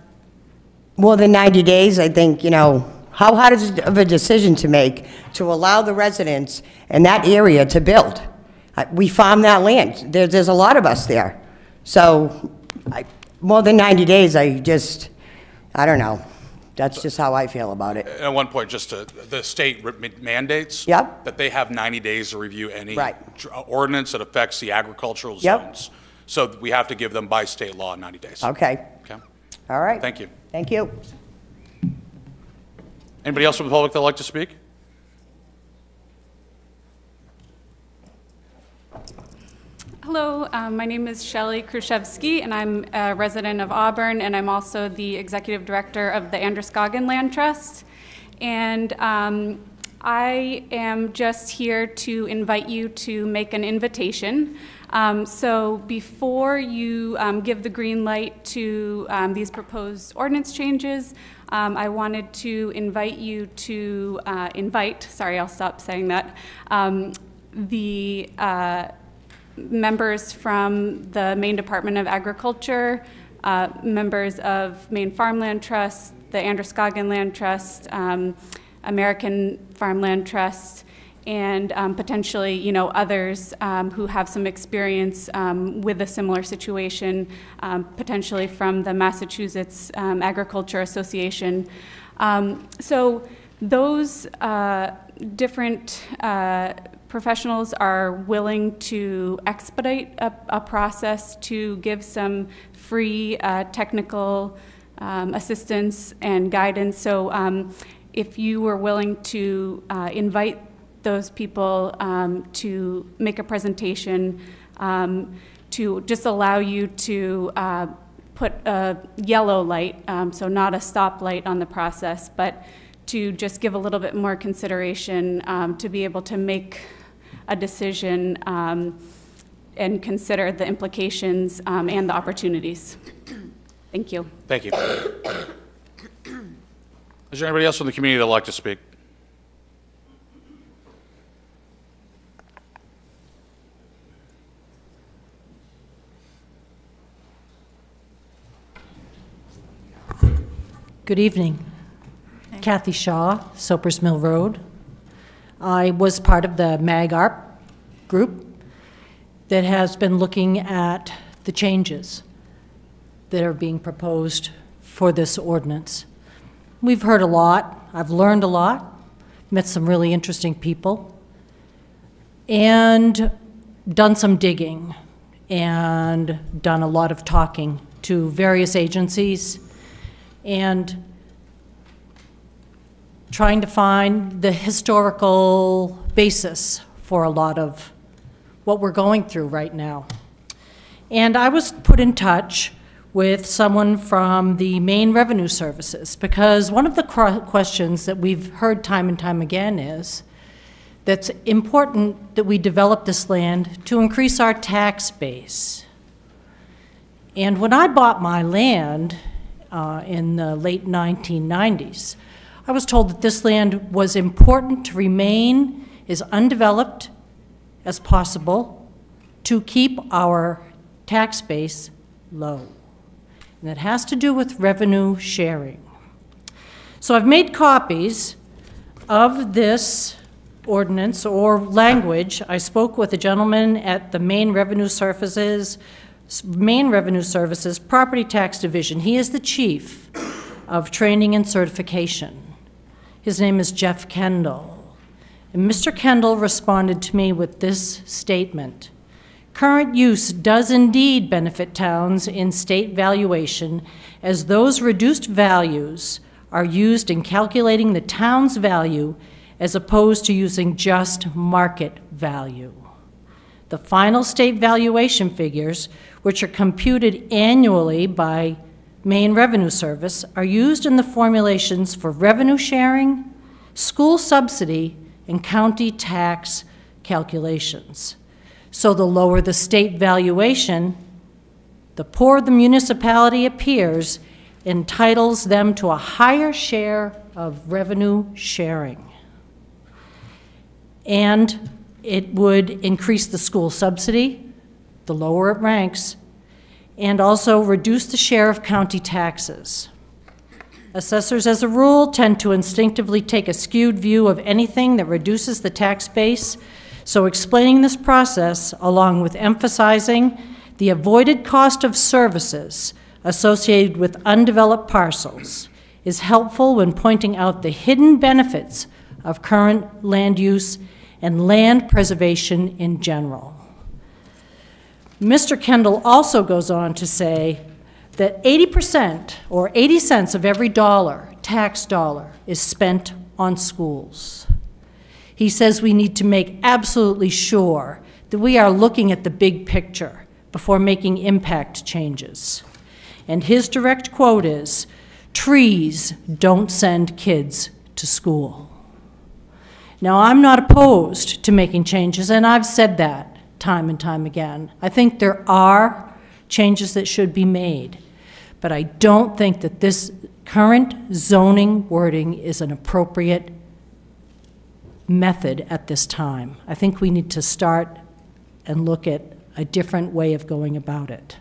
more than 90 days, I think, you know, how hard is it of a decision to make to allow the residents in that area to build? We farm that land. There's a lot of us there. So more than 90 days, I don't know. That's just how I feel about it. At one point, just the state mandates that they have 90 days to review any ordinance that affects the agricultural zones. So we have to give them by state law 90 days. Okay. All right. Thank you. Thank you. Anybody else from the public that would like to speak? Hello, my name is Shelley Khrushchevsky, and I'm a resident of Auburn, and I'm also the executive director of the Androscoggin Land Trust. And I am just here to invite you to make an invitation. So before you give the green light to these proposed ordinance changes, I wanted to invite you to I'll stop saying that, the members from the Maine Department of Agriculture, members of Maine Farmland Trust, the Androscoggin Land Trust, American Farmland Trust, and potentially, others who have some experience with a similar situation, potentially from the Massachusetts Agriculture Association. So those different professionals are willing to expedite a process to give some free technical assistance and guidance. So if you were willing to invite those people to make a presentation to just allow you to put a yellow light, so not a stop light on the process, but to just give a little bit more consideration to be able to make a decision and consider the implications and the opportunities. Thank you. Thank you. Is there anybody else from the community that would like to speak? Good evening. Kathy Shaw, Soapers Mill Road. I was part of the MAG-ARP group that has been looking at the changes that are being proposed for this ordinance. We've heard a lot. I've learned a lot, met some really interesting people, and done some digging and done a lot of talking to various agencies and trying to find the historical basis for a lot of what we're going through right now. And I was put in touch with someone from the Maine Revenue Services, because one of the questions that we've heard time and time again is that's important that we develop this land to increase our tax base. And when I bought my land in the late 1990s, I was told that this land was important to remain as undeveloped as possible to keep our tax base low. And it has to do with revenue sharing. So I've made copies of this ordinance or language. I spoke with a gentleman at the Maine Revenue Services Property Tax Division. He is the chief of training and certification. His name is Jeff Kendall. And Mr. Kendall responded to me with this statement: current use does indeed benefit towns in state valuation, as those reduced values are used in calculating the town's value as opposed to using just market value. The final state valuation figures, which are computed annually by Maine Revenue Service, are used in the formulations for revenue sharing, school subsidy, and county tax calculations. So the lower the state valuation, the poorer the municipality appears, entitles them to a higher share of revenue sharing. And it would increase the school subsidy, the lower it ranks, and also reduce the share of county taxes. Assessors, as a rule, tend to instinctively take a skewed view of anything that reduces the tax base. So explaining this process, along with emphasizing the avoided cost of services associated with undeveloped parcels, is helpful when pointing out the hidden benefits of current land use and land preservation in general. Mr. Kendall also goes on to say that 80% or 80 cents of every dollar, tax dollar, is spent on schools. He says we need to make absolutely sure that we are looking at the big picture before making impact changes. And his direct quote is, "Trees don't send kids to school." Now, I'm not opposed to making changes, and I've said that time and time again. I think there are changes that should be made, but I don't think that this current zoning wording is an appropriate method at this time. I think we need to start and look at a different way of going about it.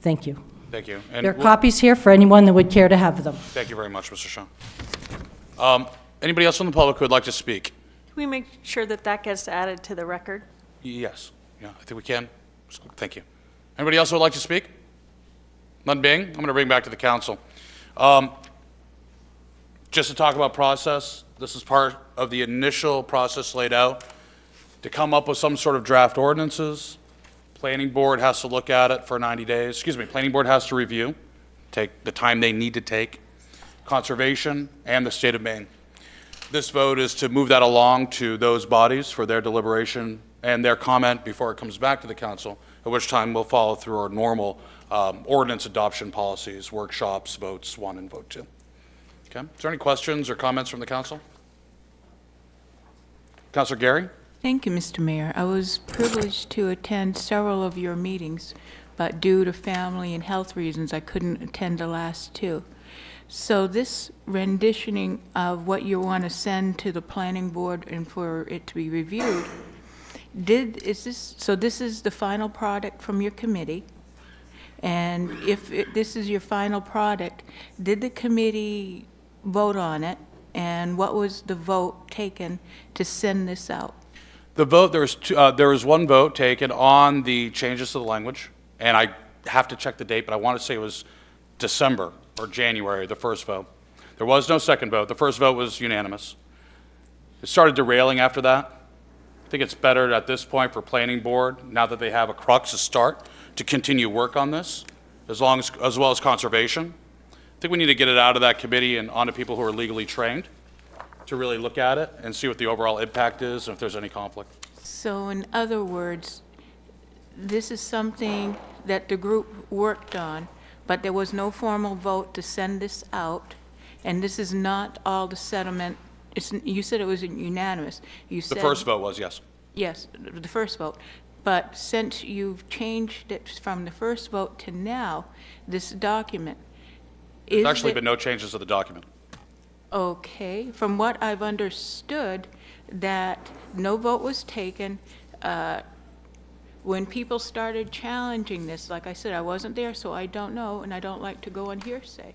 Thank you. Thank you. And There are copies here for anyone that would care to have them. Thank you very much, Mr. Shaw. Anybody else from the public who would like to speak? Can we make sure that that gets added to the record? Yes. Yeah, I think we can. Thank you. Anybody else who would like to speak? None being, I'm going to bring back to the council. Just to talk about process, this is part of the initial process laid out to come up with some sort of draft ordinances. Planning board has to look at it for 90 days. Excuse me, planning board has to review, take the time they need to take. Conservation and the state of Maine. This vote is to move that along to those bodies for their deliberation and their comment before it comes back to the council, at which time we'll follow through our normal ordinance adoption policies, workshops, votes 1 and vote 2. Okay. Is there any questions or comments from the council? Councilor Gary? Thank you, Mr. Mayor. I was privileged to attend several of your meetings, but due to family and health reasons, I couldn't attend the last 2. So this renditioning of what you want to send to the planning board and for it to be reviewed, this is the final product from your committee? And if this is your final product, did the committee vote on it? And what was the vote taken to send this out? The vote, there was one vote taken on the changes to the language, and I have to check the date, but I want to say it was December or January, the first vote. There was no second vote. The first vote was unanimous. It started derailing after that. I think it's better at this point for planning board, now that they have a crux to start, to continue work on this, as well as conservation. I think we need to get it out of that committee and onto people who are legally trained to really look at it and see what the overall impact is and if there's any conflict. So in other words, this is something that the group worked on, but there was no formal vote to send this out, and this is not all the settlement. You said it was unanimous. You said the first vote was yes. Yes, the first vote. But since you've changed it from the first vote to now, this document, There's actually been no changes to the document. Okay. From what I've understood, that no vote was taken. When people started challenging this, like I said, I wasn't there, so I don't know, and I don't like to go on hearsay.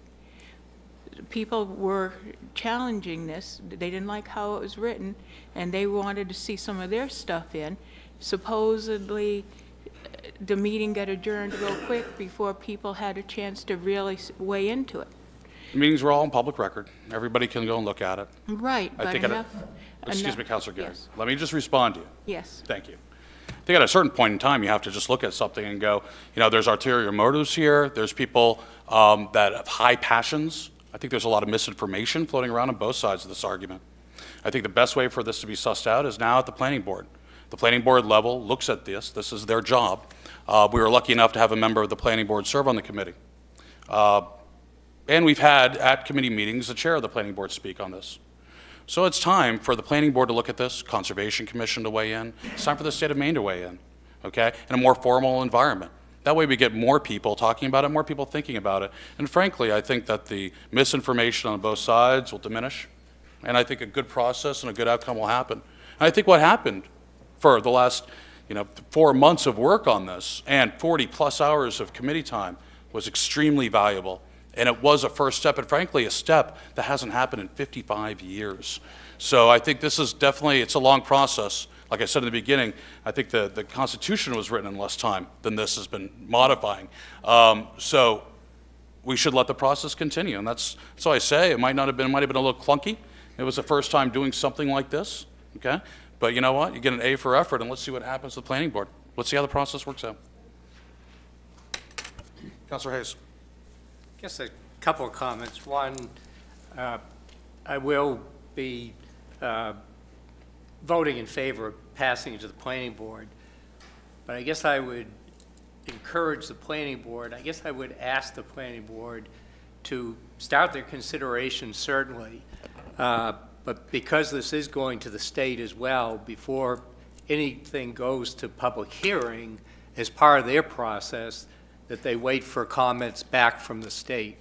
People were challenging this. They didn't like how it was written, and they wanted to see some of their stuff in. Supposedly, the meeting got adjourned real quick before people had a chance to really weigh into it. The meetings were all on public record. Everybody can go and look at it. Right, but excuse me, Councilor Gary. Yes. Let me just respond to you. Yes. Thank you. I think at a certain point in time, you have to just look at something and go, you know, there's ulterior motives here. There's people that have high passions. I think there's a lot of misinformation floating around on both sides of this argument. I think the best way for this to be sussed out is now at the planning board. The planning board level looks at this. This is their job. We were lucky enough to have a member of the planning board serve on the committee. And we've had, at committee meetings, the chair of the planning board speak on this. So it's time for the planning board to look at this, Conservation Commission to weigh in. It's time for the state of Maine to weigh in, okay, in a more formal environment. That way we get more people talking about it, more people thinking about it. And frankly, I think that the misinformation on both sides will diminish. And I think a good process and a good outcome will happen. And I think what happened for the last 4 months of work on this and 40+ hours of committee time was extremely valuable. And it was a first step, and frankly, a step that hasn't happened in 55 years. So I think this is definitely, it's a long process. Like I said in the beginning, I think the Constitution was written in less time than this has been modifying. So we should let the process continue, and that's why I say it might have been a little clunky. It was the first time doing something like this, okay? But you know what? You get an A for effort, and let's see what happens to the planning board. Let's see how the process works out. Councilor Hayes. I guess a couple of comments. One, I will be voting in favor of passing it to the planning board, but I guess I would encourage the planning board, I guess I would ask the planning board to start their consideration, certainly, but But because this is going to the state as well, before anything goes to public hearing, as part of their process, that they wait for comments back from the state.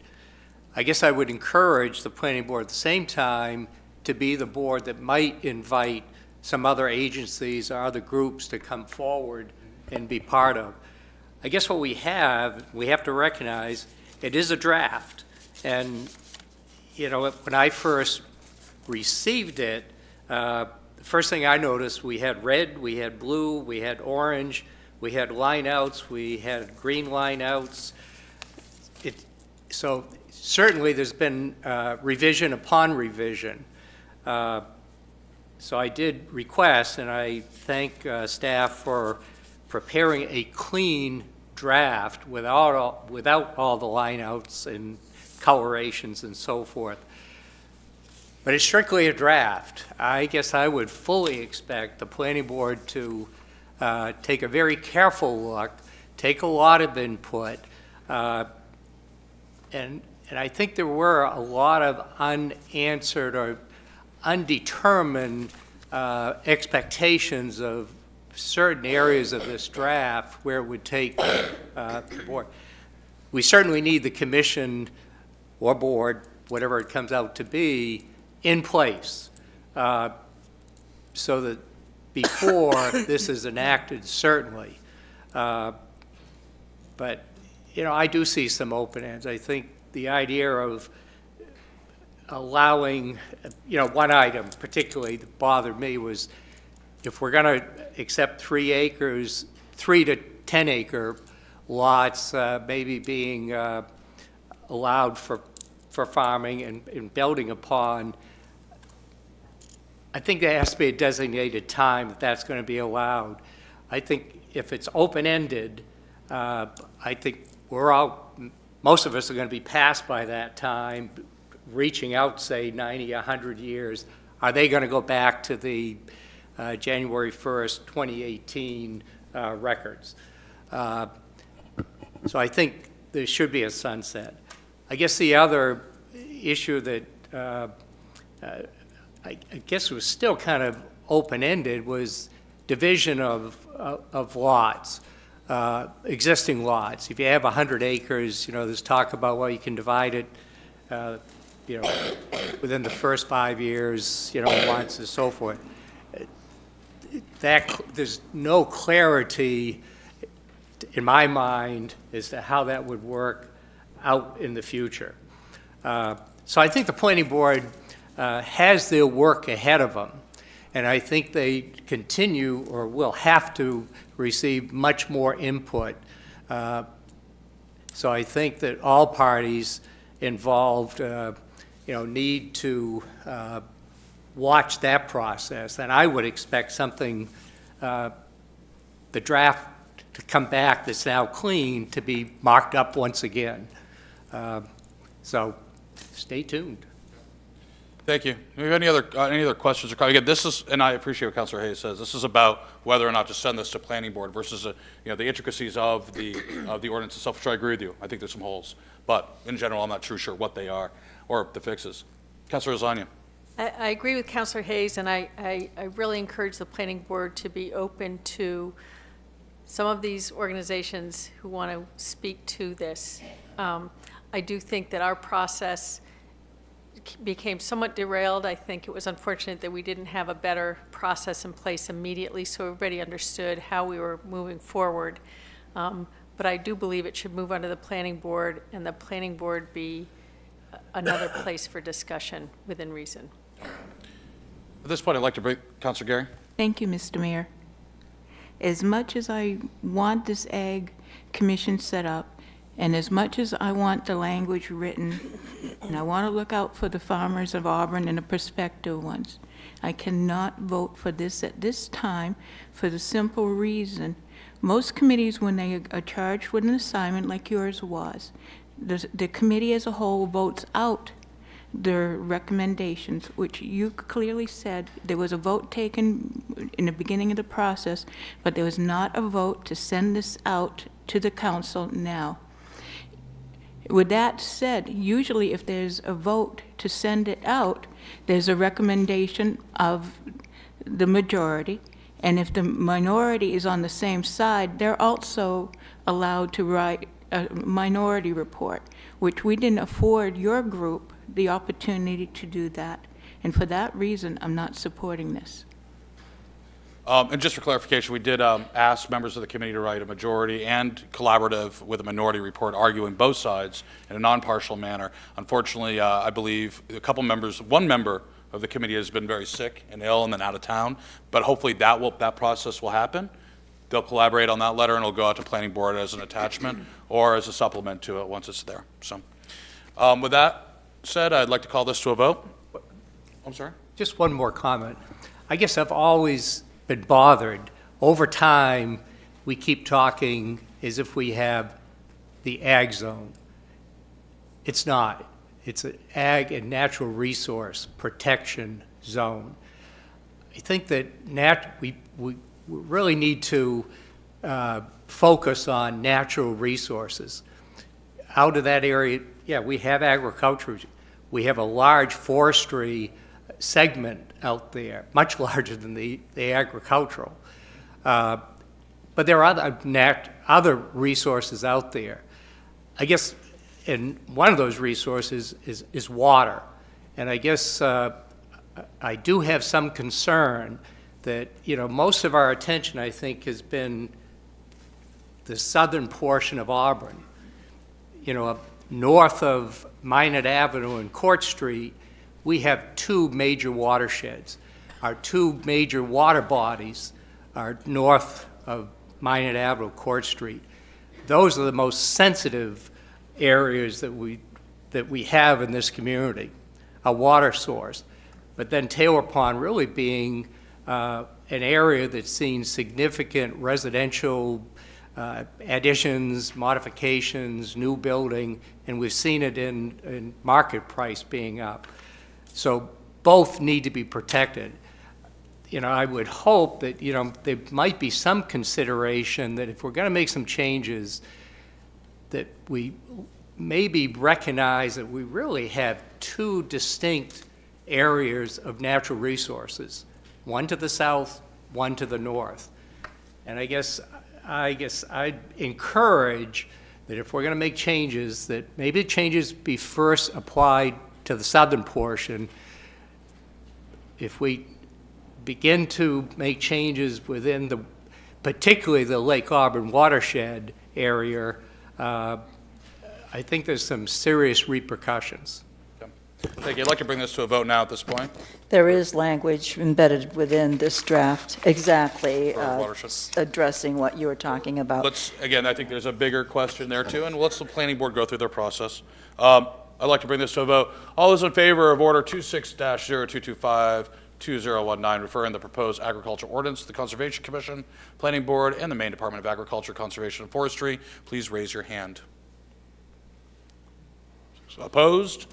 I guess I would encourage the planning board at the same time to be the board that might invite some other agencies or other groups to come forward and be part of. I guess what we have to recognize, it is a draft. And, you know, when I first received it, the first thing I noticed, we had red, we had blue, we had orange, we had line outs, we had green line outs. So certainly there's been revision upon revision. So I did request, and I thank staff for preparing a clean draft without all the line outs and colorations and so forth. But it's strictly a draft. I guess I would fully expect the planning board to take a very careful look, take a lot of input, and I think there were a lot of unanswered or undetermined expectations of certain areas of this draft where it would take the board. We certainly need the commission or board, whatever it comes out to be, in place so that before this is enacted, certainly. But, you know, I do see some open ends. I think the idea of allowing, you know, one item particularly that bothered me was if we're going to accept 3 acres, 3 to 10 acre lots maybe being allowed for farming and building upon, I think there has to be a designated time that that's going to be allowed. I think if it's open-ended, I think most of us are going to be passed by that time, reaching out, say, 90, 100 years. Are they going to go back to the January 1st, 2018 records? So I think there should be a sunset. I guess the other issue that I guess was still kind of open-ended was division of lots, existing lots. If you have 100 acres, you know, there's talk about, well, you can divide it, you know, within the first 5 years, you know, once and so forth. There's no clarity in my mind as to how that would work out in the future. So I think the planning board has their work ahead of them, and I think they continue or will have to receive much more input. So I think that all parties involved, you know, need to watch that process, and I would expect something, the draft to come back that's now clean to be marked up once again. So stay tuned. Thank you. Do we have any other questions or comments? Again, this is, and I appreciate what Councilor Hayes says, this is about whether or not to send this to planning board versus you know, the intricacies of the ordinance itself, which I agree with you. I think there's some holes, but in general, I'm not sure what they are or the fixes. Councilor Lasagna. I agree with Councilor Hayes, and I really encourage the planning board to be open to some of these organizations who want to speak to this. I do think that our process became somewhat derailed. I think it was unfortunate that we didn't have a better process in place immediately so everybody understood how we were moving forward. But I do believe it should move under the planning board and the planning board be another place for discussion within reason. At this point, I'd like to bring Councilor Gary. Thank you, Mr. Mayor. As much as I want this Ag Commission set up, and as much as I want the language written, and I want to look out for the farmers of Auburn and the prospective ones, I cannot vote for this at this time for the simple reason, most committees, when they are charged with an assignment like yours was, the committee as a whole votes out their recommendations, which you clearly said there was a vote taken in the beginning of the process, but there was not a vote to send this out to the council now. With that said, usually if there's a vote to send it out, there's a recommendation of the majority, and if the minority is on the same side, they're also allowed to write a minority report, which we didn't afford your group the opportunity to do that. And for that reason, I'm not supporting this. And just for clarification, we did ask members of the committee to write a majority and collaborative with a minority report arguing both sides in a non-partial manner. Unfortunately, I believe a couple members, one member of the committee has been very sick and ill and then out of town, but hopefully that process will happen. They'll collaborate on that letter and it'll go out to planning board as an attachment or as a supplement to it once it's there. So with that said, I'd like to call this to a vote. I'm sorry? Just one more comment. I guess I've always been bothered. Over time, we keep talking as if we have the ag zone. It's not. It's an ag and natural resource protection zone. I think that we really need to focus on natural resources. Out of that area, yeah, we have agriculture. We have a large forestry segment out there, much larger than the agricultural. But there are other resources out there. I guess, and one of those resources is water. And I guess I do have some concern that, most of our attention, I think, has been the southern portion of Auburn. North of Minot Avenue and Court Street, we have two major watersheds. Our two major water bodies are north of Minot Avenue, Court Street. Those are the most sensitive areas that we have in this community, a water source. But then Taylor Pond really being an area that's seen significant residential additions, modifications, new building, and we've seen it in market price being up. So both need to be protected. I would hope that, there might be some consideration that if we're going to make some changes, that we maybe recognize that we really have two distinct areas of natural resources, one to the south, one to the north. And I guess I'd encourage that if we're going to make changes, that maybe the changes be first applied to the southern portion. If we begin to make changes within particularly the Lake Auburn watershed area, I think there's some serious repercussions. Thank you. I'd like to bring this to a vote now at this point. There is language embedded within this draft exactly addressing what you were talking about. Again, I think there's a bigger question there too, and let's the planning board go through their process. I'd like to bring this to a vote. All those in favor of Order 26-0225-2019, referring the proposed agriculture ordinance to the Conservation Commission, Planning Board, and the Maine Department of Agriculture, Conservation, and Forestry, please raise your hand. So opposed?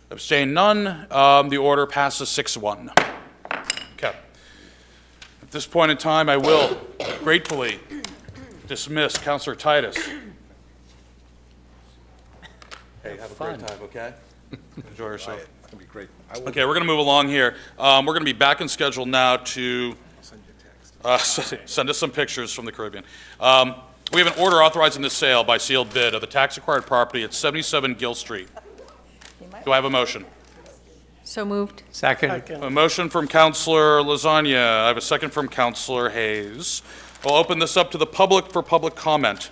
Abstain none. The order passes 6-1. Okay. At this point in time, I will gratefully dismiss Councilor Titus. Hey, have a great time, okay? Enjoy yourself. It's going to be great. Okay, we're going to move along here. We're going to be back in schedule now to send us some pictures from the Caribbean. We have an order authorizing the sale by sealed bid of the tax-acquired property at 77 Gill Street. Do I have a motion? So moved. Second. A motion from Councilor Lasagna. I have a second from Councilor Hayes. We'll open this up to the public for public comment.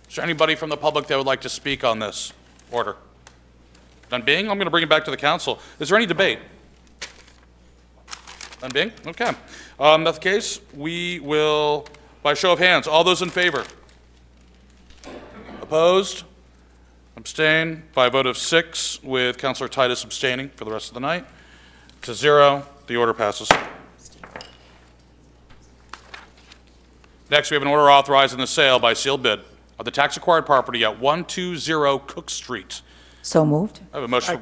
Is there anybody from the public that would like to speak on this order? None being, I'm going to bring it back to the council. Is there any debate? None being? Okay. If that's the case, we will, by show of hands, all those in favor? Opposed? Abstain by a vote of 6, with Councilor Titus abstaining for the rest of the night. To 0, the order passes. Next, we have an order authorizing the sale by sealed bid of the tax-acquired property at 120 Cook Street. So moved. I have a motion.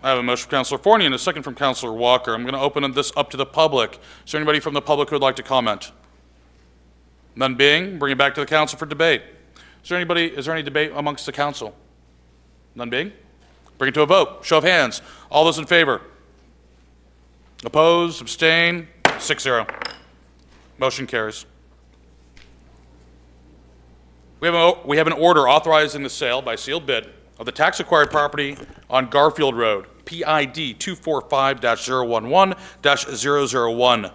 I have a motion from Councilor Forney and a second from Councilor Walker. I'm going to open this up to the public. Is there anybody from the public who would like to comment? None being, bring it back to the council for debate. Is there any debate amongst the council? None being? Bring it to a vote. Show of hands. All those in favor? Opposed? Abstain? 6-0. Motion carries. We have an order authorizing the sale by sealed bid of the tax-acquired property on Garfield Road, PID 245-011-001.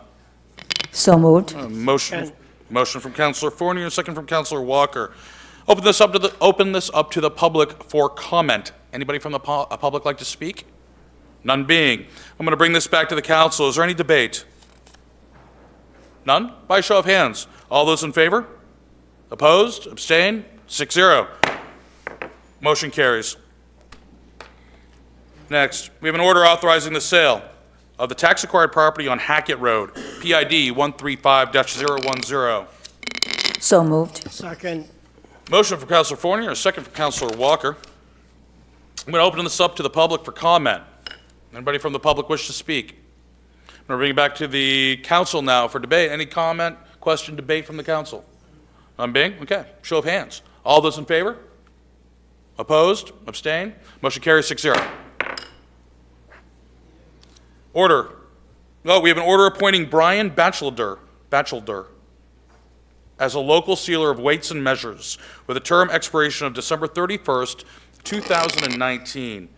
So moved. Motion from Councilor Fournier, second from Councilor Walker. Open this up to the public for comment. Anybody from the public like to speak? None being. I'm going to bring this back to the council. Is there any debate? None? By show of hands. All those in favor? Opposed? Abstain? 6-0. Motion carries. Next, we have an order authorizing the sale of the tax-acquired property on Hackett Road, PID 135-010. So moved. Second. Motion from Councilor Fournier, a second from Councilor Walker. I'm going to open this up to the public for comment. Anybody from the public wish to speak? I'm going to bring it back to the council now for debate. Any comment, question, debate from the council? None being? Okay. Show of hands. All those in favor? Opposed? Abstain? Motion carries 6-0. Order. No, we have an order appointing Brian Batchelder as a local sealer of weights and measures with a term expiration of December 31st, 2019.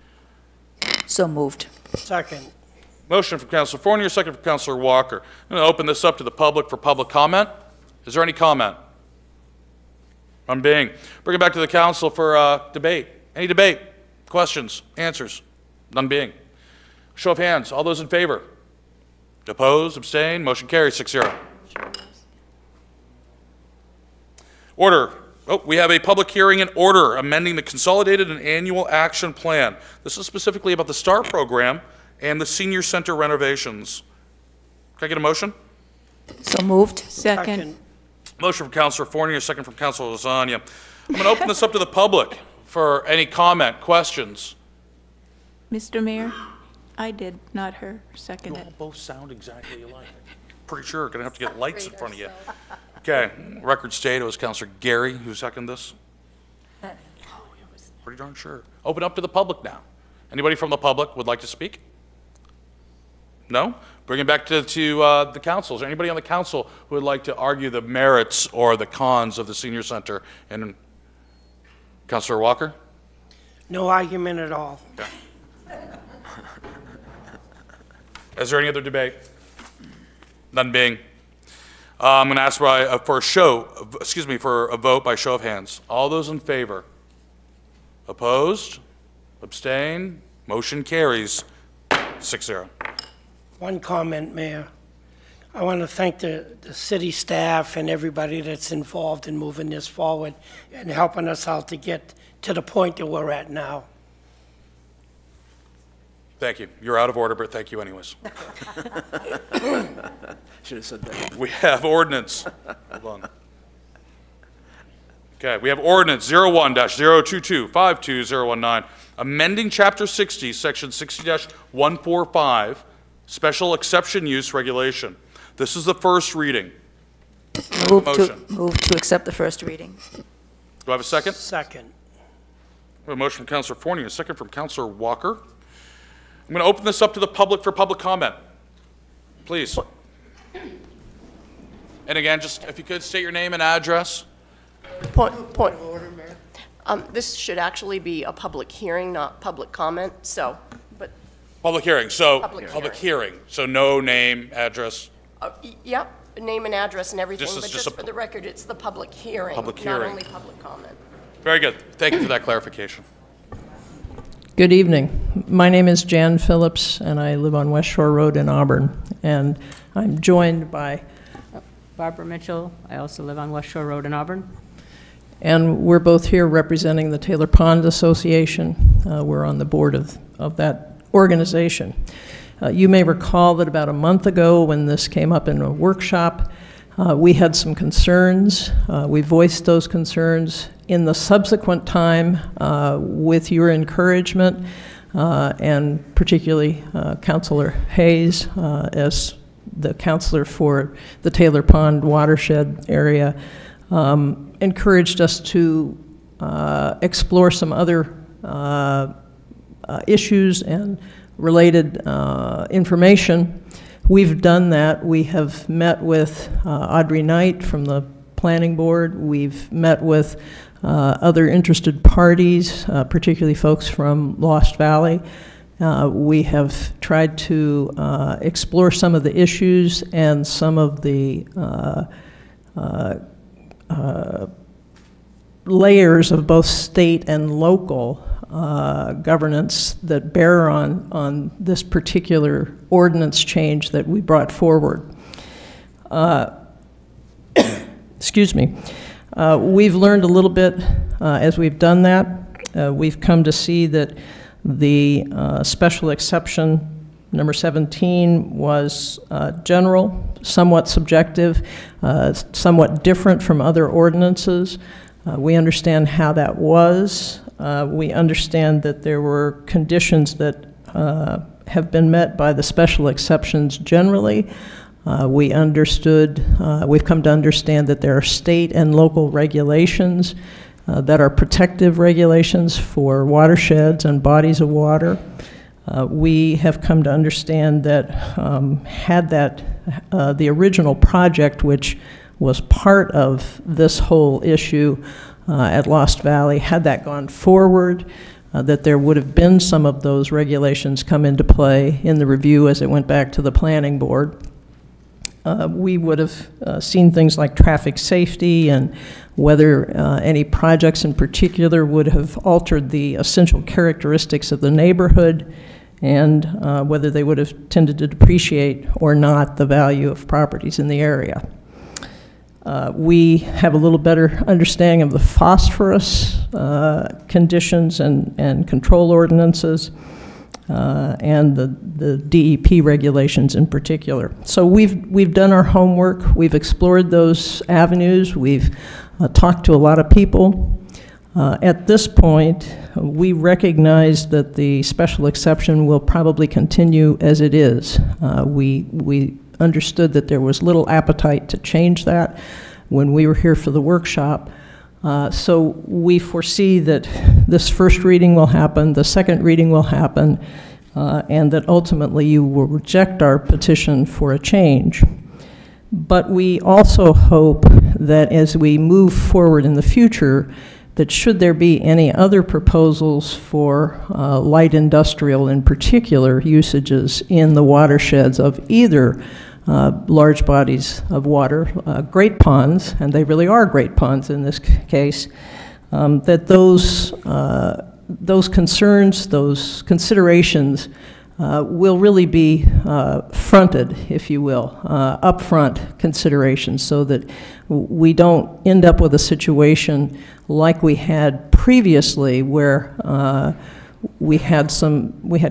So moved. Second. Motion from Councilor Fournier, second from Councilor Walker. I'm going to open this up to the public for public comment. Is there any comment? None being. Bring it back to the council for debate. Any debate? Questions? Answers? None being. Show of hands. All those in favor? Opposed? Abstain? Motion carries 6-0. Order. Oh, we have a public hearing and order amending the Consolidated and Annual Action Plan. This is specifically about the STAR program and the senior center renovations. Can I get a motion? So moved. Second. Motion from Councilor Fournier, second from Councilor Lasagna. I'm going to open this up to the public for any comment, questions. Mr. Mayor, I did, not her, second it. Both sound exactly alike. Pretty sure we're going to have to get lights in front of you. Okay, record state, it was Councilor Gary who seconded this. Pretty darn sure. Open up to the public now. Anybody from the public would like to speak? No? Bring it back to the council. Is there anybody on the council who would like to argue the merits or the cons of the senior center? And Councilor Walker? No argument at all. Okay. Is there any other debate? None being. I'm going to ask for a vote by show of hands. All those in favor? Opposed? Abstain? Motion carries 6-0. One comment, Mayor. I want to thank the city staff and everybody that's involved in moving this forward and helping us out to get to the point that we're at now. Thank you. You're out of order, but thank you anyways. Should have said that. We have ordinance. Hold on. Okay, we have ordinance 01-022-52019, amending Chapter 60, Section 60-145, Special Exception Use Regulation. This is the first reading. Move to accept the first reading. Do I have a second? Second. We have a motion from Councilor Fournier, a second from Councilor Walker. I'm going to open this up to the public for public comment. Please. And again, just if you could state your name and address. Point of order, Mayor. This should actually be a public hearing, not public comment, so, but. Public hearing, so, Public hearing. So no name, address. Yep, name and address and everything, This is but just just a for the record, it's the public hearing, Public not hearing. only public comment. Very good. Thank you for that clarification. Good evening. My name is Jan Phillips, and I live on West Shore Road in Auburn. And I'm joined by Barbara Mitchell. I also live on West Shore Road in Auburn. And we're both here representing the Taylor Pond Association. We're on the board of that organization. You may recall that about a month ago when this came up in a workshop, we had some concerns. We voiced those concerns. In the subsequent time, with your encouragement, and particularly Councilor Hayes as the counselor for the Taylor Pond watershed area, encouraged us to explore some other issues and related information. We've done that. We have met with Audrey Knight from the Planning Board. We've met with other interested parties, particularly folks from Lost Valley. We have tried to explore some of the issues and some of the layers of both state and local governance that bear on this particular ordinance change that we brought forward. Excuse me. We've learned a little bit as we've done that. We've come to see that the special exception number 17 was general, somewhat subjective, somewhat different from other ordinances. We understand how that was. We understand that there were conditions that have been met by the special exceptions generally. We've come to understand that there are state and local regulations that are protective regulations for watersheds and bodies of water. We have come to understand that the original project, which was part of this whole issue at Lost Valley, had that gone forward, that there would have been some of those regulations come into play in the review as it went back to the Planning Board. We would have seen things like traffic safety and whether any projects in particular would have altered the essential characteristics of the neighborhood, and whether they would have tended to depreciate or not the value of properties in the area. We have a little better understanding of the phosphorus conditions and control ordinances, and the DEP regulations in particular. So we've done our homework. We've explored those avenues. We've talked to a lot of people. At this point, we recognize that the special exception will probably continue as it is. We understood that there was little appetite to change that when we were here for the workshop. So we foresee that this first reading will happen, the second reading will happen, and that ultimately you will reject our petition for a change. But we also hope that as we move forward in the future, that should there be any other proposals for light industrial in particular usages in the watersheds of either large bodies of water, great ponds, and they really are great ponds in this case, that those concerns, those considerations will really be fronted, if you will, upfront considerations, so that we don't end up with a situation like we had previously, where we had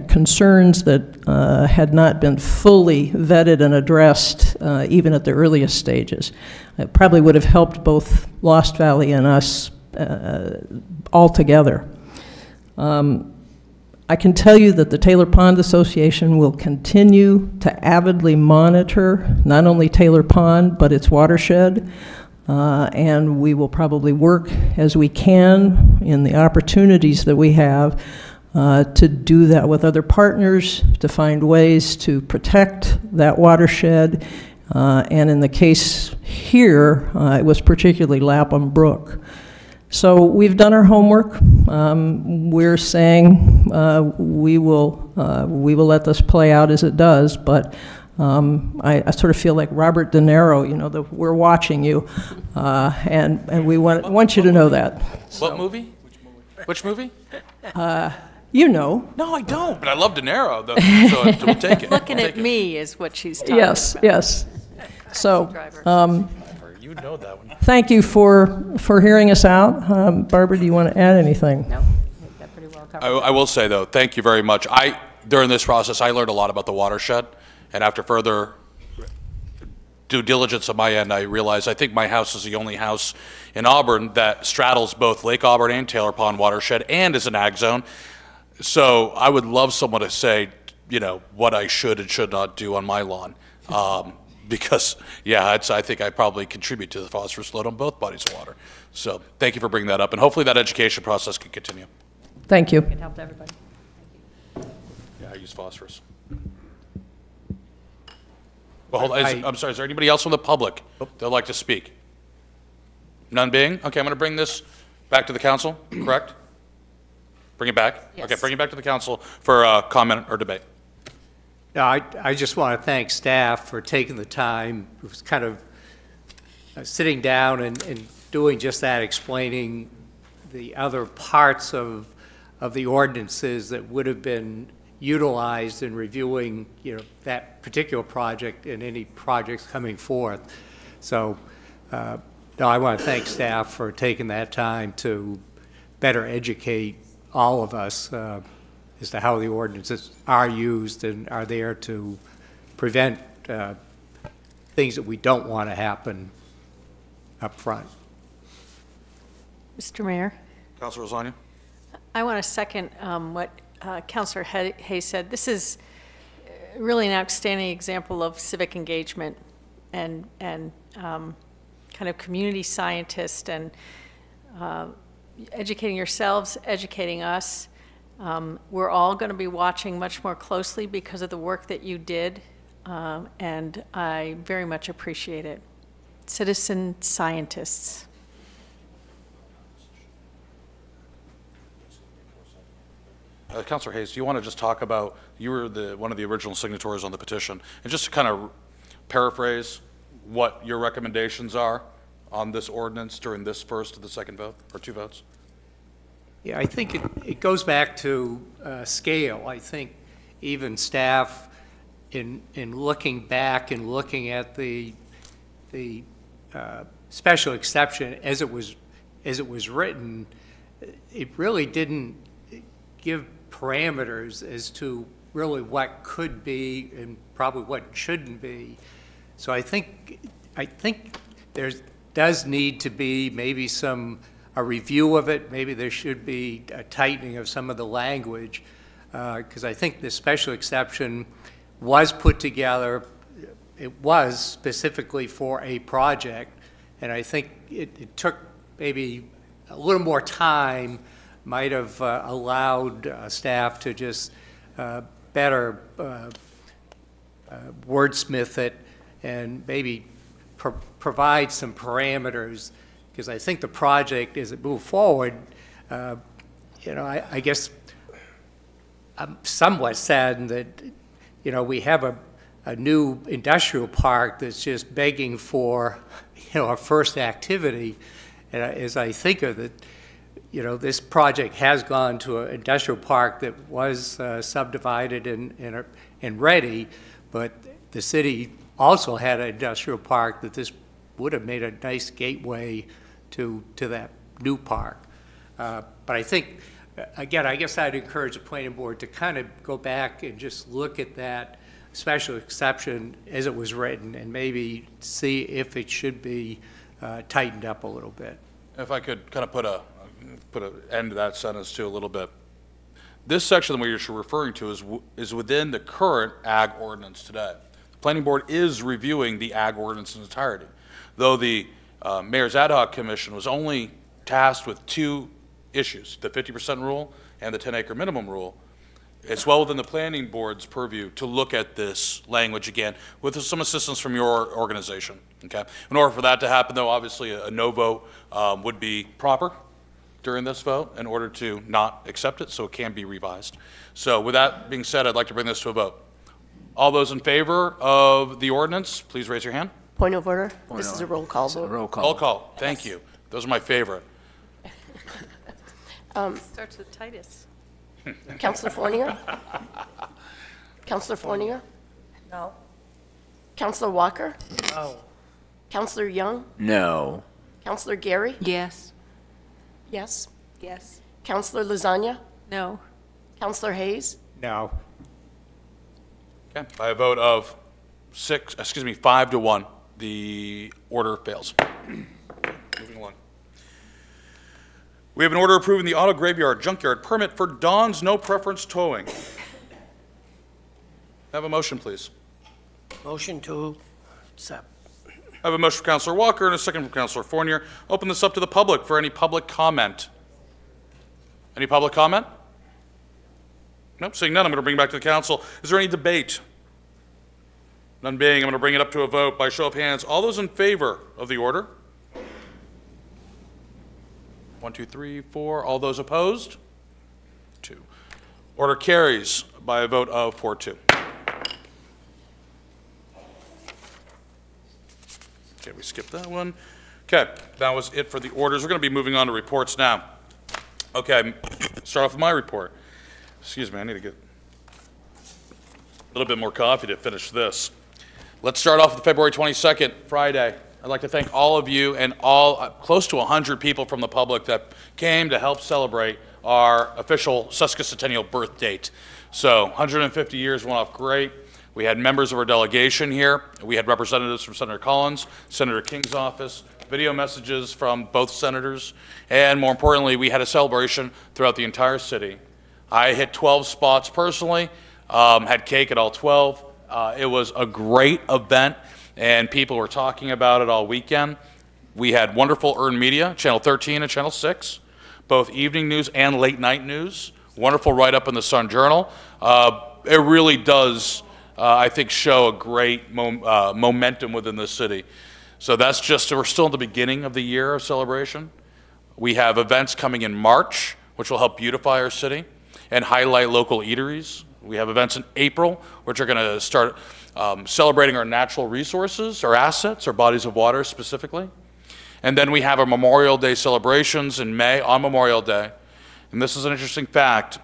concerns that had not been fully vetted and addressed even at the earliest stages. It probably would have helped both Lost Valley and us altogether. I can tell you that the Taylor Pond Association will continue to avidly monitor not only Taylor Pond, but its watershed, and we will probably work as we can in the opportunities that we have to do that with other partners, to find ways to protect that watershed, and in the case here, it was particularly Lapham Brook. So we've done our homework. We're saying we will let this play out as it does, but I sort of feel like Robert De Niro, you know, we're watching you, and we want you to know that. What movie? Which movie? You know. No, I don't, but I love De Niro, though, so we'll take it. Looking at me is what she's talking yes, about. Yes, yes. So, you know that one. Thank you for hearing us out. Barbara, do you want to add anything? No, that pretty well covered. I will say, though, thank you very much. During this process, I learned a lot about the watershed, and after further due diligence on my end, I realized I think my house is the only house in Auburn that straddles both Lake Auburn and Taylor Pond watershed and is an ag zone. So I would love someone to say, you know, what I should and should not do on my lawn. Because, yeah, I think I probably contribute to the phosphorus load on both bodies of water. So thank you for bringing that up, and hopefully that education process can continue. Thank you. It helped everybody. Yeah, I use phosphorus. Well, hold on. I'm sorry, is there anybody else from the public that would like to speak? None being? Okay, I'm going to bring this back to the council, correct? Bring it back? Yes. Okay, bring it back to the council for comment or debate. No, I just want to thank staff for taking the time. It was kind of sitting down and doing just that, explaining the other parts of the ordinances that would have been utilized in reviewing, that particular project and any projects coming forth. So, no, I want to thank staff for taking that time to better educate all of us as to how the ordinances are used and are there to prevent things that we don't want to happen up front. Mr. Mayor? Councilor Lasagna? I want to second what Councilor Hayes said. This is really an outstanding example of civic engagement and kind of community scientist and educating yourselves, educating us. We're all going to be watching much more closely because of the work that you did, and I very much appreciate it. Citizen scientists. Councilor Hayes, do you want to just talk about, you were one of the original signatories on the petition, and just to kind of paraphrase what your recommendations are on this ordinance during this first to the second vote, or two votes? Yeah, I think it goes back to scale. I think even staff, in looking back and looking at the special exception as it was written, it really didn't give parameters as to really what could be and probably what shouldn't be. So I think there does need to be maybe a review of it. Maybe there should be a tightening of some of the language, because I think the special exception was put together. It was specifically for a project, and I think it took maybe a little more time, might have allowed staff to just better wordsmith it and maybe provide some parameters, because I think the project, as it moves forward, I guess I'm somewhat saddened that, we have a new industrial park that's just begging for, a first activity. And as I think of it, this project has gone to an industrial park that was subdivided and ready, but the city also had an industrial park that this would have made a nice gateway to that new park. But I think, again, I guess I'd encourage the planning board to kind of go back and just look at that special exception as it was written and maybe see if it should be tightened up a little bit. If I could kind of put an end to that sentence too a little bit. This section that you're referring to is within the current ag ordinance today. The planning board is reviewing the ag ordinance in its entirety, though the Mayor's Ad Hoc Commission was only tasked with two issues, the 50% rule and the 10-acre minimum rule. It's well within the planning board's purview to look at this language again with some assistance from your organization. Okay. In order for that to happen, though, obviously a no vote would be proper during this vote in order to not accept it, so it can be revised. So with that being said, I'd like to bring this to a vote. All those in favor of the ordinance, please raise your hand. Point of order. This is a roll call vote. Roll call. Roll call. Thank you. Those are my favorite. Starts with Titus. Councilor Fornier? Councilor Fornier? No. Councilor Walker? No. Councilor Young? No. Councilor Gary? Yes. Yes. Yes. Councilor Lasagna? No. Councilor Hayes? No. Okay. By a vote of 5 to 1, the order fails. Moving along. We have an order approving the auto graveyard junkyard permit for Dawn's No Preference Towing. Have a motion, please. Motion to accept. I have a motion from Councilor Walker and a second from Councilor Fournier. Open this up to the public for any public comment. Any public comment? Nope, seeing none, I'm going to bring it back to the council. Is there any debate? None being, I'm going to bring it up to a vote by show of hands. All those in favor of the order? 1, 2, 3, 4. All those opposed? 2. Order carries by a vote of 4-2. Okay, we skipped that one. Okay, that was it for the orders. We're going to be moving on to reports now. Okay, start off with my report. Excuse me, I need to get a little bit more coffee to finish this. Let's start off with February 22nd, Friday. I'd like to thank all of you and all close to 100 people from the public that came to help celebrate our official sesquicentennial birth date. So 150 years went off great. We had members of our delegation here. We had representatives from Senator Collins, Senator King's office, video messages from both senators, and more importantly, we had a celebration throughout the entire city. I hit 12 spots personally, had cake at all 12. It was a great event, and people were talking about it all weekend. We had wonderful earned media, Channel 13 and Channel 6, both evening news and late night news. Wonderful write-up in the Sun Journal. It really does, I think, show a great momentum within the city. So that's just, we're still at the beginning of the year of celebration. We have events coming in March, which will help beautify our city and highlight local eateries. We have events in April, which are going to start celebrating our natural resources, our assets, our bodies of water specifically. And then we have our Memorial Day celebrations in May on Memorial Day. And this is an interesting fact.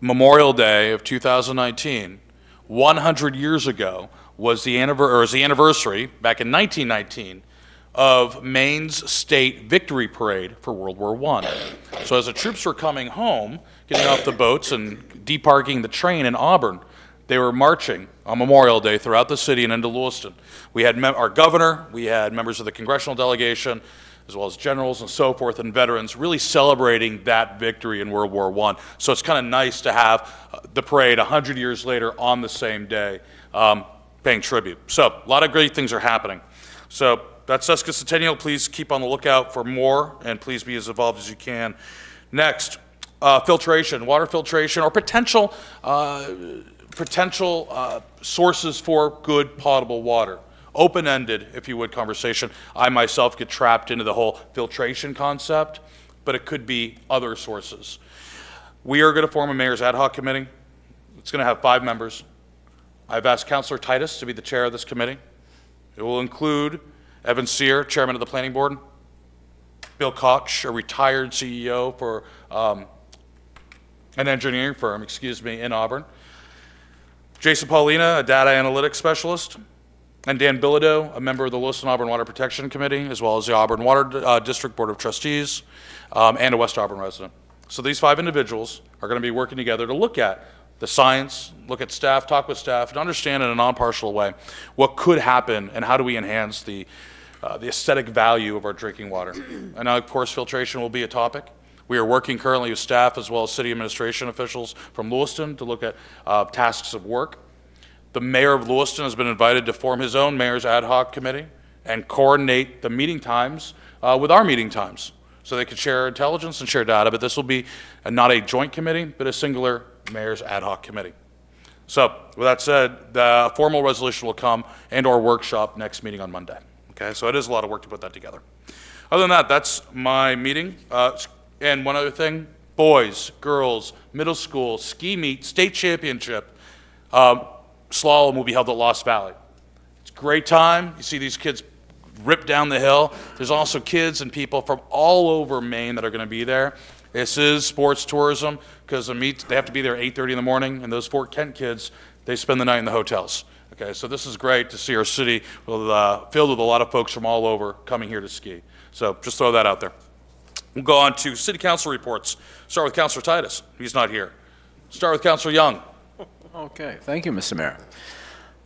Memorial Day of 2019, 100 years ago, was the anniversary, back in 1919, of Maine's state victory parade for World War I. So as the troops were coming home, getting off the boats and deparking the train in Auburn, they were marching on Memorial Day throughout the city and into Lewiston. We had our governor, we had members of the congressional delegation, as well as generals and so forth, and veterans, really celebrating that victory in World War I. So it's kind of nice to have the parade 100 years later on the same day, paying tribute. So a lot of great things are happening. So that's sesquicentennial. Please keep on the lookout for more, and please be as involved as you can. Next, filtration, water filtration, or potential sources for good potable water. Open-ended, if you would, conversation. I myself get trapped into the whole filtration concept, but it could be other sources. We are going to form a mayor's ad hoc committee. It's going to have 5 members. I've asked Councilor Titus to be the chair of this committee. It will include Evan Sear, chairman of the planning board, Bill Koch, a retired CEO for an engineering firm, in Auburn, Jason Paulina, a data analytics specialist, and Dan Bilodeau, a member of the Lewiston Auburn Water Protection Committee, as well as the Auburn Water District Board of Trustees, and a West Auburn resident. So these 5 individuals are going to be working together to look at the science, look at staff, talk with staff, and understand in a non-partial way what could happen and how do we enhance the aesthetic value of our drinking water. And now, of course, filtration will be a topic. We are working currently with staff as well as city administration officials from Lewiston to look at tasks of work. The mayor of Lewiston has been invited to form his own mayor's ad hoc committee and coordinate the meeting times with our meeting times so they can share intelligence and share data. But this will be not a joint committee, but a singular mayor's ad hoc committee. So with that said, the formal resolution will come and/or workshop next meeting on Monday. Okay, so it is a lot of work to put that together. Other than that, that's my meeting. And one other thing, boys, girls, middle school, ski meet, state championship, slalom will be held at Lost Valley. It's a great time. You see these kids rip down the hill. There's also kids and people from all over Maine that are going to be there. This is sports tourism because they have to be there at 8:30 in the morning, and those Fort Kent kids, they spend the night in the hotels. Okay, so this is great to see our city filled with a lot of folks from all over coming here to ski. So just throw that out there. We'll go on to city council reports. Start with Councilor Titus. He's not here. Start with Councilor Young. Okay, thank you, Mr. Mayor.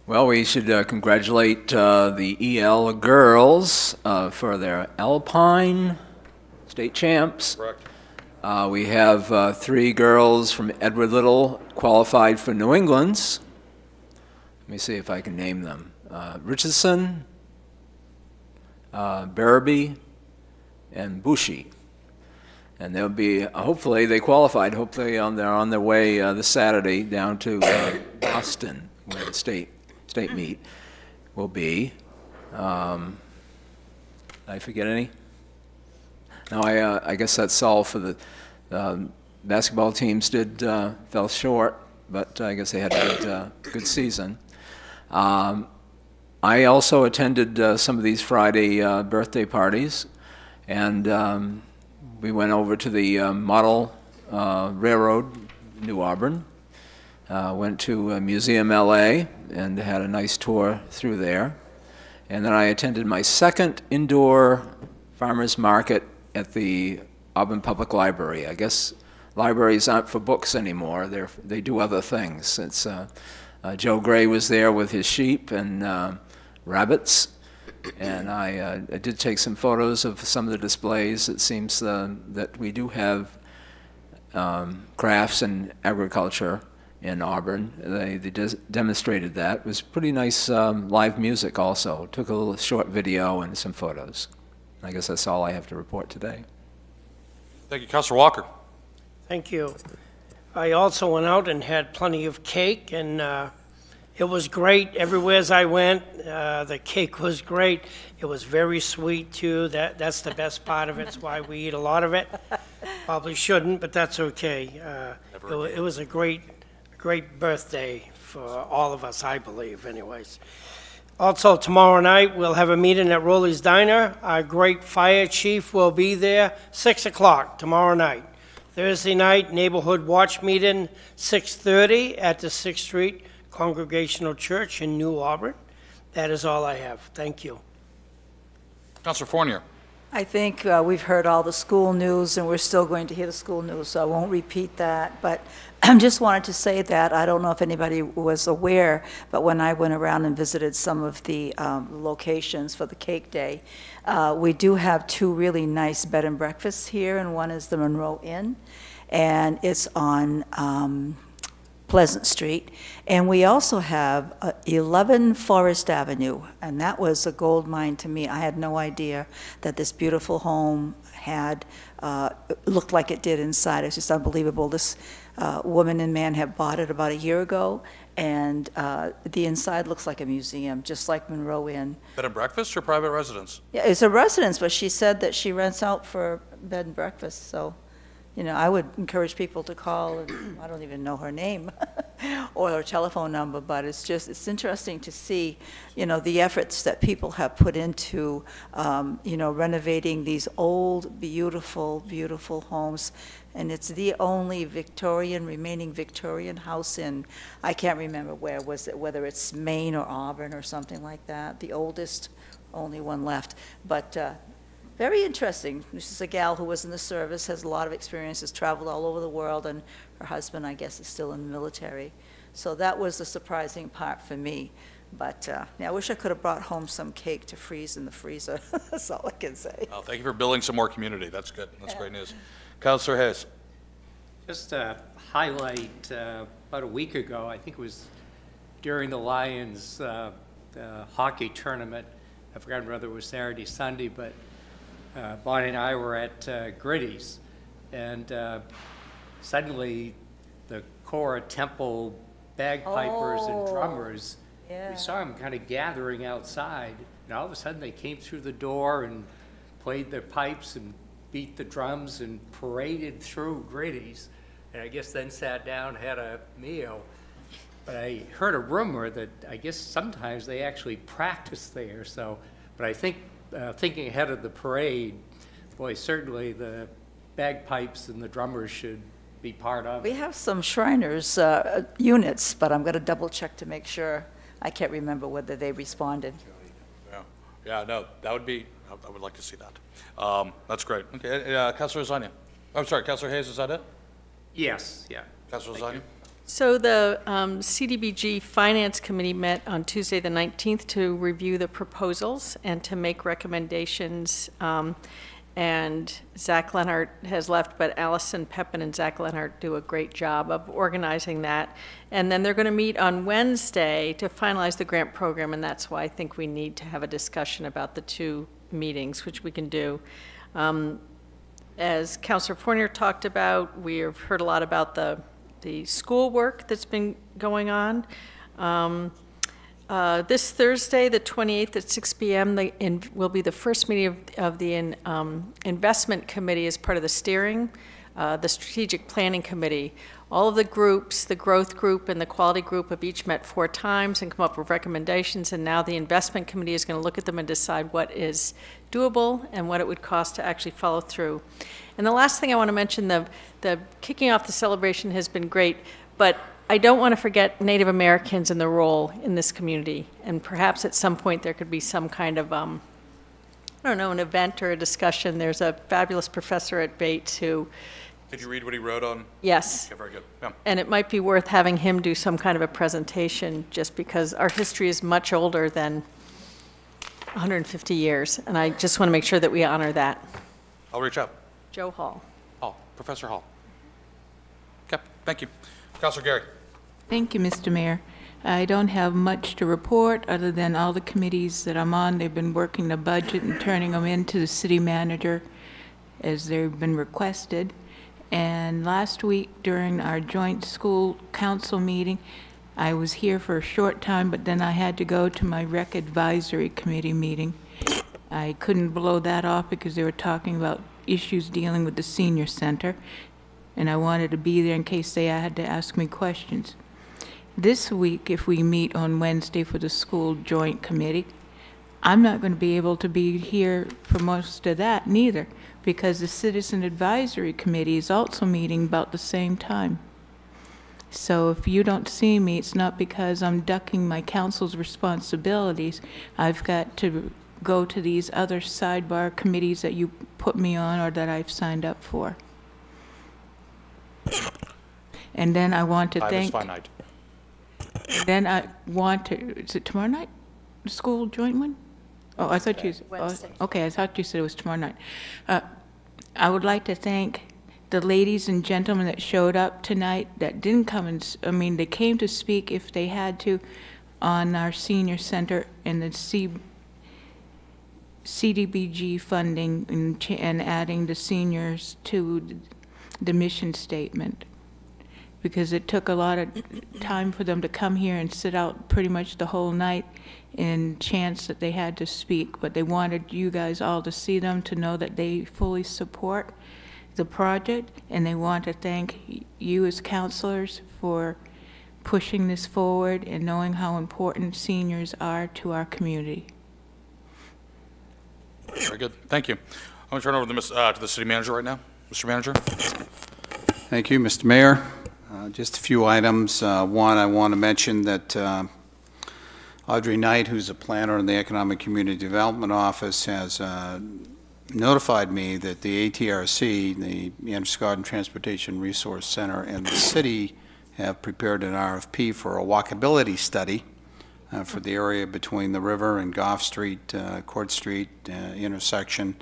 Well, we should congratulate the EL girls for their Alpine state champs. Correct. We have 3 girls from Edward Little qualified for New England's. Let me see if I can name them. Richardson, Barabee, and Bushy. And they'll be, hopefully, they qualified. Hopefully, they're on their way this Saturday down to Boston, where the state meet will be. Did I forget any? No, I guess that's all for the basketball teams. Fell short, but I guess they had a good season. I also attended some of these Friday birthday parties, and we went over to the Model Railroad, New Auburn, went to Museum LA and had a nice tour through there. And then I attended my second indoor farmers market at the Auburn Public Library. I guess libraries aren't for books anymore. They do other things. It's, Joe Gray was there with his sheep and rabbits. And I did take some photos of some of the displays. It seems that we do have crafts and agriculture in Auburn. They demonstrated that. It was pretty nice live music also. Took a little short video and some photos. I guess that's all I have to report today. Thank you. Councilor Walker. Thank you. I also went out and had plenty of cake, and it was great. Everywhere as I went, the cake was great. It was very sweet, too. That's the best part of it. It's why we eat a lot of it. Probably shouldn't, but that's okay. It was a great birthday for all of us, I believe, anyways. Also, tomorrow night, we'll have a meeting at Rowley's Diner. Our great fire chief will be there, 6 o'clock tomorrow night. Thursday night, neighborhood watch meeting, 6:30 at the 6th Street Congregational Church in New Auburn. That is all I have. Thank you. Councilor Fournier. I think we've heard all the school news, and we're still going to hear the school news, so I won't repeat that. But I just wanted to say that I don't know if anybody was aware, but when I went around and visited some of the locations for the cake day, we do have two really nice bed and breakfasts here, and one is the Monroe Inn, and it's on Pleasant Street. And we also have 11 Forest Avenue, and that was a gold mine to me. I had no idea that this beautiful home had looked like it did inside. It's just unbelievable. This woman and man have bought it about a year ago, and the inside looks like a museum, just like Monroe Inn. Bed and breakfast or private residence? Yeah, it's a residence, but she said that she rents out for bed and breakfast, so you know, I would encourage people to call, and I don't even know her name or her telephone number, but it's interesting to see, you know, the efforts that people have put into, you know, renovating these old, beautiful, beautiful homes. And it's the only remaining Victorian house in, I can't remember where was it, whether it's Maine or Auburn or something like that, the oldest, only one left. But very interesting. This is a gal who was in the service, has a lot of experience, has traveled all over the world, and her husband, I guess, is still in the military. So that was the surprising part for me. But yeah, I wish I could have brought home some cake to freeze in the freezer. That's all I can say. Well, thank you for building some more community. That's good. That's great news. Councilor Hayes. Just a highlight, about a week ago, I think it was during the Lions hockey tournament. I forgot whether it was Saturday, Sunday, but Bonnie and I were at Gritty's, and suddenly the Cora Temple bagpipers and drummers, we saw them kind of gathering outside, and all of a sudden they came through the door and played their pipes and beat the drums and paraded through Gritty's, and I guess then sat down, had a meal. But I heard a rumor that I guess sometimes they actually practice there, so, but I think thinking ahead of the parade, boy, certainly the bagpipes and the drummers should be part of it. We have some Shriners units, but I'm going to double check to make sure. I can't remember whether they responded. Yeah, no, that would be, I would like to see that. That's great. Okay, Councilor Zania. I'm sorry, Councilor Hayes, is that it? Yes, yeah. Councilor Zania? So the CDBG Finance Committee met on Tuesday the 19th to review the proposals and to make recommendations. And Zach Lenhart has left, but Allison Pepin and Zach Lenhart do a great job of organizing that. And then they're going to meet on Wednesday to finalize the grant program, and that's why I think we need to have a discussion about the two meetings, which we can do. As Councilor Fournier talked about, we have heard a lot about the school work that's been going on. This Thursday, the 28th at 6 p.m., will be the first meeting of the investment committee as part of the steering, the strategic planning committee. All of the groups, the growth group and the quality group, have each met 4 times and come up with recommendations, and now the investment committee is going to look at them and decide what is doable and what it would cost to actually follow through. And the last thing I want to mention, the kicking off the celebration has been great, but I don't want to forget Native Americans and their role in this community. And perhaps at some point there could be some kind of, I don't know, an event or a discussion. There's a fabulous professor at Bates who... Did you read what he wrote on? Yes. Okay, very good. Yeah. And it might be worth having him do some kind of a presentation, just because our history is much older than 150 years. And I just want to make sure that we honor that. I'll reach out. Joe Hall. Hall, Professor Hall. Okay, thank you. Councilor Gary. Thank you, Mr. Mayor. I don't have much to report other than all the committees that I'm on. They've been working the budget and turning them into the city manager as they've been requested. And last week during our joint school council meeting, I was here for a short time, but then I had to go to my rec advisory committee meeting. I couldn't blow that off because they were talking about issues dealing with the senior center, and I wanted to be there in case they had to ask me questions. This week, if we meet on Wednesday for the school joint committee, I'm not going to be able to be here for most of that neither, because the Citizen Advisory Committee is also meeting about the same time. So if you don't see me, it's not because I'm ducking my council's responsibilities. I've got to go to these other sidebar committees that you put me on or that I've signed up for. And then I want to thank... Time is finite. Then I want to... Is it tomorrow night? The school joint one? Oh, I thought you... Wednesday. Okay, I thought you said it was tomorrow night. I would like to thank the ladies and gentlemen that showed up tonight that didn't come and... I mean, they came to speak if they had to on our senior center and the CDBG funding and adding the seniors to the mission statement, because it took a lot of time for them to come here and sit out pretty much the whole night in chance that they had to speak, but they wanted you guys all to see them, to know that they fully support the project, and they want to thank you as counselors for pushing this forward and knowing how important seniors are to our community. Very good. Thank you. I'm going to turn over to the city manager right now. Mr. Manager. Thank you, Mr. Mayor. Just a few items. One, I want to mention that Audrey Knight, who's a planner in the Economic Community Development Office, has notified me that the ATRC, the Androscoggin Transportation Resource Center, and the city have prepared an RFP for a walkability study for the area between the river and Goff Street, Court Street intersection,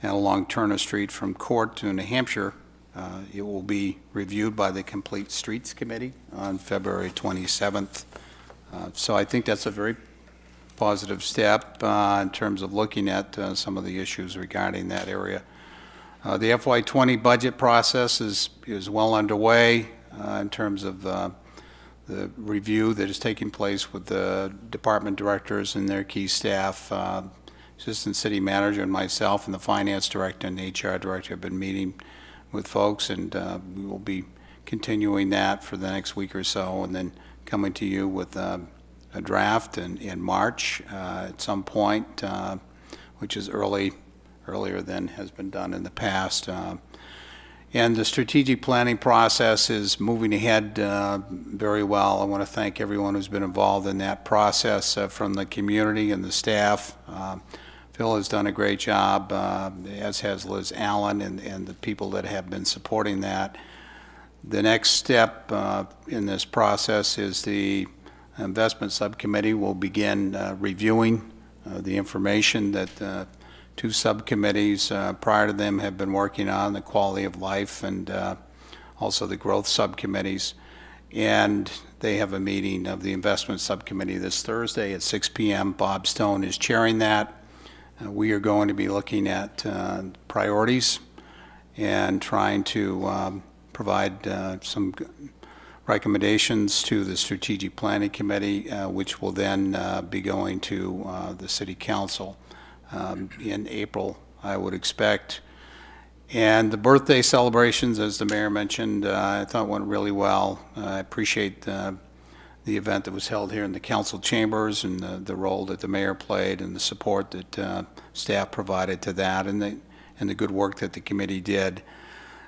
and along Turner Street from Court to New Hampshire. It will be reviewed by the Complete Streets Committee on February 27th. So I think that's a very positive step in terms of looking at some of the issues regarding that area. The FY20 budget process is well underway in terms of the review that is taking place with the department directors and their key staff. Assistant City Manager and myself and the Finance Director and the HR Director have been meeting with folks, and we will be continuing that for the next week or so, and then coming to you with a draft in March at some point, which is earlier than has been done in the past. And the strategic planning process is moving ahead very well. I want to thank everyone who's been involved in that process from the community and the staff. Phil has done a great job, as has Liz Allen and the people that have been supporting that. The next step in this process is the investment subcommittee will begin reviewing the information that two subcommittees prior to them have been working on, the quality of life and also the growth subcommittees. And they have a meeting of the investment subcommittee this Thursday at 6 p.m. Bob Stone is chairing that. We are going to be looking at priorities and trying to provide some recommendations to the Strategic Planning Committee, which will then be going to the City Council in April, I would expect. And the birthday celebrations, as the mayor mentioned, I thought went really well. I appreciate the event that was held here in the council chambers and the role that the mayor played and the support that staff provided to that and the good work that the committee did.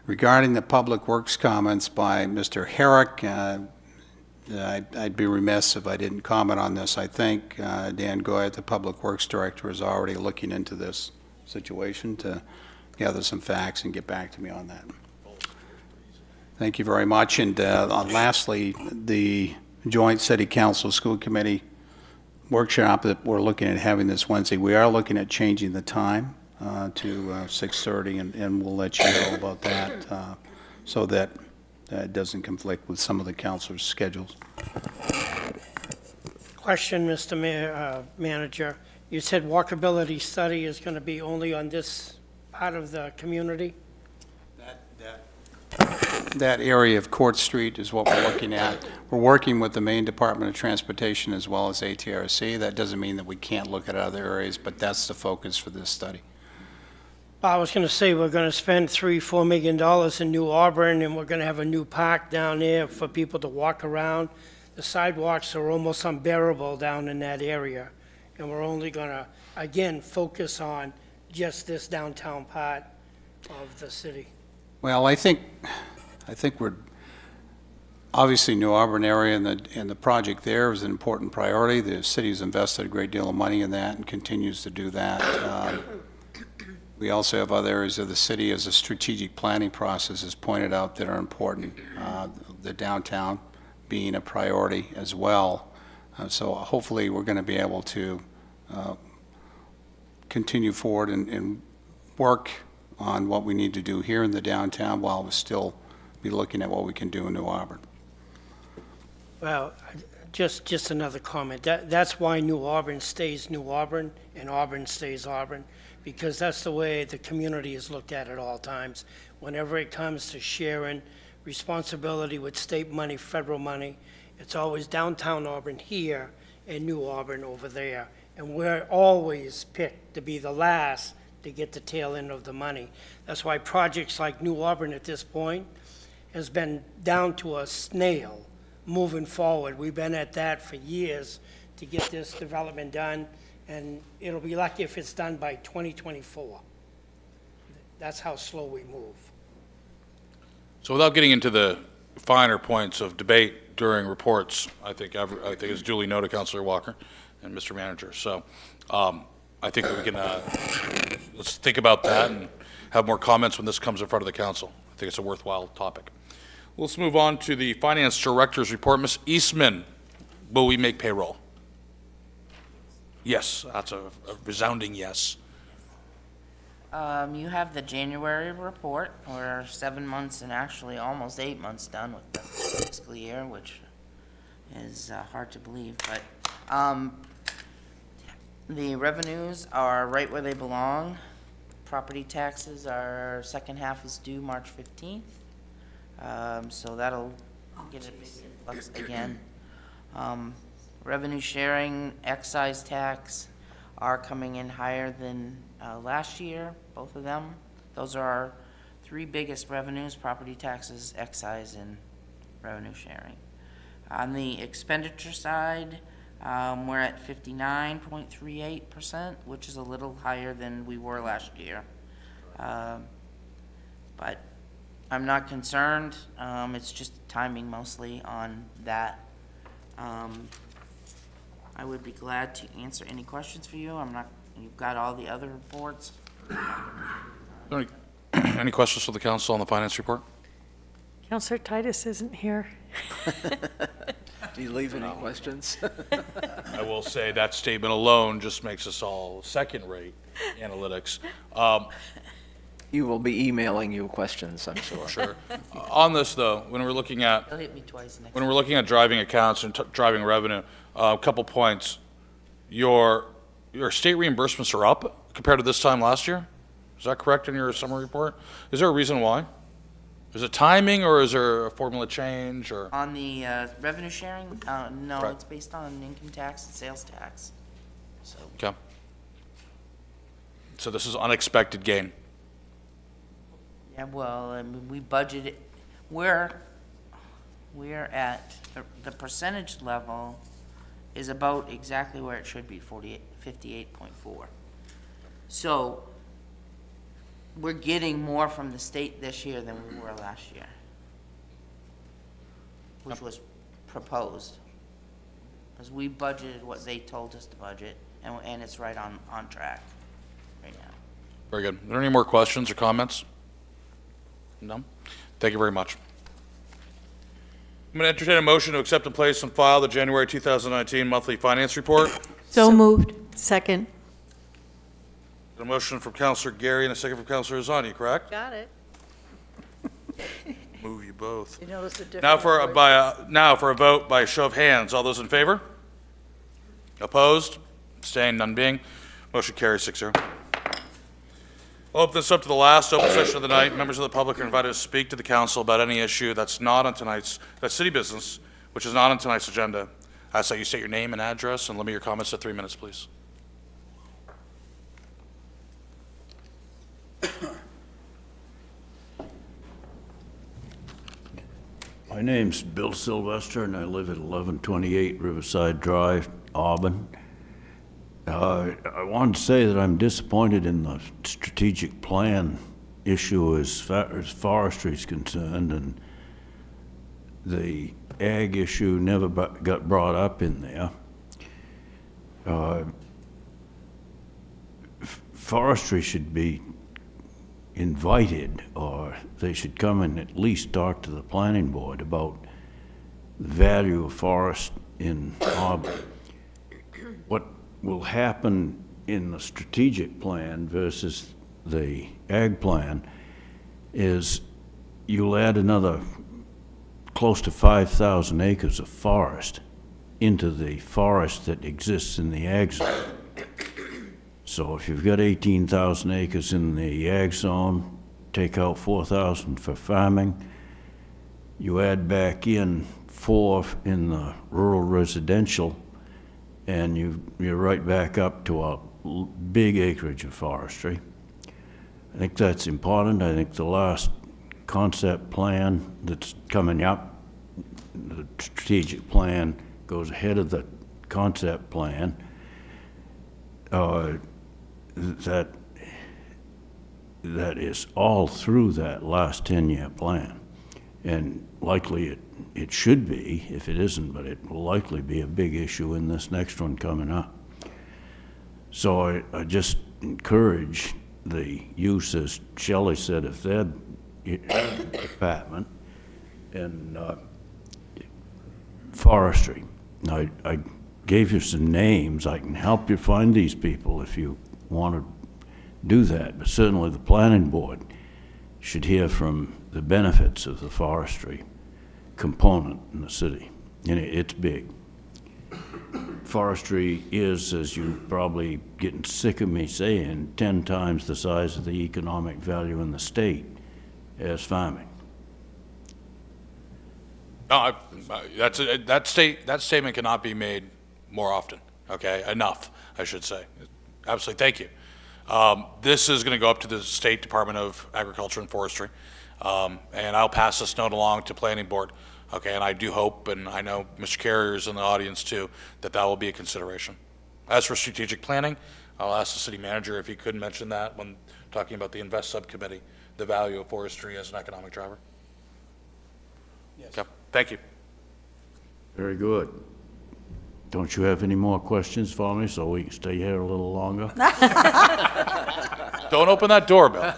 Regarding the Public Works comments by Mr. Herrick, I'd be remiss if I didn't comment on this. I think Dan Goyette, the Public Works Director, is already looking into this situation to gather some facts and get back to me on that. Thank you very much. And lastly, the Joint City Council School Committee workshop that we're looking at having this Wednesday, we are looking at changing the time to 6:30, and we'll let you know about that so that it doesn't conflict with some of the councilors' schedules. Question, Mr. Manager. You said walkability study is going to be only on this part of the community? That area of Court Street is what we're looking at. We're working with the Maine Department of Transportation as well as ATRC. That doesn't mean that we can't look at other areas, but that's the focus for this study. I was going to say we're going to spend $3–4 million in New Auburn, and we're going to have a new park down there for people to walk around. The sidewalks are almost unbearable down in that area, and we're only going to, again, focus on just this downtown part of the city. Well, I think we're obviously New Auburn area and the project there is an important priority. The city's invested a great deal of money in that and continues to do that. We also have other areas of the city as a strategic planning process is pointed out that are important, the downtown being a priority as well. So hopefully we're going to be able to continue forward and work on what we need to do here in the downtown while we still be looking at what we can do in New Auburn. Well, just another comment. That's why New Auburn stays New Auburn and Auburn stays Auburn, because that's the way the community is looked at all times. Whenever it comes to sharing responsibility with state money, federal money, it's always downtown Auburn here and New Auburn over there. And we're always picked to be the last to get the tail end of the money. That's why projects like New Auburn at this point has been down to a snail moving forward. We've been at that for years to get this development done, and it'll be lucky if it's done by 2024. That's how slow we move. So without getting into the finer points of debate during reports, I think it's duly noted, Councilor Walker and Mr. Manager. So I think that we can let's think about that and have more comments when this comes in front of the council. I think it's a worthwhile topic. Let's move on to the Finance Director's report. Ms. Eastman, will we make payroll? Yes, that's a resounding yes. You have the January report. We're 7 months and actually almost 8 months done with the fiscal year, which is hard to believe. But the revenues are right where they belong. Property taxes, our second half is due March 15th. So that'll get a big influx again. Revenue sharing, excise tax are coming in higher than last year, both of them. Those are our three biggest revenues: property taxes, excise, and revenue sharing. On the expenditure side, we're at 59.38%, which is a little higher than we were last year. But I'm not concerned. It's just timing mostly on that. I would be glad to answer any questions for you. You've got all the other reports. Any questions for the council on the finance report? Councilor Titus isn't here. Do you leave any questions? I will say that statement alone just makes us all second-rate analytics. You will be emailing you questions, I'm sure. Sure. On this, though, when we're looking at He'll hit me twice next when we're looking at driving accounts and driving revenue, a couple points. Your state reimbursements are up compared to this time last year. Is that correct in your summary report? Is there a reason why? Is it timing, or is there a formula change, or? On the revenue sharing, no, Right. it's based on income tax and sales tax. So Okay. So this is unexpected gain. yeah, well, I mean, we budgeted. We're at the percentage level is about exactly where it should be, 58.4. So we're getting more from the state this year than we were last year, which was proposed. Because we budgeted what they told us to budget, and it's right on track right now. Very good. Are there any more questions or comments? No? Thank you very much. I'm going to entertain a motion to accept and place on file the January 2019 monthly finance report. So moved. Second. A motion from Councilor Gary and a second from Councilor Azani, correct? Got it. Move you both. You notice the difference? Now for a vote by show of hands. All those in favor? Opposed? Abstained? None being. Motion carries 6-0. I'll open this up to the last open session of the night. Members of the public are invited to speak to the council about any issue that's city business, which is not on tonight's agenda. I ask that you state your name and address and limit your comments to 3 minutes, please. My name's Bill Sylvester, and I live at 1128 Riverside Drive, Auburn. I wanted to say that I'm disappointed in the strategic plan issue as far as forestry is concerned, and the ag issue never got brought up in there. Forestry should be invited, or they should come and at least talk to the planning board about the value of forest in Auburn. What will happen in the strategic plan versus the ag plan is you'll add another close to 5,000 acres of forest into the forest that exists in the ag zone. So if you've got 18,000 acres in the ag zone, take out 4,000 for farming, you add back in 4 in the rural residential, and you're right back up to a big acreage of forestry. I think that's important. I think the last concept plan that's coming up, the strategic plan goes ahead of the concept plan. That is all through that last 10-year plan, and likely it should be. If it isn't, but it will likely be a big issue in this next one coming up. So I just encourage the use, as Shelley said, if their department and forestry. I gave you some names. I can help you find these people if you want to do that, but certainly the planning board should hear from the benefits of the forestry component in the city, and it's big. Forestry is, as you're probably getting sick of me saying, 10 times the size of the economic value in the state as farming. No, that statement cannot be made more often. Okay, enough, I should say. Absolutely, thank you. This is going to go up to the State Department of Agriculture and Forestry, and I'll pass this note along to Planning Board. Okay, and I do hope, and I know Mr. Carrier's in the audience too, that will be a consideration. As for strategic planning, I'll ask the city manager if he could mention that when talking about the Invest Subcommittee, the value of forestry as an economic driver. Yes. Okay, thank you. Very good. Don't you have any more questions for me so we can stay here a little longer? Don't open that door, Bill.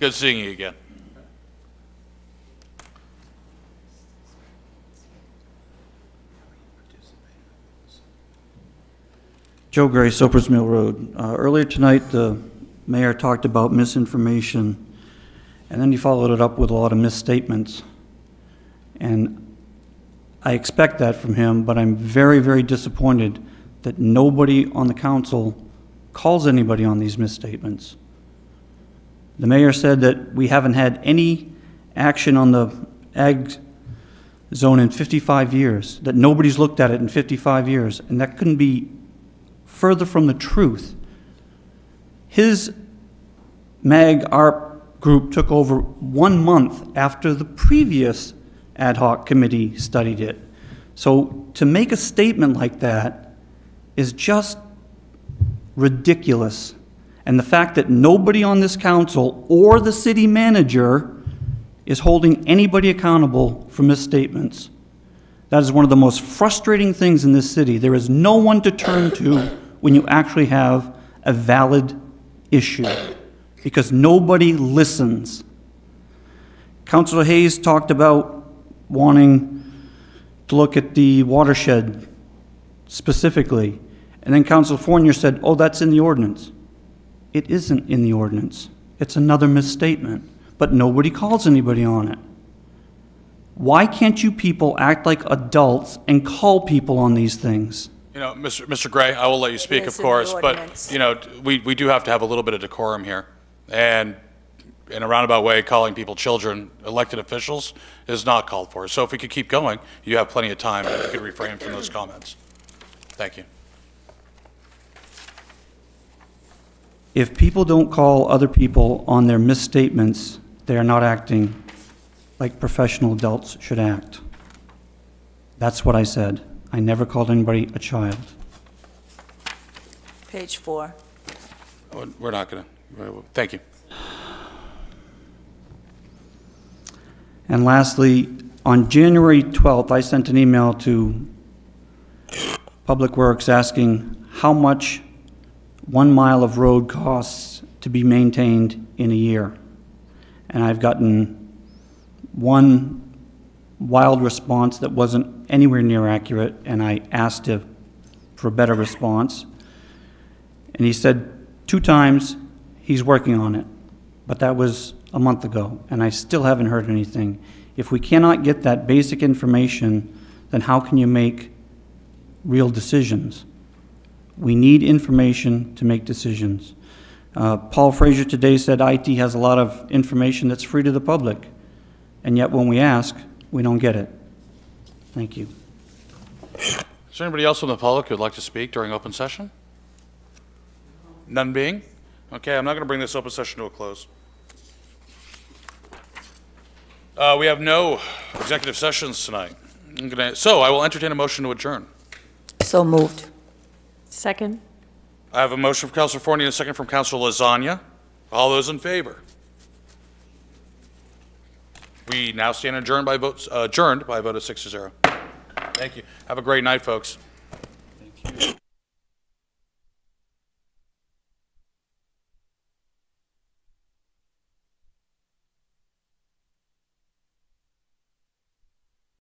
Good seeing you again. Joe Gray, Soapers Mill Road. Earlier tonight, the mayor talked about misinformation, and then he followed it up with a lot of misstatements. And I expect that from him, but I'm very, very disappointed that nobody on the council calls anybody on these misstatements. The mayor said that we haven't had any action on the ag zone in 55 years, that nobody's looked at it in 55 years, and that couldn't be further from the truth. His MAG-ARP group took over 1 month after the previous ad hoc committee studied it. So to make a statement like that is just ridiculous. And the fact that nobody on this council or the city manager is holding anybody accountable for misstatements, that is one of the most frustrating things in this city. There is no one to turn to when you actually have a valid issue, because nobody listens. Councilor Hayes talked about wanting to look at the watershed specifically, and then Councilor Fournier said, oh, that's in the ordinance. It isn't in the ordinance. It's another misstatement, but nobody calls anybody on it. Why can't you people act like adults and call people on these things? You know, Mr. Gray, I will let you speak, of course, but, you know, we do have to have a little bit of decorum here. And in a roundabout way, calling people children, elected officials, is not called for. So if we could keep going, you have plenty of time, and you could refrain from those comments. Thank you. If people don't call other people on their misstatements, they are not acting like professional adults should act. That's what I said. I never called anybody a child. Page 4. We're not going to. Thank you. And lastly, on January 12th, I sent an email to Public Works asking how much 1 mile of road costs to be maintained in a year. And I've gotten one wild response that wasn't anywhere near accurate, and I asked for a better response. And he said 2 times he's working on it, but that was a month ago, and I still haven't heard anything. If we cannot get that basic information, then how can you make real decisions? We need information to make decisions. Paul Frazier today said IT has a lot of information that's free to the public, and yet when we ask, we don't get it. Thank you. Is there anybody else from the public who would like to speak during open session? None being? Okay, I'm not going to bring this open session to a close. We have no executive sessions tonight. So I will entertain a motion to adjourn. So moved. Second. I have a motion from Councilor Fournier and a second from Councilor Lasagna. All those in favor? We now stand adjourned by a vote of 6-0. Thank you. Have a great night, folks. Thank you.